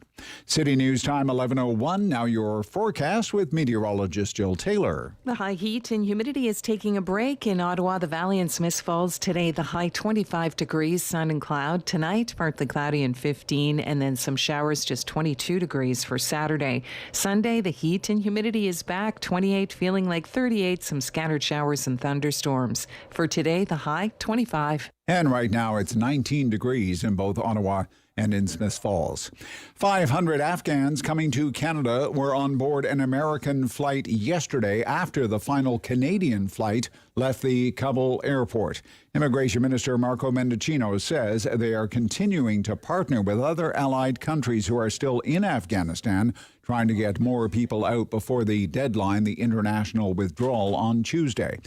City News Time 11:01. Now your forecast with meteorologist Jill Taylor. The high heat and humidity is taking a break in Ottawa, the Valley, and Smiths Falls today. The high 25 degrees, sun and cloud. Tonight, partly cloudy and 15, and then some showers, just 22 degrees for Saturday. Sunday, the heat and humidity is back, 28, feeling like 38, some scattered showers and thunderstorms. For today, the high 25. And right now, it's 19 degrees in both Ottawa and in Smiths Falls. 500 Afghans coming to Canada were on board an American flight yesterday after the final Canadian flight left the Kabul airport. Immigration Minister Marco Mendicino says they are continuing to partner with other allied countries who are still in Afghanistan, trying to get more people out before the deadline, the international withdrawal on Tuesday.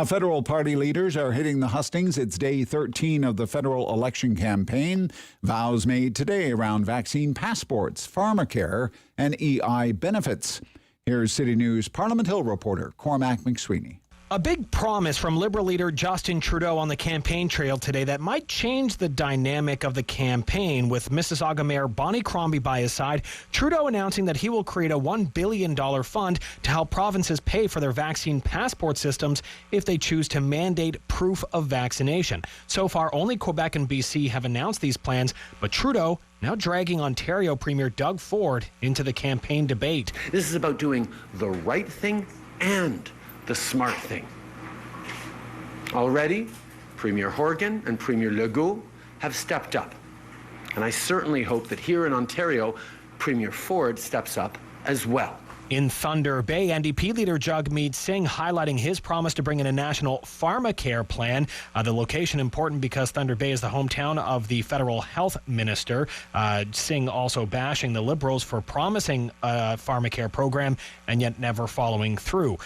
Federal party leaders are hitting the hustings. It's day 13 of the federal election campaign. Vows made today around vaccine passports, pharmacare, and EI benefits. Here's City News Parliament Hill reporter Cormac McSweeney. A big promise from Liberal leader Justin Trudeau on the campaign trail today that might change the dynamic of the campaign. With Mississauga Mayor Bonnie Crombie by his side, Trudeau announcing that he will create a $1 billion fund to help provinces pay for their vaccine passport systems if they choose to mandate proof of vaccination. So far, only Quebec and BC have announced these plans, but Trudeau now dragging Ontario Premier Doug Ford into the campaign debate. This is about doing the right thing and the smart thing. Already, Premier Horgan and Premier Legault have stepped up. And I certainly hope that here in Ontario, Premier Ford steps up as well. In Thunder Bay, NDP leader Jagmeet Singh highlighting his promise to bring in a national pharmacare plan. The location important because Thunder Bay is the hometown of the federal health minister. Singh also bashing the Liberals for promising a pharmacare program and yet never following through.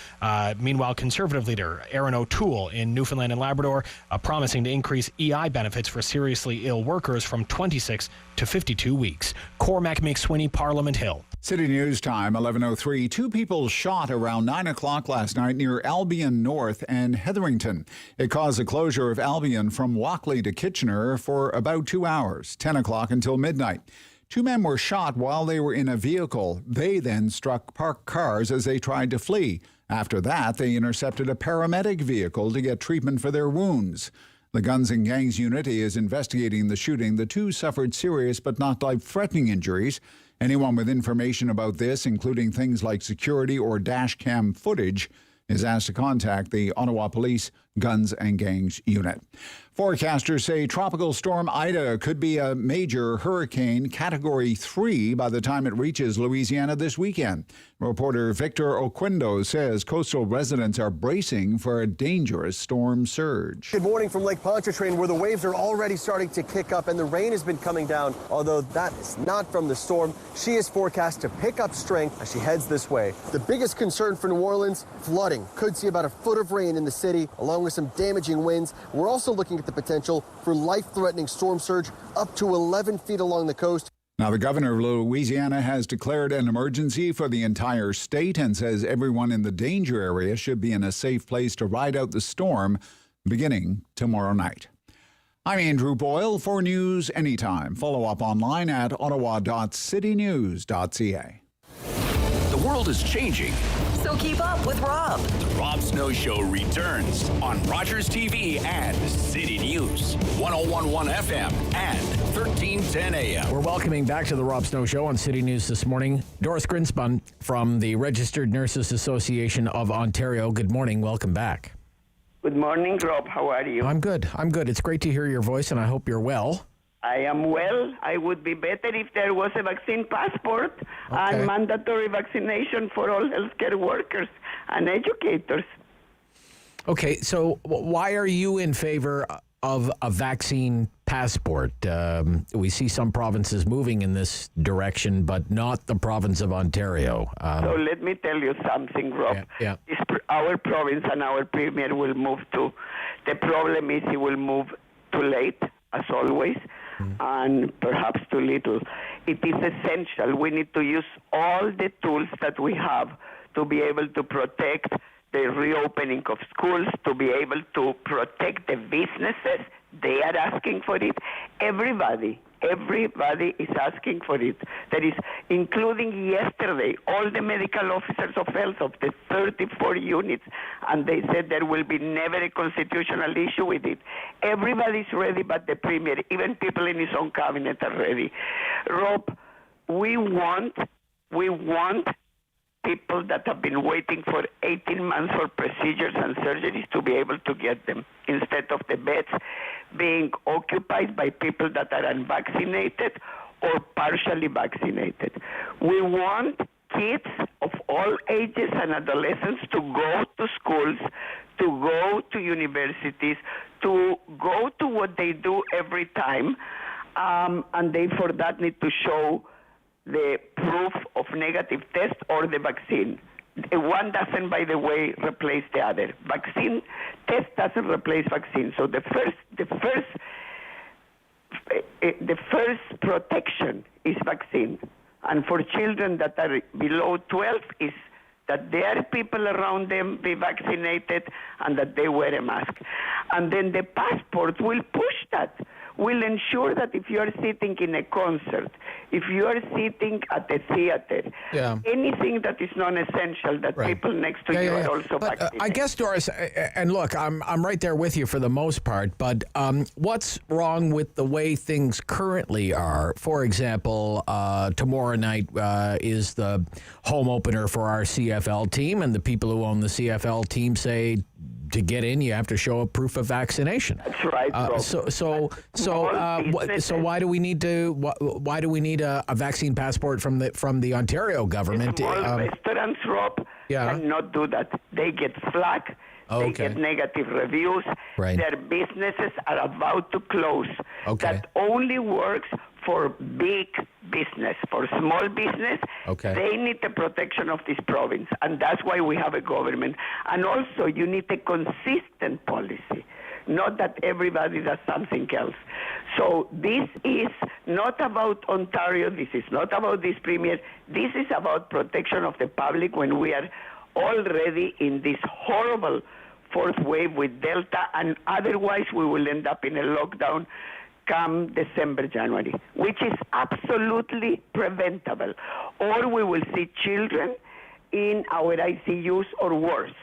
Meanwhile, Conservative leader Aaron O'Toole in Newfoundland and Labrador promising to increase EI benefits for seriously ill workers from 26 to 52 weeks. Cormac McSweeney, Parliament Hill. City News Time 11:03. 2 people shot around 9 o'clock last night near Albion North and Hetherington. It caused the closure of Albion from Walkley to Kitchener for about 2 hours, 10 o'clock until midnight. 2 men were shot while they were in a vehicle. They then struck parked cars as they tried to flee. After that, they intercepted a paramedic vehicle to get treatment for their wounds. The Guns and Gangs unit is investigating the shooting. The 2 suffered serious but not life-threatening injuries. Anyone with information about this, including things like security or dash cam footage, is asked to contact the Ottawa Police Guns and Gangs unit. Forecasters say Tropical Storm Ida could be a major hurricane, Category 3, by the time it reaches Louisiana this weekend. Reporter Victor Oquendo says coastal residents are bracing for a dangerous storm surge. Good morning from Lake Pontchartrain, where the waves are already starting to kick up and the rain has been coming down. Although that is not from the storm, she is forecast to pick up strength as she heads this way. The biggest concern for New Orleans, flooding. Could see about a foot of rain in the city, along with some damaging winds. We're also looking at the potential for life-threatening storm surge up to 11 feet along the coast. Now, the governor of Louisiana has declared an emergency for the entire state and says everyone in the danger area should be in a safe place to ride out the storm beginning tomorrow night. I'm Andrew Boyle for News Anytime. Follow up online at ottawa.citynews.ca. The world is changing. So keep up with Rob. The Rob Snow Show returns on Rogers TV and City News, 101.1 FM and 1310 AM. We're welcoming back to the Rob Snow Show on City News this morning Doris Grinspun from the Registered Nurses Association of Ontario. Good morning. Welcome back. Good morning, Rob. How are you? I'm good. It's great to hear your voice, and I hope you're well. I am well. I would be better if there was a vaccine passport and mandatory vaccination for all healthcare workers and educators. Okay, so why are you in favor of a vaccine passport? We see some provinces moving in this direction, but not the province of Ontario. So let me tell you something, Rob. Yeah. Our province and our premier will move too. The problem is he will move too late, as always, and perhaps too little. It is essential. We need to use all the tools that we have to be able to protect the reopening of schools, to be able to protect the businesses. They are asking for it. Everybody is asking for it. That is, including yesterday, all the medical officers of health of the 34 units, and they said there will be never a constitutional issue with it. Everybody's ready but the premier. Even people in his own cabinet are ready. Rob, we want people that have been waiting for 18 months for procedures and surgeries to be able to get them, instead of the beds being occupied by people that are unvaccinated or partially vaccinated. We want kids of all ages and adolescents to go to schools, to go to universities, to go to what they do every time, and they for that need to show the proof of negative test or the vaccine. One doesn't, by the way, replace the other. Vaccine test doesn't replace vaccine. So the first protection is vaccine. And for children that are below 12 is that their people around them be vaccinated and that they wear a mask. And then the passport will push that. Will ensure that if you are sitting in a concert, if you are sitting at a theater, anything that is non-essential, that people next to you are also vaccinated. I guess, Doris, and look, I'm right there with you for the most part, but what's wrong with the way things currently are? For example, tomorrow night is the home opener for our CFL team, and the people who own the CFL team say to get in, you have to show a proof of vaccination. That's right. So why do we need a vaccine passport from the Ontario government? Small restaurants, Rob, cannot do that. They get flack. They get negative reviews. Right. Their businesses are about to close. That only works for big business. For small business, they need the protection of this province. And that's why we have a government. And also, you need a consistent policy, not that everybody does something else. So this is not about Ontario. This is not about this premier. This is about protection of the public when we are already in this horrible fourth wave with Delta, and otherwise we will end up in a lockdown come December, January, which is absolutely preventable. Or we will see children in our ICUs or worse.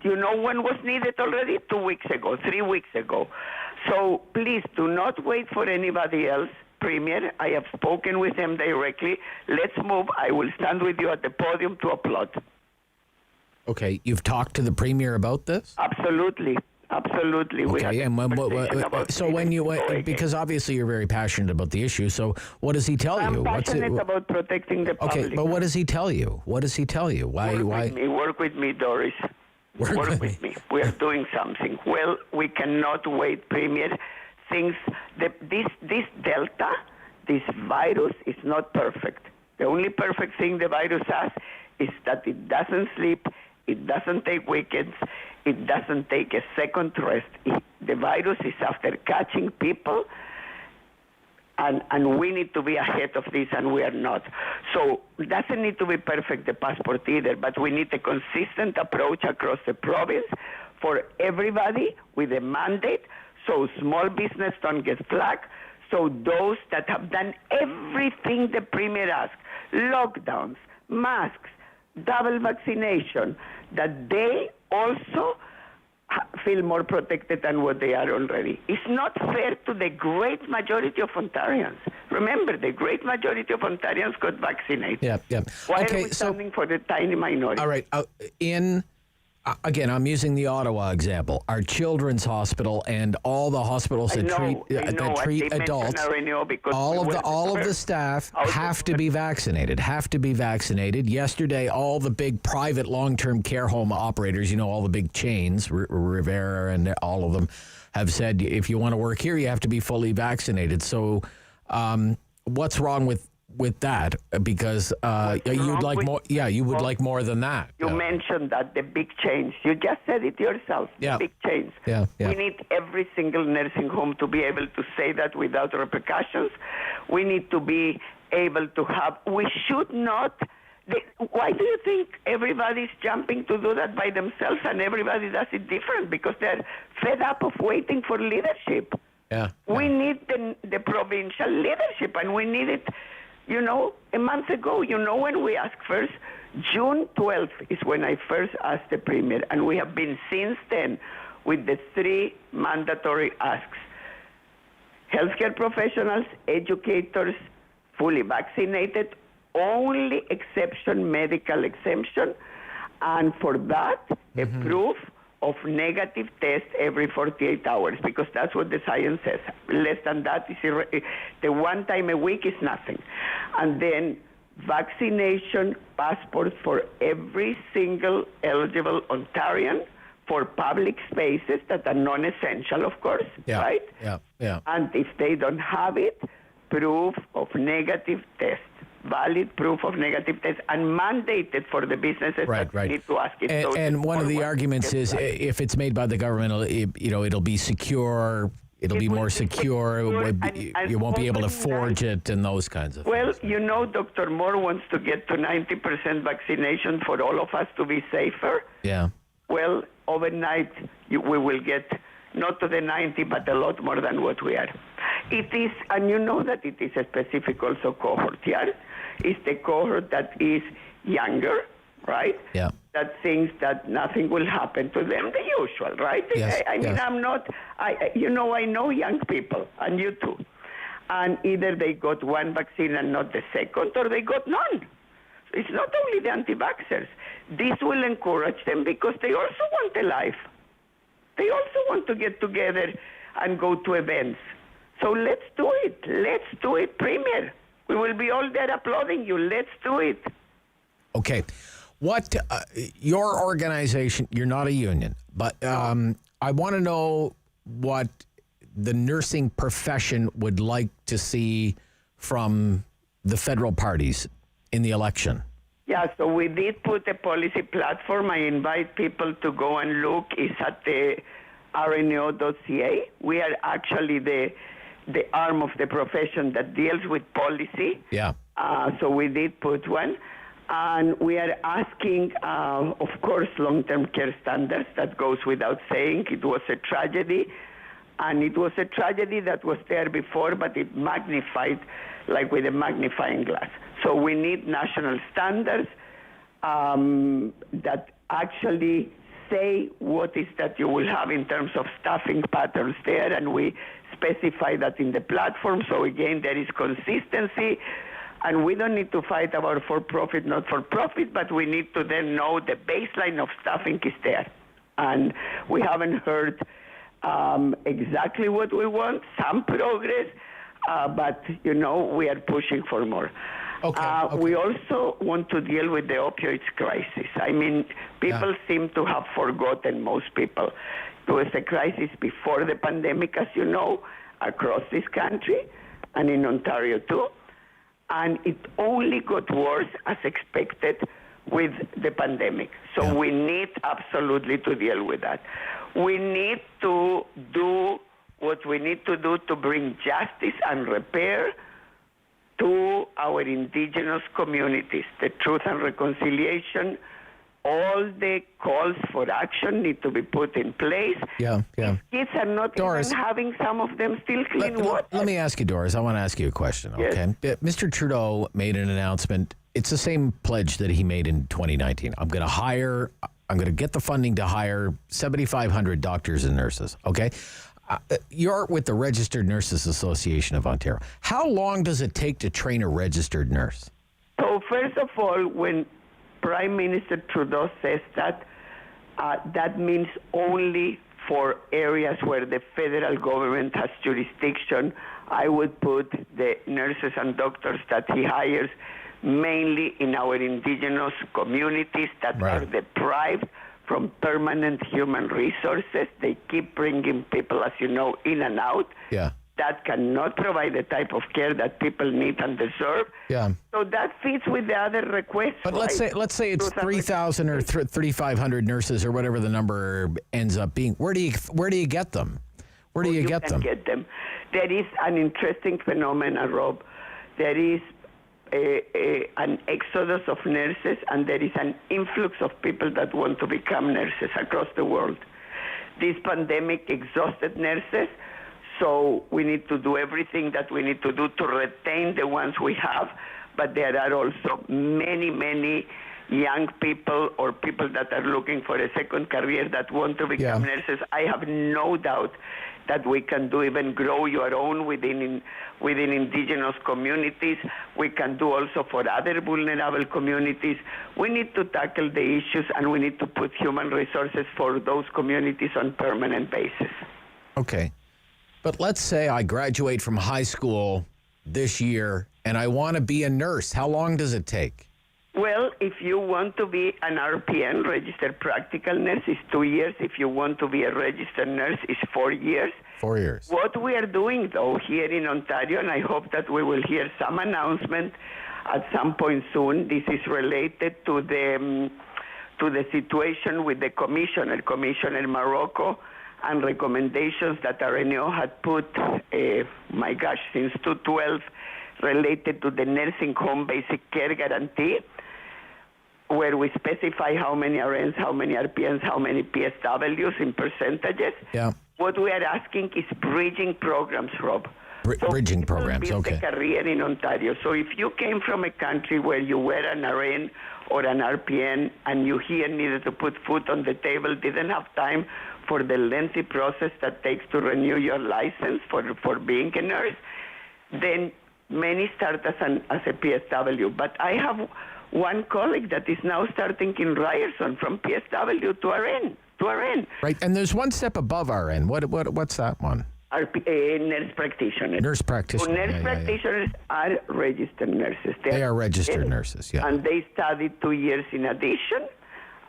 You know when was needed already? 2 weeks ago, 3 weeks ago. So please do not wait for anybody else. Premier, I have spoken with them directly. Let's move. I will stand with you at the podium to applaud. Okay, you've talked to the Premier about this? Absolutely. Okay, and because obviously you're very passionate about the issue, so what does he tell you? I'm passionate about protecting the public. Okay, but what does he tell you? Why? Work with me, Doris. Work with me. We are doing something. Well, we cannot wait, Premier. This Delta, this virus is not perfect. The only perfect thing the virus has is that it doesn't sleep, it doesn't take weekends, it doesn't take a second rest. The virus is after catching people, and we need to be ahead of this, and we are not. So it doesn't need to be perfect, the passport either, but we need a consistent approach across the province for everybody with a mandate, so small business don't get flagged, so those that have done everything the Premier asked, lockdowns, masks, double vaccination, that they also feel more protected than what they are already. It's not fair to the great majority of Ontarians. Remember, the great majority of Ontarians got vaccinated. Yeah. Why are we standing for the tiny minority? All right. In Again, I'm using the Ottawa example. Our children's hospital and all the hospitals that treat adults, all of the staff have to be vaccinated. Yesterday, all the big private long-term care home operators, all the big chains, Rivera and all of them, have said if you want to work here, you have to be fully vaccinated. So, what's wrong with that? Because you'd like more. Yeah, you would like more than that. You mentioned that the big change. You just said it yourself. Yeah. Big change. Yeah. We need every single nursing home to be able to say that without repercussions. We need to be able to have. We should not. Why do you think everybody's jumping to do that by themselves and everybody does it different? Because they're fed up of waiting for leadership. Yeah. We need the provincial leadership, and we need it. A month ago, when we asked first, June 12th is when I first asked the Premier, and we have been since then with the 3 mandatory asks. Healthcare professionals, educators, fully vaccinated, only exception, medical exemption, and for that, a proof of negative test every 48 hours, because that's what the science says. Less than that is the one time a week is nothing. And then vaccination passports for every single eligible Ontarian for public spaces that are non-essential, of course, right? Yeah. And if they don't have it, proof of negative test. Valid proof of negative test and mandated for the businesses that need to ask it. And one of the arguments is if it's made by the government, it'll be secure. It'll be more secure. You won't be able to forge it and those kinds of things. Well, Dr. Moore wants to get to 90% vaccination for all of us to be safer. Yeah. Well, overnight, we will get not to the 90, but a lot more than what we are. It is, and you know that it is a specific also cohort here. It's the cohort that is younger, right? Yeah. That thinks that nothing will happen to them, the usual, right? Yes. I mean, I'm not, I know young people, and you too. And either they got one vaccine and not the second, or they got none. So it's not only the anti-vaxxers. This will encourage them because they also want a life. They also want to get together and go to events. So let's do it. Let's do it, Premier. We will be all there applauding you. Let's do it. Okay. What, your organization, you're not a union, but I want to know what the nursing profession would like to see from the federal parties in the election. Yeah, so we did put a policy platform. I invite people to go and look. It's at the rno.ca. We are actually the arm of the profession that deals with policy. Yeah. So we did put one. And we are asking, of course, long-term care standards. That goes without saying. It was a tragedy. And it was a tragedy that was there before, but it magnified like with a magnifying glass. So we need national standards that actually say what is that you will have in terms of staffing patterns there, and we specify that in the platform. So again, there is consistency, and we don't need to fight about for-profit, not for-profit, but we need to then know the baseline of staffing is there. And we haven't heard exactly what we want, some progress, but, we are pushing for more. Okay. We also want to deal with the opioids crisis. I mean, people seem to have forgotten, most people. There was a crisis before the pandemic, as you know, across this country and in Ontario too. And it only got worse as expected with the pandemic. So we need absolutely to deal with that. We need to do what we need to do to bring justice and repair to our indigenous communities. The Truth and Reconciliation, all the calls for action need to be put in place. Yeah. Kids are not Doris, even having some of them still clean water. Let me ask you, Doris. I want to ask you a question, okay? Yes. Mr. Trudeau made an announcement. It's the same pledge that he made in 2019. I'm going to get the funding to hire 7,500 doctors and nurses, okay? You're with the Registered Nurses Association of Ontario. How long does it take to train a registered nurse? So first of all, when Prime Minister Trudeau says that, that means only for areas where the federal government has jurisdiction. I would put the nurses and doctors that he hires mainly in our indigenous communities that are deprived from permanent human resources. They keep bringing people, as you know, in and out. Yeah. That cannot provide the type of care that people need and deserve. Yeah. So that fits with the other requests. But let's say it's 3,000 or 3,500 nurses or whatever the number ends up being. Where do you get them? Where do you get them? There is an interesting phenomenon, Rob. There is an exodus of nurses, and there is an influx of people that want to become nurses across the world. This pandemic exhausted nurses, so we need to do everything that we need to do to retain the ones we have, but there are also many, many young people or people that are looking for a second career that want to become nurses. I have no doubt that we can do even grow your own within indigenous communities. We can do also for other vulnerable communities. We need to tackle the issues, and we need to put human resources for those communities on permanent basis. Okay. But let's say I graduate from high school this year and I want to be a nurse. How long does it take? Well, if you want to be an RPN, registered practical nurse, is 2 years. If you want to be a registered nurse, it's 4 years. 4 years. What we are doing, though, here in Ontario, and I hope that we will hear some announcement at some point soon, this is related to the situation with the Commissioner Morocco, and recommendations that RNO had put, since 2012, related to the nursing home basic care guarantee, where we specify how many RNs, how many RPNs, how many PSWs in percentages. Yeah. What we are asking is bridging programs, Rob. Bridging programs, build okay. a career in Ontario. So if you came from a country where you were an RN or an RPN and you here needed to put food on the table, didn't have time for the lengthy process that takes to renew your license for being a nurse, then many start as a PSW. But I have one colleague that is now starting in Ryerson from PSW to RN. Right, and there's one step above RN. What's that one? Nurse practitioner. Nurse practitioner. So nurse practitioners are registered nurses. They are registered nurses, yeah. And they study 2 years in addition,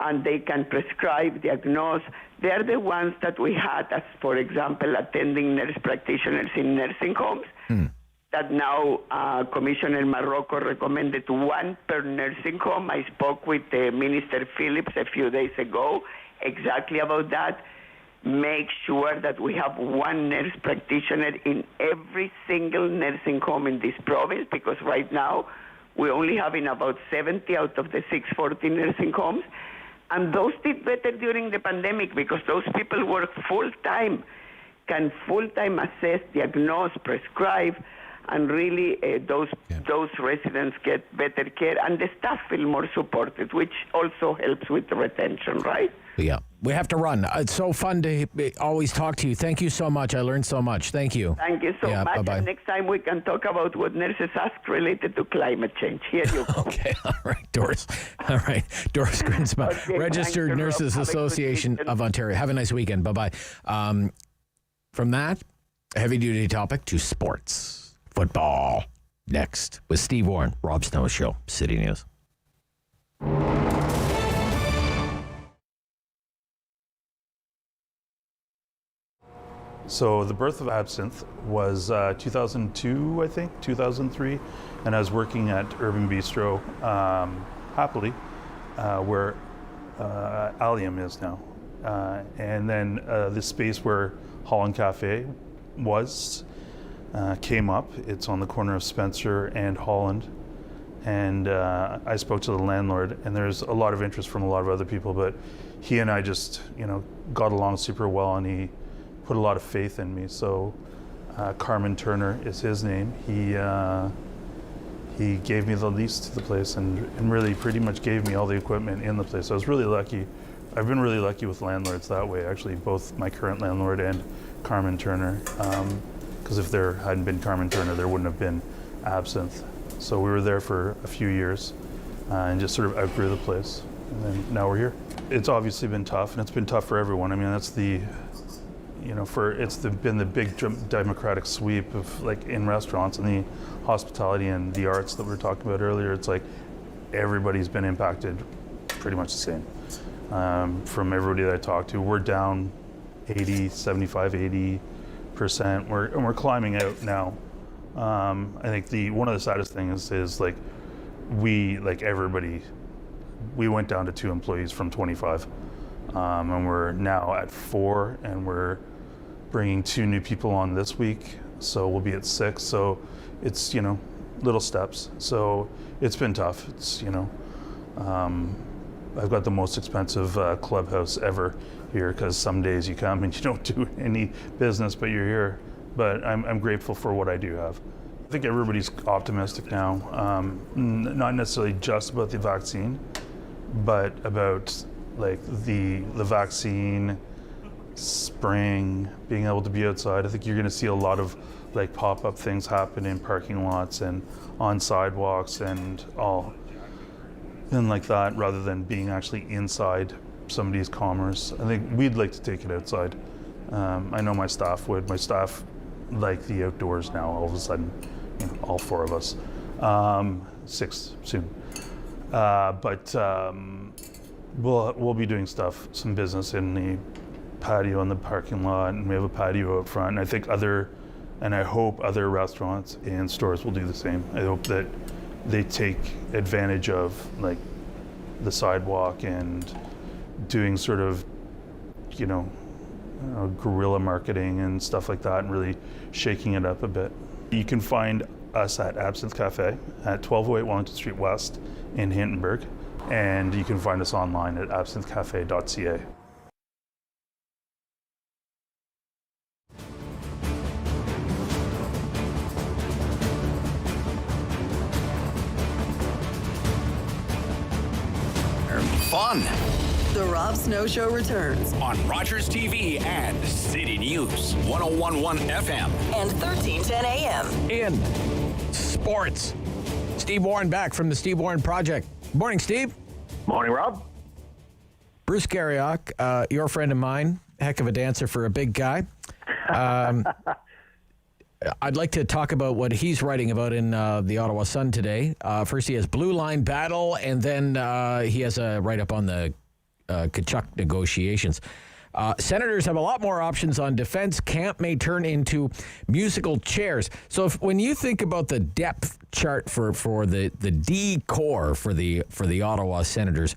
and they can prescribe, diagnose. They are the ones that we had as, for example, attending nurse practitioners in nursing homes. That now Commissioner Morocco recommended one per nursing home. I spoke with Minister Phillips a few days ago exactly about that. Make sure that we have one nurse practitioner in every single nursing home in this province, because right now we only have in about 70 out of the 640 nursing homes. And those did better during the pandemic because those people work full-time, can full-time assess, diagnose, prescribe, and really those residents get better care, and the staff feel more supported, which also helps with the retention, right? Yeah. We have to run. It's so fun to always talk to you. Thank you so much. I learned so much. Thank you. Thank you so much. Bye-bye. And next time we can talk about what nurses ask related to climate change. Here you go. Okay. All right, Doris. All right. Doris Grinspun, Okay, Registered Nurses Association of Ontario. Have a nice weekend. Bye-bye. From that heavy-duty topic to sports. Football. Next with Steve Warne, Rob Snow Show, City News. So the birth of absinthe was 2002, I think, 2003, and I was working at Urban Bistro, happily, where Allium is now. And then the space where Holland Cafe was came up. It's on the corner of Spencer and Holland. And I spoke to the landlord, and there's a lot of interest from a lot of other people, but he and I just, got along super well, and he put a lot of faith in me. So Carmen Turner is his name. He gave me the lease to the place and really pretty much gave me all the equipment in the place. I was really lucky. I've been really lucky with landlords that way, actually, both my current landlord and Carmen Turner. Because if there hadn't been Carmen Turner, there wouldn't have been absinthe. So we were there for a few years and just sort of outgrew the place. And then now we're here. it's obviously been tough, and it's been tough for everyone. I mean, that's been the big democratic sweep of like in restaurants and the hospitality and the arts that we were talking about earlier. It's like everybody's been impacted pretty much the same. From everybody that I talked to, we're down 80%. We're climbing out now. I think one of the saddest things is like we went down to 2 employees from 25, and we're now at 4, and we're bringing 2 new people on this week, so we'll be at 6. So it's little steps. So it's been tough. It's I've got the most expensive clubhouse ever here, because some days you come and you don't do any business, but you're here. But I'm grateful for what I do have. I think everybody's optimistic now, not necessarily just about the vaccine, but about like the vaccine, spring, being able to be outside. I think you're going to see a lot of like pop-up things happen in parking lots and on sidewalks and all, and like that, rather than being actually inside somebody's commerce. I think we'd like to take it outside. I know my staff would. My staff like the outdoors now, all of a sudden, all 4 of us. 6 soon. But we'll be doing some business in the patio in the parking lot, and we have a patio out front. And I hope other restaurants and stores will do the same. I hope that they take advantage of like the sidewalk and doing sort of, guerrilla marketing and stuff like that, and really shaking it up a bit. You can find us at Absinthe Cafe at 1208 Wellington Street West in Hintonburg, and you can find us online at absinthecafe.ca. Fun. The Rob Snow Show returns on Rogers TV and City News 101.1 FM and 1310 AM. In sports, Steve Warne back from the Steve Warne Project. Morning, Steve. Morning, Rob. Bruce Garriock, your friend of mine, heck of a dancer for a big guy. I'd like to talk about what he's writing about in the Ottawa Sun today. First, he has Blue Line Battle, and then he has a write-up on the Kachuk negotiations. Senators have a lot more options on defense. Camp may turn into musical chairs. So when you think about the depth chart for the D core for the Ottawa Senators,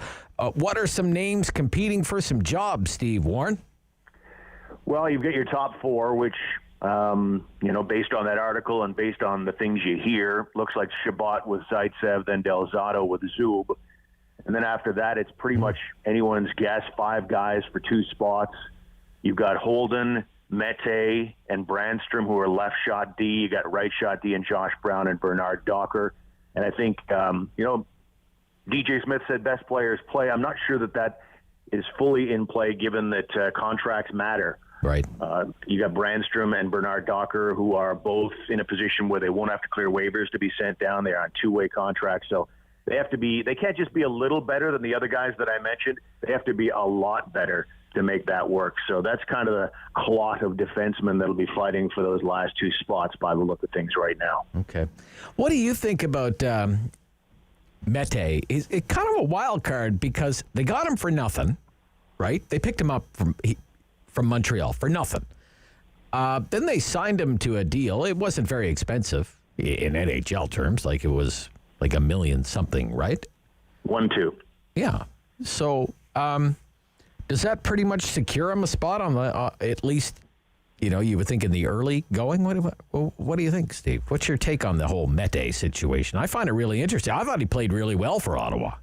what are some names competing for some jobs, Steve Warne? Well, you've got your top 4, which, based on that article and based on the things you hear, looks like Shabbat with Zaitsev, then Delzato with Zub. And then after that, it's pretty much anyone's guess, 5 guys for 2 spots. You've got Holden, Mete, and Brandstrom, who are left shot D. You got right shot D and Josh Brown and Bernard Docker. And I think, DJ Smith said best players play. I'm not sure that is fully in play, given that contracts matter. Right. You got Brandstrom and Bernard Docker, who are both in a position where they won't have to clear waivers to be sent down. They're on 2-way contracts. So they can't just be a little better than the other guys that I mentioned. They have to be a lot better to make that work. So that's kind of the clot of defensemen that'll be fighting for those last 2 spots by the look of things right now. Okay. What do you think about Mete? He's kind of a wild card because they got him for nothing, right? They picked him up from Montreal for nothing. Then they signed him to a deal. It wasn't very expensive in NHL terms. Like it was like $1 million something, right? 1-2. Yeah. So does that pretty much secure him a spot on the at least? You would think in the early going. What do you think, Steve? What's your take on the whole Mete situation? I find it really interesting. I thought he played really well for Ottawa.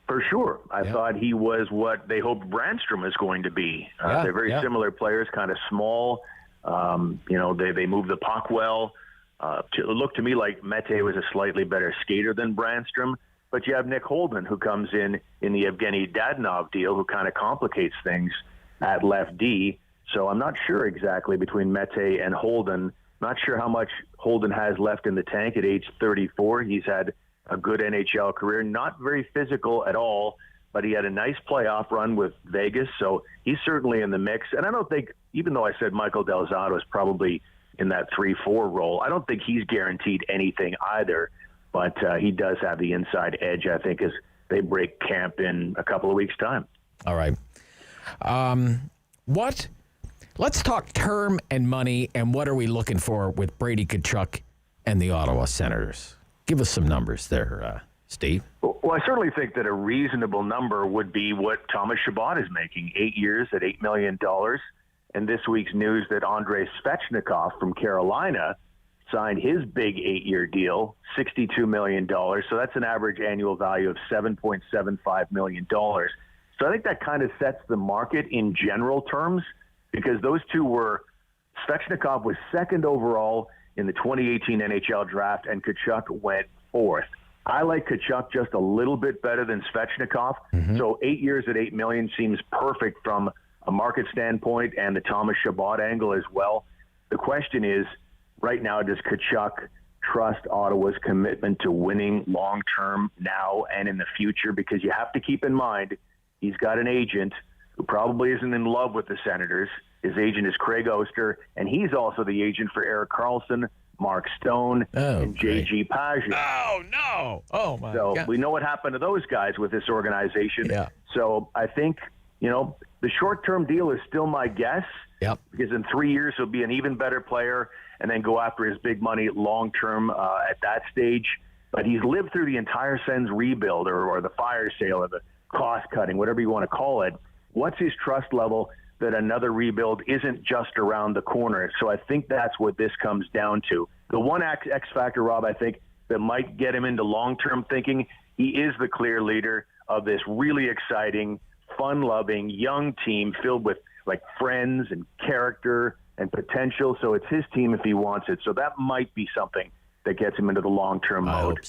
For sure. I thought he was what they hoped Brandstrom is going to be. They're very similar players, kind of small. They move the puck well. It looked to me like Mete was a slightly better skater than Brandstrom. But you have Nick Holden, who comes in the Evgeny Dadonov deal, who kind of complicates things at left D. So I'm not sure exactly between Mete and Holden. Not sure how much Holden has left in the tank at age 34. He's had a good NHL career, not very physical at all, but he had a nice playoff run with Vegas, so he's certainly in the mix. And I don't think, even though I said Michael Del Zotto is probably in that 3-4 role, I don't think he's guaranteed anything either, but he does have the inside edge, I think, as they break camp in a couple of weeks' time. All right. Let's talk term and money, and what are we looking for with Brady Tkachuk and the Ottawa Senators? Give us some numbers there, Steve. Well, I certainly think that a reasonable number would be what Thomas Chabot is making, 8 years at $8 million. And this week's news that Andrei Svechnikov from Carolina signed his big 8-year deal, $62 million. So that's an average annual value of $7.75 million. So I think that kind of sets the market in general terms, because those two were, Svechnikov was second overall in the 2018 NHL draft, and Tkachuk went fourth. I like Tkachuk just a little bit better than Svechnikov. So 8 years at $8 million seems perfect from a market standpoint and the Thomas Chabot angle as well. The question is, right now, does Tkachuk trust Ottawa's commitment to winning long-term now and in the future? Because you have to keep in mind, he's got an agent who probably isn't in love with the Senators. His agent is Craig Oster, and he's also the agent for Erik Karlsson, Mark Stone, and J.G. Pageau. Oh, no. Oh, my God. So we know what happened to those guys with this organization. Yeah. So I think, the short-term deal is still my guess. Yep. Because in 3 years, he'll be an even better player and then go after his big money long-term at that stage. But he's lived through the entire Sens rebuild or the fire sale or the cost-cutting, whatever you want to call it. What's his trust level that another rebuild isn't just around the corner? So I think that's what this comes down to. The one X factor, Rob, I think, that might get him into long-term thinking, he is the clear leader of this really exciting, fun-loving, young team filled with, friends and character and potential. So it's his team if he wants it. So that might be something that gets him into the long-term mode.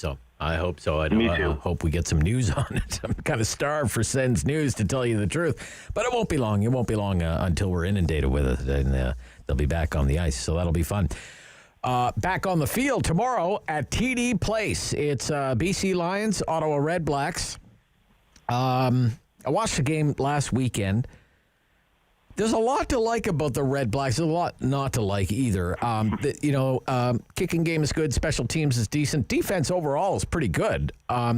I hope so. Me too. I hope we get some news on it. I'm kind of starved for Sens news, to tell you the truth. But it won't be long. It won't be long until we're inundated with it. And they'll be back on the ice, so that'll be fun. Back on the field tomorrow at TD Place. It's BC Lions, Ottawa Red Blacks. I watched the game last weekend. There's a lot to like about the Red Blacks. There's a lot not to like either. Kicking game is good. Special teams is decent. Defense overall is pretty good.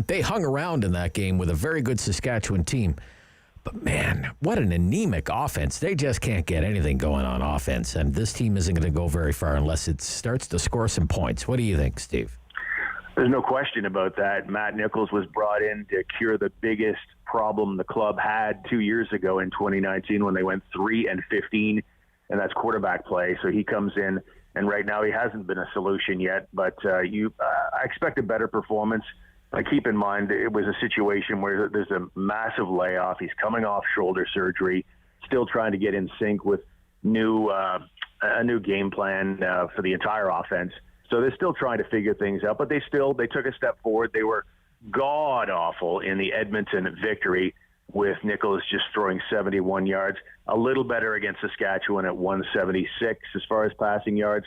They hung around in that game with a very good Saskatchewan team. But, man, what an anemic offense. They just can't get anything going on offense. And this team isn't going to go very far unless it starts to score some points. What do you think, Steve? There's no question about that. Matt Nichols was brought in to cure the biggest problem the club had 2 years ago in 2019 when they went 3-15, and that's quarterback play. So he comes in, and right now he hasn't been a solution yet, but I expect a better performance. Keep in mind, it was a situation where there's a massive layoff. He's coming off shoulder surgery, still trying to get in sync with a new game plan for the entire offense. So they're still trying to figure things out, but they took a step forward. They were god-awful in the Edmonton victory with Nichols just throwing 71 yards, a little better against Saskatchewan at 176 as far as passing yards.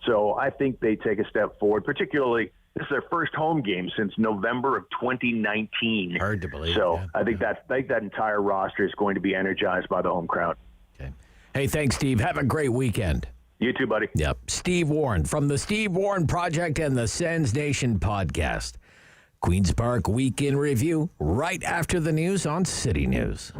So I think they take a step forward, particularly this is their first home game since November of 2019. Hard to believe. So yeah. I think that entire roster is going to be energized by the home crowd. Okay. Hey, thanks, Steve. Have a great weekend. You too, buddy. Yep. Steve Warne from the Steve Warne Project and the Sens Nation podcast. Queen's Park Week in Review right after the news on City News.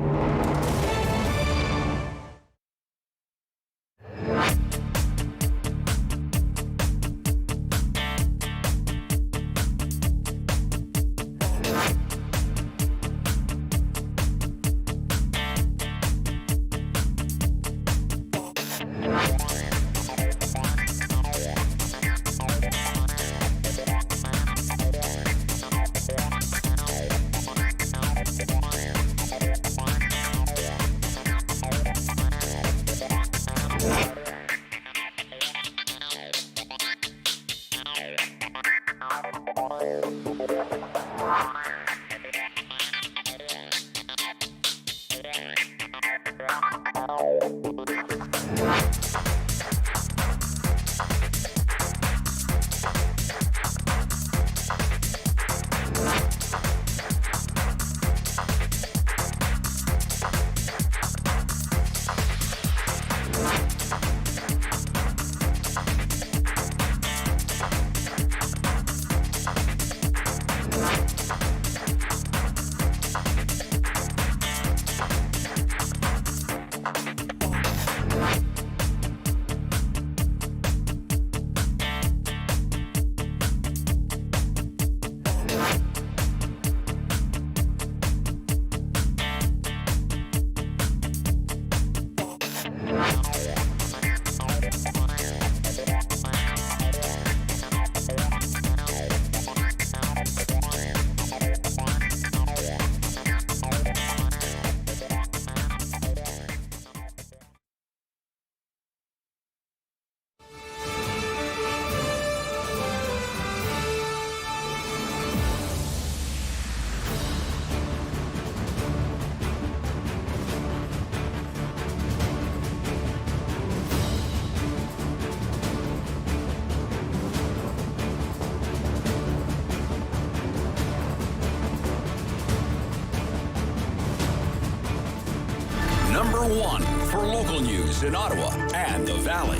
one for local news in Ottawa and the Valley.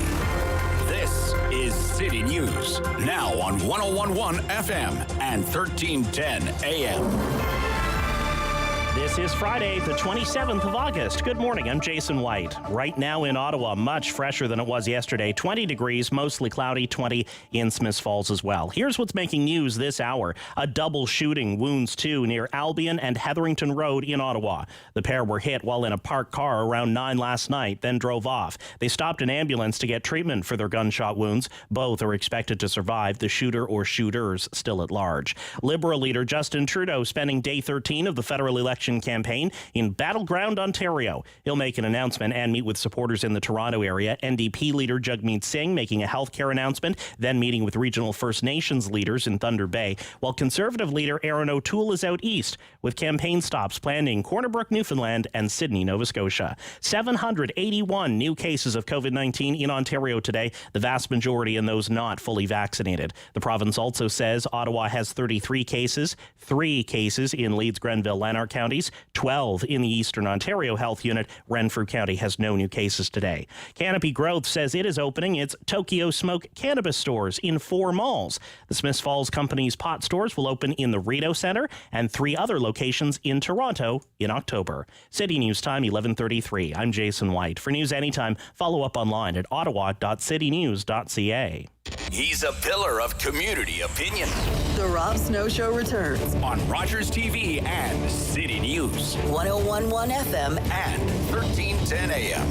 This is City News, now on 101.1 FM and 1310 AM. This is Friday, the 27th of August. Good morning, I'm Jason White. Right now in Ottawa, much fresher than it was yesterday. 20 degrees, mostly cloudy, 20 in Smiths Falls as well. Here's what's making news this hour. A double shooting, wounds 2 near Albion and Hetherington Road in Ottawa. The pair were hit while in a parked car around 9 last night, then drove off. They stopped an ambulance to get treatment for their gunshot wounds. Both are expected to survive, the shooter or shooters still at large. Liberal leader Justin Trudeau spending day 13 of the federal election campaign in Battleground, Ontario. He'll make an announcement and meet with supporters in the Toronto area. NDP leader Jagmeet Singh making a healthcare announcement, then meeting with regional First Nations leaders in Thunder Bay, while Conservative leader Aaron O'Toole is out east with campaign stops planned in Corner Brook, Newfoundland and Sydney, Nova Scotia. 781 new cases of COVID-19 in Ontario today, the vast majority in those not fully vaccinated. The province also says Ottawa has 33 cases, 3 cases in Leeds, Grenville, Lanark counties, 12 in the Eastern Ontario Health Unit. Renfrew County has no new cases today. Canopy Growth says it is opening its Tokyo Smoke cannabis stores in 4 malls. The Smiths Falls Company's pot stores will open in the Rideau Centre and 3 other locations in Toronto in October. City News Time, 11:33. I'm Jason White. For news anytime, follow up online at ottawa.citynews.ca. He's a pillar of community opinion. The Rob Snow Show returns on Rogers TV and City News. 101.1 FM and 1310 AM.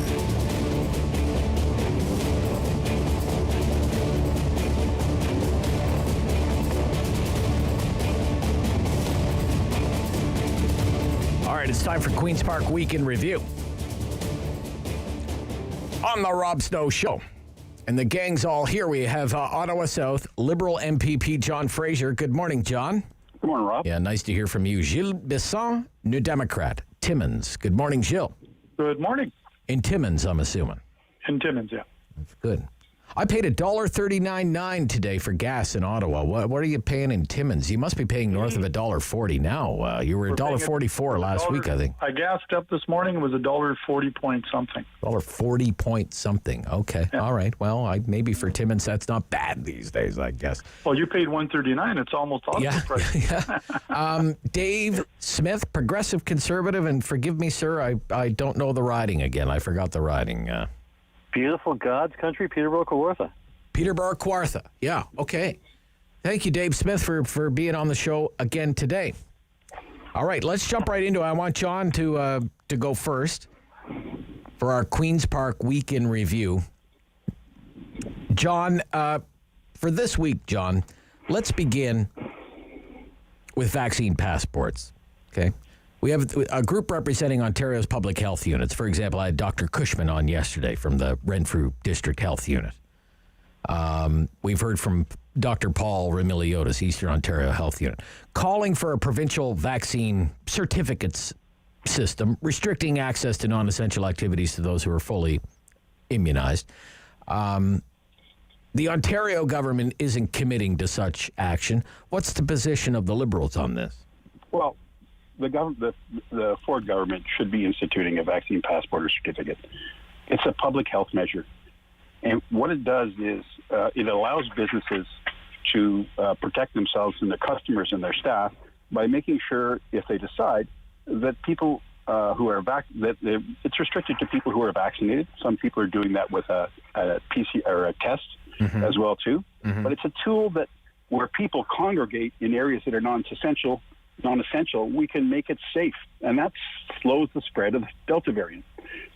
All right, it's time for Queen's Park Week in Review on the Rob Snow Show. And the gang's all here. We have Ottawa South Liberal MPP John Fraser. Good morning, John. Good morning, Rob. Yeah, nice to hear from you. Gilles Bisson, New Democrat, Timmins. Good morning, Gilles. Good morning. In Timmins, I'm assuming. In Timmins, yeah. That's good. I paid $1.39.9 today for gas in Ottawa. What are you paying in Timmins? You must be paying north of $1.40 now. You were $1.44 last week, I think. I gassed up this morning. It was $1.40 point something. $1.40 point something. Okay. Yeah. All right. Well, maybe for Timmins, that's not bad these days, I guess. Well, you paid $1.39. It's almost off the price. Yeah. Dave Smith, Progressive Conservative, and forgive me, sir, I don't know the riding again. I forgot the riding. Beautiful God's country, Peterborough-Kawartha. Peterborough-Kawartha. Yeah, okay. Thank you, Dave Smith, for being on the show again today. All right, let's jump right into it. I want John to go first for our Queen's Park Week in Review. John, for this week, John, let's begin with vaccine passports, okay? We have a group representing Ontario's public health units. For example, I had Dr. Cushman on yesterday from the Renfrew District Health Unit. We've heard from Dr. Paul Remiliotis, Eastern Ontario Health Unit, calling for a provincial vaccine certificates system, restricting access to non-essential activities to those who are fully immunized. The Ontario government isn't committing to such action. What's the position of the Liberals on this? Well, the Ford government should be instituting a vaccine passport or certificate. It's a public health measure. And what it does is it allows businesses to protect themselves and their customers and their staff by making sure, if they decide, that people who are it's restricted to people who are vaccinated. Some people are doing that with a PCR or a test as well too. Mm-hmm. But it's a tool that where people congregate in areas that are non-essential, we can make it safe, and that slows the spread of the Delta variant.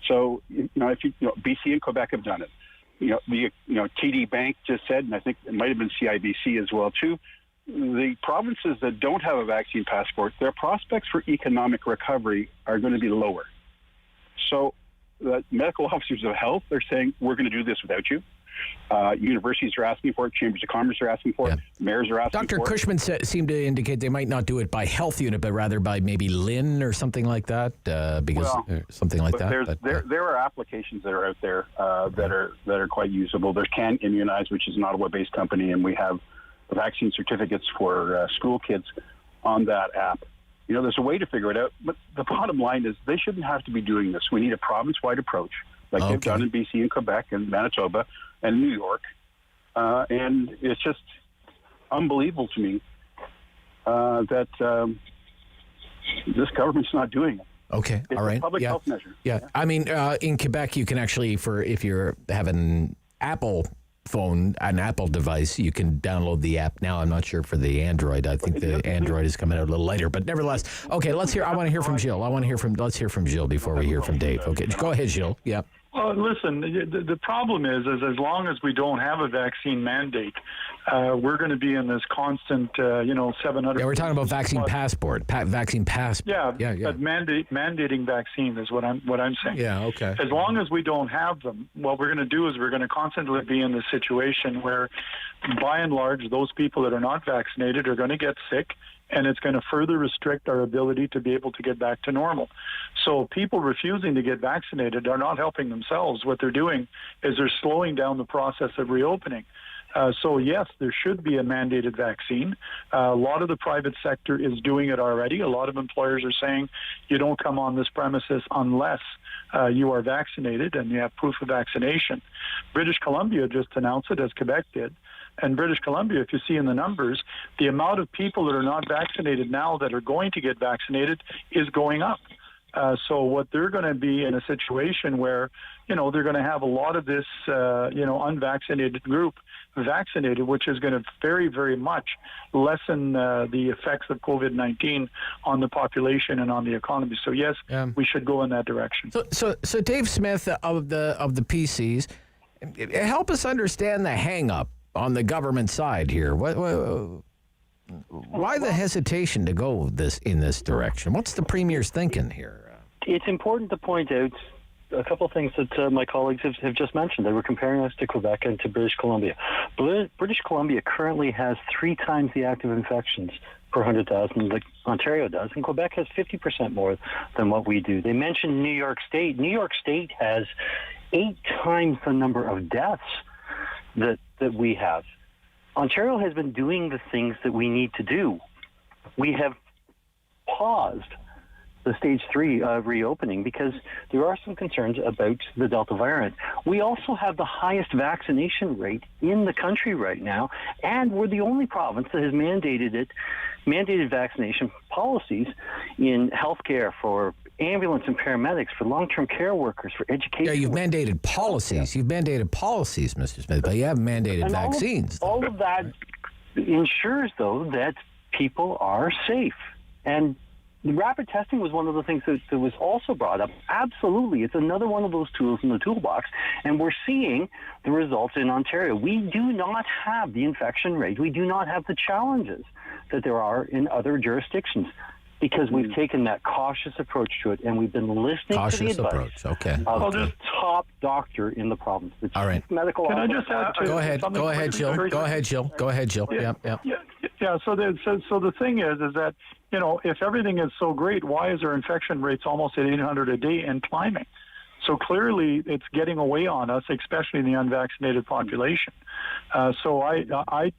So, BC and Quebec have done it. TD Bank just said, and I think it might have been CIBC as well too, the provinces that don't have a vaccine passport, their prospects for economic recovery are going to be lower. So the medical officers of health are saying, we're going to do this without you. Universities are asking for it. Chambers of Commerce are asking for it. Mayors are asking for it. Dr. Cushman seemed to indicate they might not do it by health unit, but rather by maybe LIN or something like that, something like that. There are applications that are out there that are quite usable. There's Can Immunize, which is an Ottawa-based company, and we have vaccine certificates for school kids on that app. there's a way to figure it out. But the bottom line is they shouldn't have to be doing this. We need a province-wide approach, like they've done in BC and Quebec and Manitoba and New York. And it's just unbelievable to me that this government's not doing it. Okay, it's all right. A public health measure. Yeah, I mean, in Quebec, you can actually, if you're having an Apple phone, an Apple device, you can download the app now. I'm not sure for the Android. I think the Android is coming out a little later, but nevertheless. Okay, let's hear. I want to hear from Gilles. Let's hear from Gilles before we hear from Dave. Okay, go ahead, Gilles. Yeah. Well, listen, the problem is as long as we don't have a vaccine mandate, we're going to be in this constant, 700. Yeah, we're talking about vaccine passport. Vaccine passport. Yeah. But mandating vaccine is what I'm saying. Yeah, okay. As long as we don't have them, what we're going to do is we're going to constantly be in this situation where, by and large, those people that are not vaccinated are going to get sick, and it's going to further restrict our ability to be able to get back to normal. So people refusing to get vaccinated are not helping themselves. What they're doing is they're slowing down the process of reopening. So yes, there should be a mandated vaccine. A lot of the private sector is doing it already. A lot of employers are saying you don't come on this premises unless you are vaccinated and you have proof of vaccination. British Columbia just announced it, as Quebec did. And British Columbia, if you see in the numbers, the amount of people that are not vaccinated now that are going to get vaccinated is going up. So what they're going to be in a situation where, they're going to have a lot of this, unvaccinated group vaccinated, which is going to very, very much lessen the effects of COVID-19 on the population and on the economy. So yes, we should go in that direction. So Dave Smith of the PCs, help us understand the hang-up on the government side here. Why the hesitation to go in this direction? What's the Premier's thinking here? It's important to point out a couple of things that my colleagues have just mentioned. They were comparing us to Quebec and to British Columbia. British Columbia currently has 3 times the active infections per 100,000 like Ontario does, and Quebec has 50% more than what we do. They mentioned New York State. New York State has 8 times the number of deaths that we have. Ontario has been doing the things that we need to do. We have paused the stage 3 reopening because there are some concerns about the Delta variant. We also have the highest vaccination rate in the country right now, and we're the only province that has mandated vaccination policies in healthcare for ambulance and paramedics, for long-term care workers, for education. Yeah, you've mandated policies. You've mandated policies, Mr. Smith, but you haven't mandated vaccines. All of that ensures, though, that people are safe. And the rapid testing was one of the things that was also brought up. Absolutely. It's another one of those tools in the toolbox, and we're seeing the results in Ontario. We do not have the infection rate. We do not have the challenges that there are in other jurisdictions, because we've taken that cautious approach to it, and we've been listening to the advice of the top doctor in the province. All right. Medical Can I just add to Go ahead, Gilles. Go ahead, Gilles. Yeah. So the thing is that, if everything is so great, why is our infection rates almost at 800 a day and climbing? So clearly, it's getting away on us, especially in the unvaccinated population. So I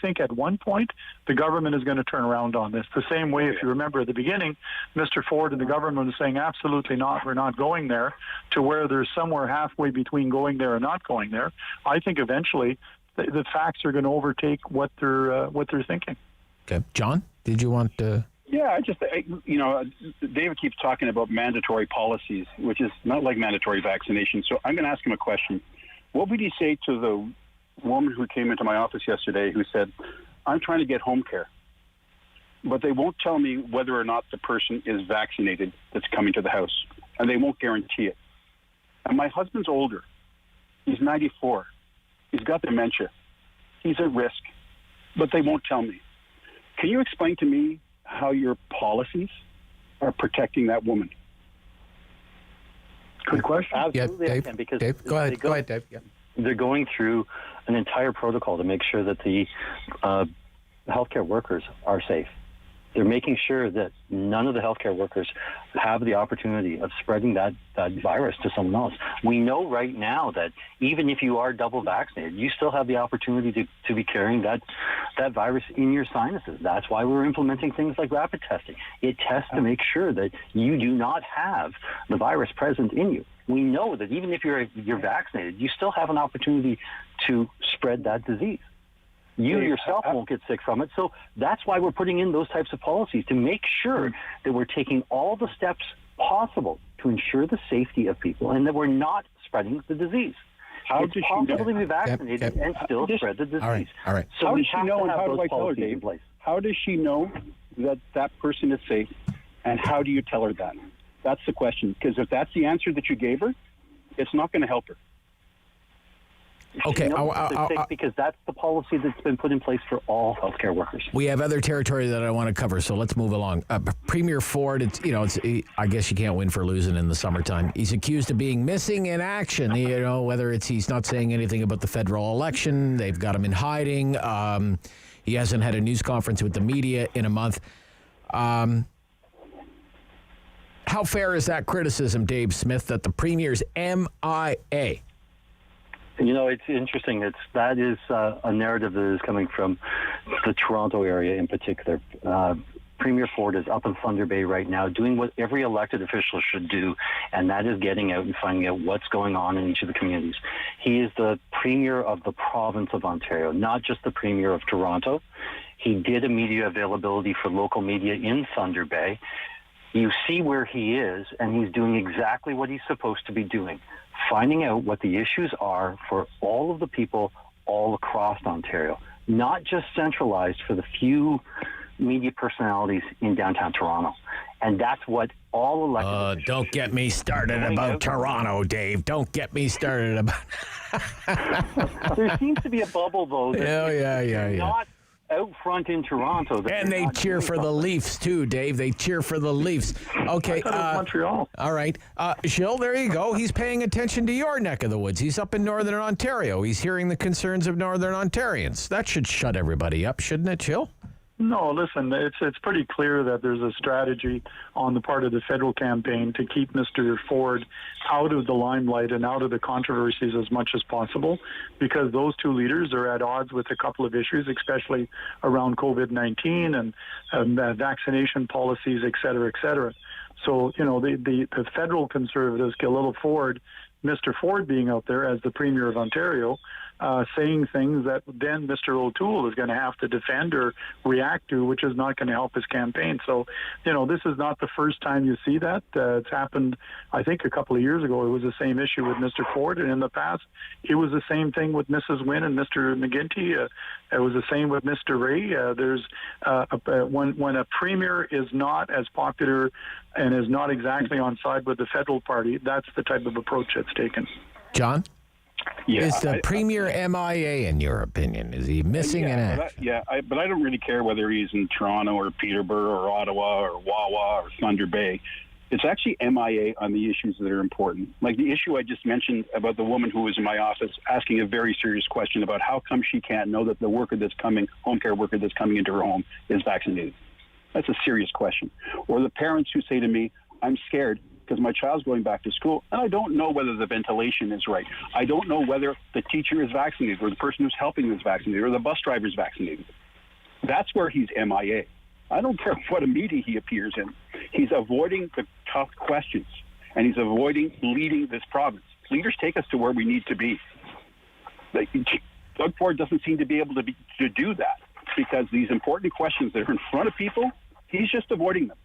think at one point the government is going to turn around on this. The same way, if you remember at the beginning, Mr. Ford and the government was saying absolutely not, we're not going there, to where there's somewhere halfway between going there and not going there. I think eventually the facts are going to overtake what they're thinking. Okay, John, did you want to? Yeah, David keeps talking about mandatory policies, which is not like mandatory vaccination. So I'm going to ask him a question. What would you say to the woman who came into my office yesterday who said, I'm trying to get home care, but they won't tell me whether or not the person is vaccinated that's coming to the house, and they won't guarantee it. And my husband's older. He's 94. He's got dementia. He's at risk, but they won't tell me. Can you explain to me how your policies are protecting that woman? Good question. Absolutely, Dave, I can, because Dave, go ahead, Dave. Yeah. They're going through an entire protocol to make sure that the healthcare workers are safe. They're making sure that none of the healthcare workers have the opportunity of spreading that virus to someone else. We know right now that even if you are double vaccinated, you still have the opportunity to be carrying that virus in your sinuses. That's why we're implementing things like rapid testing. It tests to make sure that you do not have the virus present in you. We know that even if you're vaccinated, you still have an opportunity to spread that disease. You yourself won't get sick from it. So that's why we're putting in those types of policies, to make sure that we're taking all the steps possible to ensure the safety of people and that we're not spreading the disease. It's possible to be vaccinated and still spread the disease. All right. So how we does she have know, to and have how those do I tell her, policies Dave? in place. How does she know that that person is safe, and how do you tell her that? That's the question. Because if that's the answer that you gave her, it's not going to help her. Okay, because that's the policy that's been put in place for all healthcare workers. we have other territory that I want to cover, so let's move along. Premier Ford, I guess you can't win for losing in the summertime. He's accused of being missing in action. Whether he's not saying anything about the federal election, they've got him in hiding. He hasn't had a news conference with the media in a month. How fair is that criticism, Dave Smith, that the Premier's MIA? It's interesting. That is a narrative that is coming from the Toronto area in particular. Premier Ford is up in Thunder Bay right now doing what every elected official should do, and that is getting out and finding out what's going on in each of the communities. He is the Premier of the province of Ontario, not just the Premier of Toronto. He did a media availability for local media in Thunder Bay. You see where he is, and he's doing exactly what he's supposed to be doing, finding out what the issues are for all of the people all across Ontario, not just centralized for the few media personalities in downtown Toronto. And that's what all elected don't get me started about Toronto, Dave. Don't get me started about... There seems to be a bubble, though. Yeah. Not out front in Toronto. And they cheer for the Leafs, too, Dave. They cheer for the Leafs. Okay. Montreal. All right. Gilles, there you go. He's paying attention to your neck of the woods. He's up in Northern Ontario. He's hearing the concerns of Northern Ontarians. That should shut everybody up, shouldn't it, Gilles? No, listen, it's pretty clear that there's a strategy on the part of the federal campaign to keep Mr. Ford out of the limelight and out of the controversies as much as possible, because those two leaders are at odds with a couple of issues, especially around COVID-19 and vaccination policies, et cetera, et cetera. So, the federal conservatives, Gilles Ford, Mr. Ford being out there as the Premier of Ontario, saying things that then Mr. O'Toole is going to have to defend or react to, which is not going to help his campaign. So, this is not the first time you see that. It's happened, I think, a couple of years ago. It was the same issue with Mr. Ford, and in the past, it was the same thing with Mrs. Wynne and Mr. McGuinty. It was the same with Mr. Ray. When a premier is not as popular and is not exactly on side with the federal party, that's the type of approach that's taken. John? Yeah, is the Premier MIA, in your opinion? Is he missing in action? But I don't really care whether he's in Toronto or Peterborough or Ottawa or Wawa or Thunder Bay. It's actually MIA on the issues that are important. Like the issue I just mentioned about the woman who was in my office asking a very serious question about how come she can't know that the worker that's coming, home care worker that's coming into her home, is vaccinated. That's a serious question. Or the parents who say to me, I'm scared because my child's going back to school, and I don't know whether the ventilation is right. I don't know whether the teacher is vaccinated or the person who's helping is vaccinated or the bus driver is vaccinated. That's where he's MIA. I don't care what media he appears in. He's avoiding the tough questions, and he's avoiding leading this province. Leaders take us to where we need to be. Doug Ford doesn't seem to be able to do that because these important questions that are in front of people, he's just avoiding them.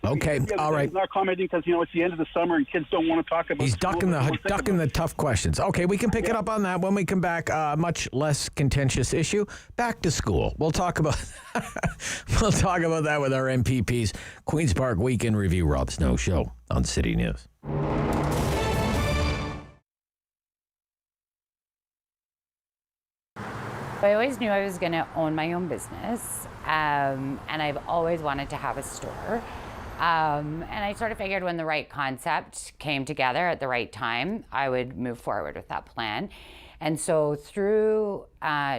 Okay, all right. He's not commenting because, it's the end of the summer and kids don't want to talk about. He's ducking the tough questions. Okay, we can pick it up on that when we come back. Much less contentious issue. Back to school. We'll talk about that with our MPPs. Queen's Park Weekend Review. Rob Snow Show on City News. I always knew I was going to own my own business, and I've always wanted to have a store. And I sort of figured when the right concept came together at the right time, I would move forward with that plan. And so through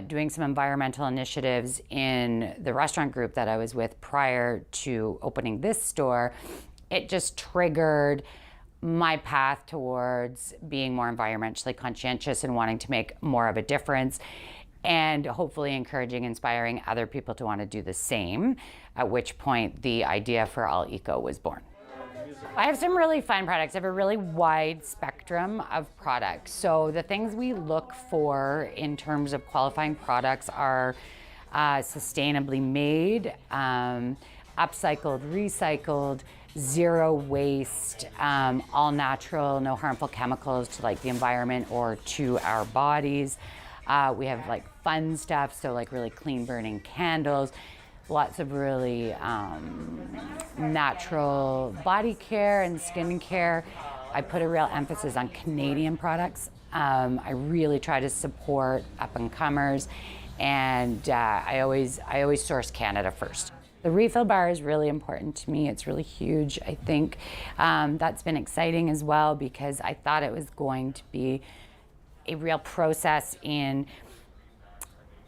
doing some environmental initiatives in the restaurant group that I was with prior to opening this store, it just triggered my path towards being more environmentally conscientious and wanting to make more of a difference, and hopefully encouraging, inspiring other people to want to do the same, at which point the idea for All Eco was born. I have some really fun products. I have a really wide spectrum of products. So the things we look for in terms of qualifying products are sustainably made, upcycled, recycled, zero waste, all natural, no harmful chemicals to like the environment or to our bodies. We have like fun stuff, so like really clean burning candles, lots of really natural body care and skin care. I put a real emphasis on Canadian products. I really try to support up and comers, and I always source Canada first. The refill bar is really important to me. It's really huge. I think that's been exciting as well, because I thought it was going to be a real process in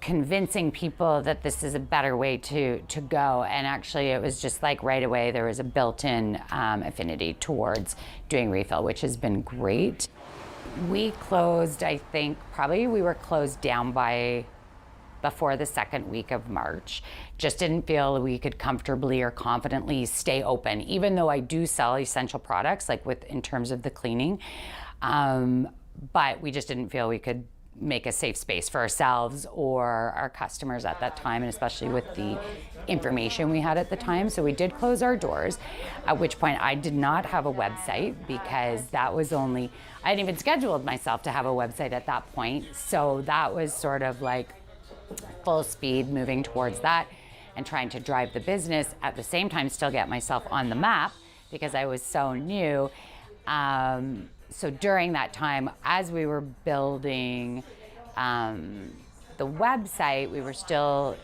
convincing people that this is a better way to go. And actually it was just like right away there was a built-in affinity towards doing refill, which has been great. We closed, I think, probably we were closed down by before the second week of March. Just didn't feel we could comfortably or confidently stay open, even though I do sell essential products, like in terms of the cleaning. But we just didn't feel we could make a safe space for ourselves or our customers at that time, and especially with the information we had at the time. So we did close our doors, at which point I did not have a website, because that was I hadn't even scheduled myself to have a website at that point. So that was sort of like full speed moving towards that and trying to drive the business, at the same time still get myself on the map because I was so new. So during that time, as we were building the website, we were still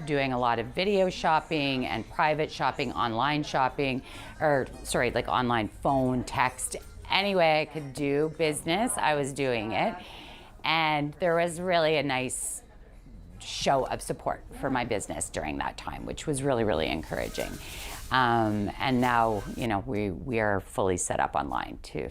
doing a lot of video shopping and private shopping, online shopping, like online phone, text. Any way I could do business, I was doing it. And there was really a nice show of support for my business during that time, which was really, really encouraging. And now, we are fully set up online too.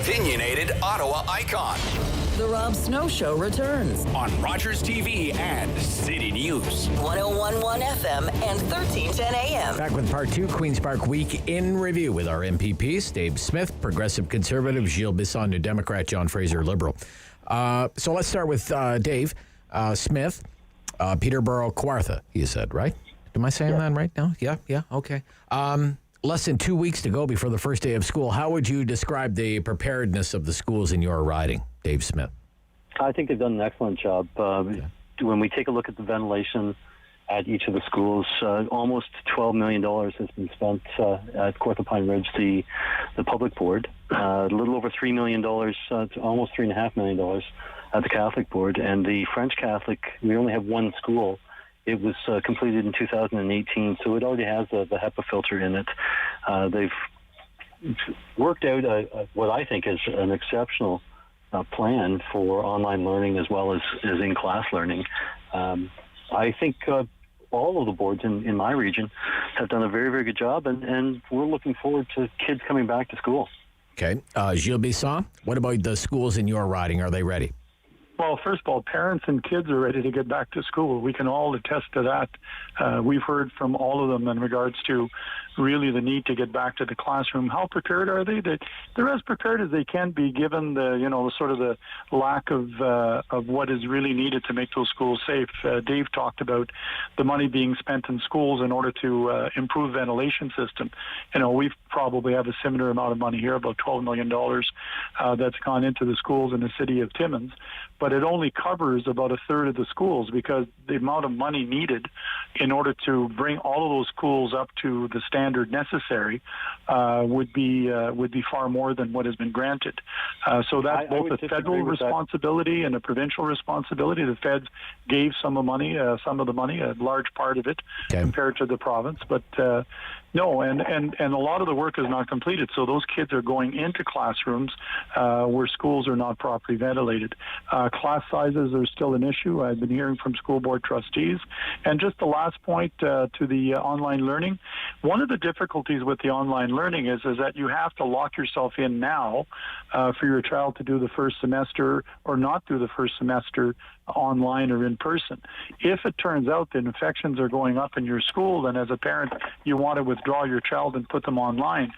Opinionated Ottawa icon. The Rob Snow Show returns on Rogers TV and City News. 101.1 FM and 1310 AM. Back with part 2, Queen's Park Week in Review with our MPPs, Dave Smith, Progressive Conservative, Gilles Bisson, New Democrat, John Fraser, Liberal. So let's start with Dave Smith, Peterborough-Kawartha, you said, right? Am I saying that right now? Yeah, okay. Less than 2 weeks to go before the first day of school. How would you describe the preparedness of the schools in your riding, Dave Smith? I think they've done an excellent job. When we take a look at the ventilation at each of the schools, almost $12 million has been spent at Kawartha Pine Ridge, the public board. A little over $3 million, to almost $3.5 million at the Catholic board. And the French Catholic, we only have one school. It was completed in 2018, so it already has the HEPA filter in it. They've worked out what I think is an exceptional plan for online learning as well as in-class learning. I think all of the boards in my region have done a very, very good job, and we're looking forward to kids coming back to school. Okay. Gilles Bisson, what about the schools in your riding? Are they ready? Well, first of all, parents and kids are ready to get back to school. We can all attest to that. We've heard from all of them in regards to really the need to get back to the classroom. How prepared are they? They're as prepared as they can be, given the sort of the lack of what is really needed to make those schools safe. Dave talked about the money being spent in schools in order to improve ventilation system. We probably have a similar amount of money here, about $12 million, that's gone into the schools in the city of Timmins. but it only covers about a third of the schools, because the amount of money needed in order to bring all of those schools up to the standard necessary would be far more than what has been granted. So that's both a federal responsibility and a provincial responsibility. The feds gave some of the money, a large part of it, compared to the province, but no, and a lot of the work is not completed. So those kids are going into classrooms where schools are not properly ventilated. Class sizes are still an issue. I've been hearing from school board trustees. And just the last point to the online learning, one of the difficulties with the online learning is that you have to lock yourself in now for your child to do the first semester or not do the first semester online or in person. If it turns out that infections are going up in your school, then as a parent you want to withdraw your child and put them online,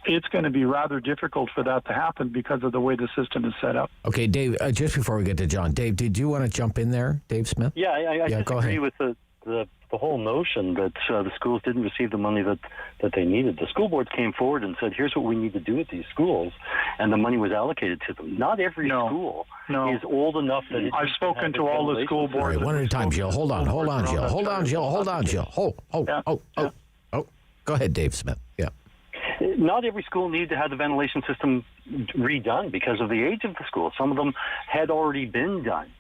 it's going to be rather difficult for that to happen because of the way the system is set up. Okay, Dave, just before we get to John, Dave, did you want to jump in there, Dave Smith? Yeah, I disagree with the whole notion that the schools didn't receive the money that they needed. The school boards came forward and said, here's what we need to do with these schools, and the money was allocated to them. Not every school is old enough that I've spoken to all the school boards. All right, one at a time, Gilles. Hold on, Gilles. Go ahead, Dave Smith. Yeah. Not every school needed to have the ventilation system redone because of the age of the school. Some of them had already been done.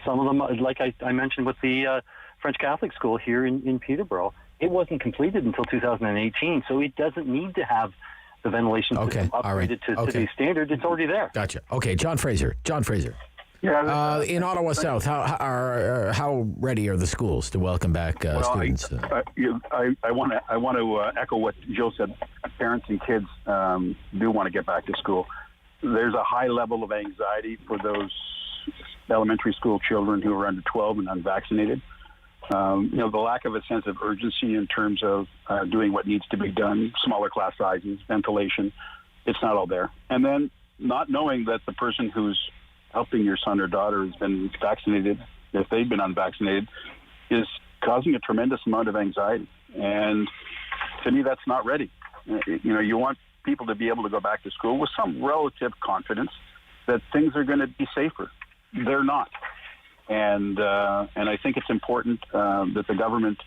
Some of them, like I mentioned with the French Catholic school here in Peterborough, it wasn't completed until 2018, so it doesn't need to have the ventilation system upgraded to the standard. It's already there. Gotcha. Okay, John Fraser. Yeah, in Ottawa South, how ready are the schools to welcome back students? I want to echo what Jill said. Parents and kids do want to get back to school. There's a high level of anxiety for those elementary school children who are under 12 and unvaccinated. The lack of a sense of urgency in terms of doing what needs to be done, smaller class sizes, ventilation, it's not all there. And then not knowing that the person who's helping your son or daughter has been vaccinated, if they've been unvaccinated, is causing a tremendous amount of anxiety. And to me, that's not ready. You want people to be able to go back to school with some relative confidence that things are going to be safer. They're not. And I think it's important that the government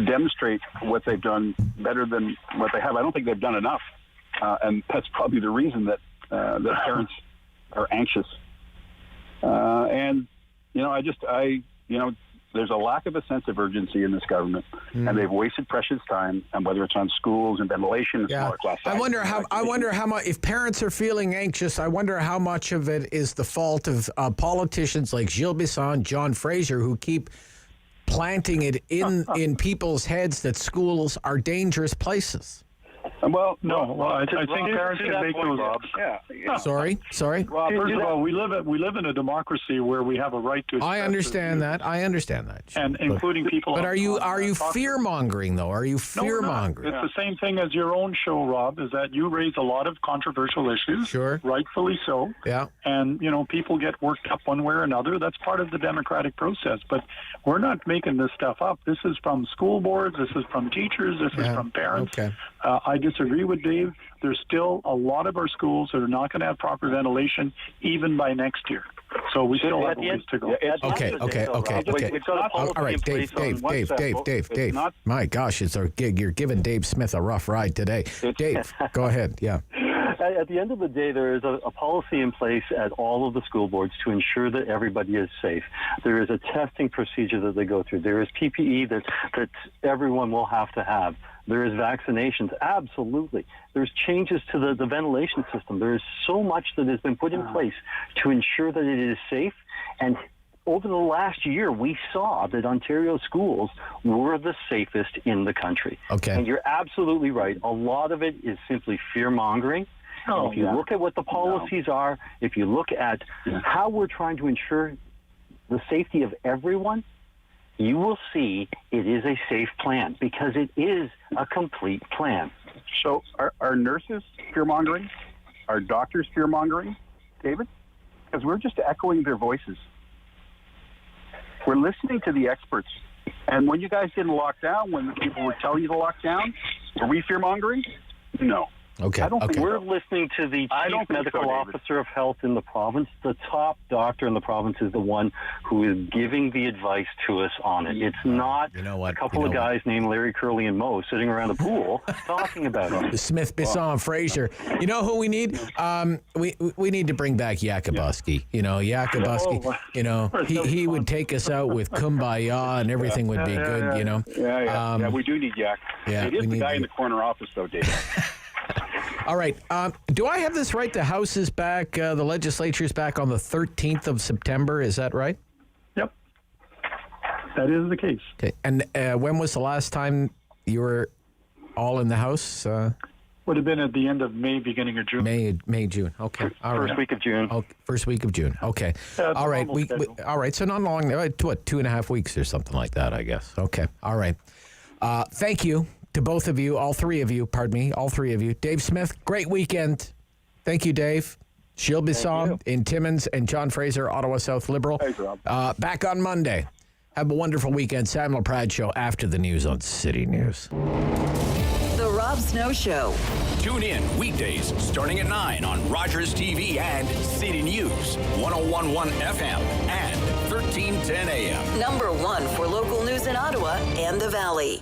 demonstrate what they've done better than what they have. I don't think they've done enough. And that's probably the reason that parents are anxious. There's a lack of a sense of urgency in this government, and they've wasted precious time. And whether it's on schools and ventilation, and smaller class sizes. I wonder how much. If parents are feeling anxious, I wonder how much of it is the fault of politicians like Gilles Bisson, John Fraser, who keep planting it in people's heads that schools are dangerous places. Well, no. Well, I think parents can make those. Sorry. Well, first of all, we live in a democracy where we have a right to. I understand that. And including people. But are you fear mongering though? Are you fear mongering? It's the same thing as your own show, Rob. Is that you raise a lot of controversial issues? Sure. Rightfully so. Yeah. And people get worked up one way or another. That's part of the democratic process. But we're not making this stuff up. This is from school boards. This is from teachers. This is from parents. Okay. I disagree with Dave. There's still a lot of our schools that are not going to have proper ventilation even by my gosh, it's our gig. You're giving Dave Smith a rough ride today. Dave, go ahead. Yeah. At the end of the day, there is a policy in place at all of the school boards to ensure that everybody is safe. There is a testing procedure that they go through. There is PPE that everyone will have to have. There is vaccinations, absolutely. There's changes to the ventilation system. There is so much that has been put in place to ensure that it is safe. And over the last year, we saw that Ontario schools were the safest in the country. Okay. And you're absolutely right. A lot of it is simply fear-mongering. If you look at what the policies are, if you look at how we're trying to ensure the safety of everyone, you will see it is a safe plan because it is a complete plan. So are nurses fear-mongering? Are doctors fear-mongering, David? Because we're just echoing their voices. We're listening to the experts. And when you guys didn't lock down, when the people were telling you to lock down, were we fear-mongering? No. Okay. I don't okay. think we're listening to the chief medical officer of health in the province. The top doctor in the province is the one who is giving the advice to us on it. It's not a couple of guys named Larry, Curly, and Moe sitting around the pool talking about it. Smith, Bisson, Fraser. You know who we need? We need to bring back Yakubuski. Yakubuski. He would take us out with Kumbaya and everything would be good. Yeah, we do need Yak. Yeah, it is the guy in the corner office, though, David. All right. Do I have this right? The House is back, the legislature is back on the 13th of September. Is that right? Yep. That is the case. Okay. And when was the last time you were all in the House? Would have been at the end of May, beginning of June. May, June. Okay. First week of June. Oh, first week of June. Okay. All right. All right. So not long. What, 2.5 weeks or something like that, I guess. Okay. All right. Thank you to both of you, all three of you. Dave Smith, great weekend. Thank you, Dave. Gilles Bisson in Timmins and John Fraser, Ottawa South Liberal. Thanks, Rob. Back on Monday. Have a wonderful weekend. Samuel Pratt Show after the news on City News. The Rob Snow Show. Tune in weekdays starting at 9 on Rogers TV and City News, 101.1 FM and 1310 AM. Number 1 for local news in Ottawa and the Valley.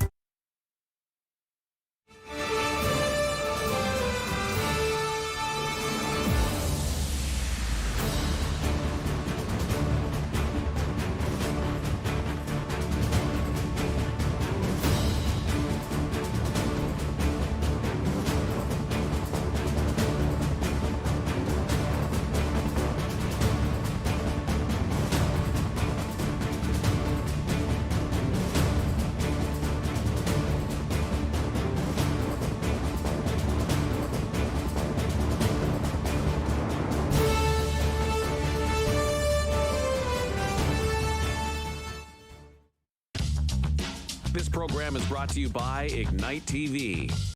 This program is brought to you by Ignite TV.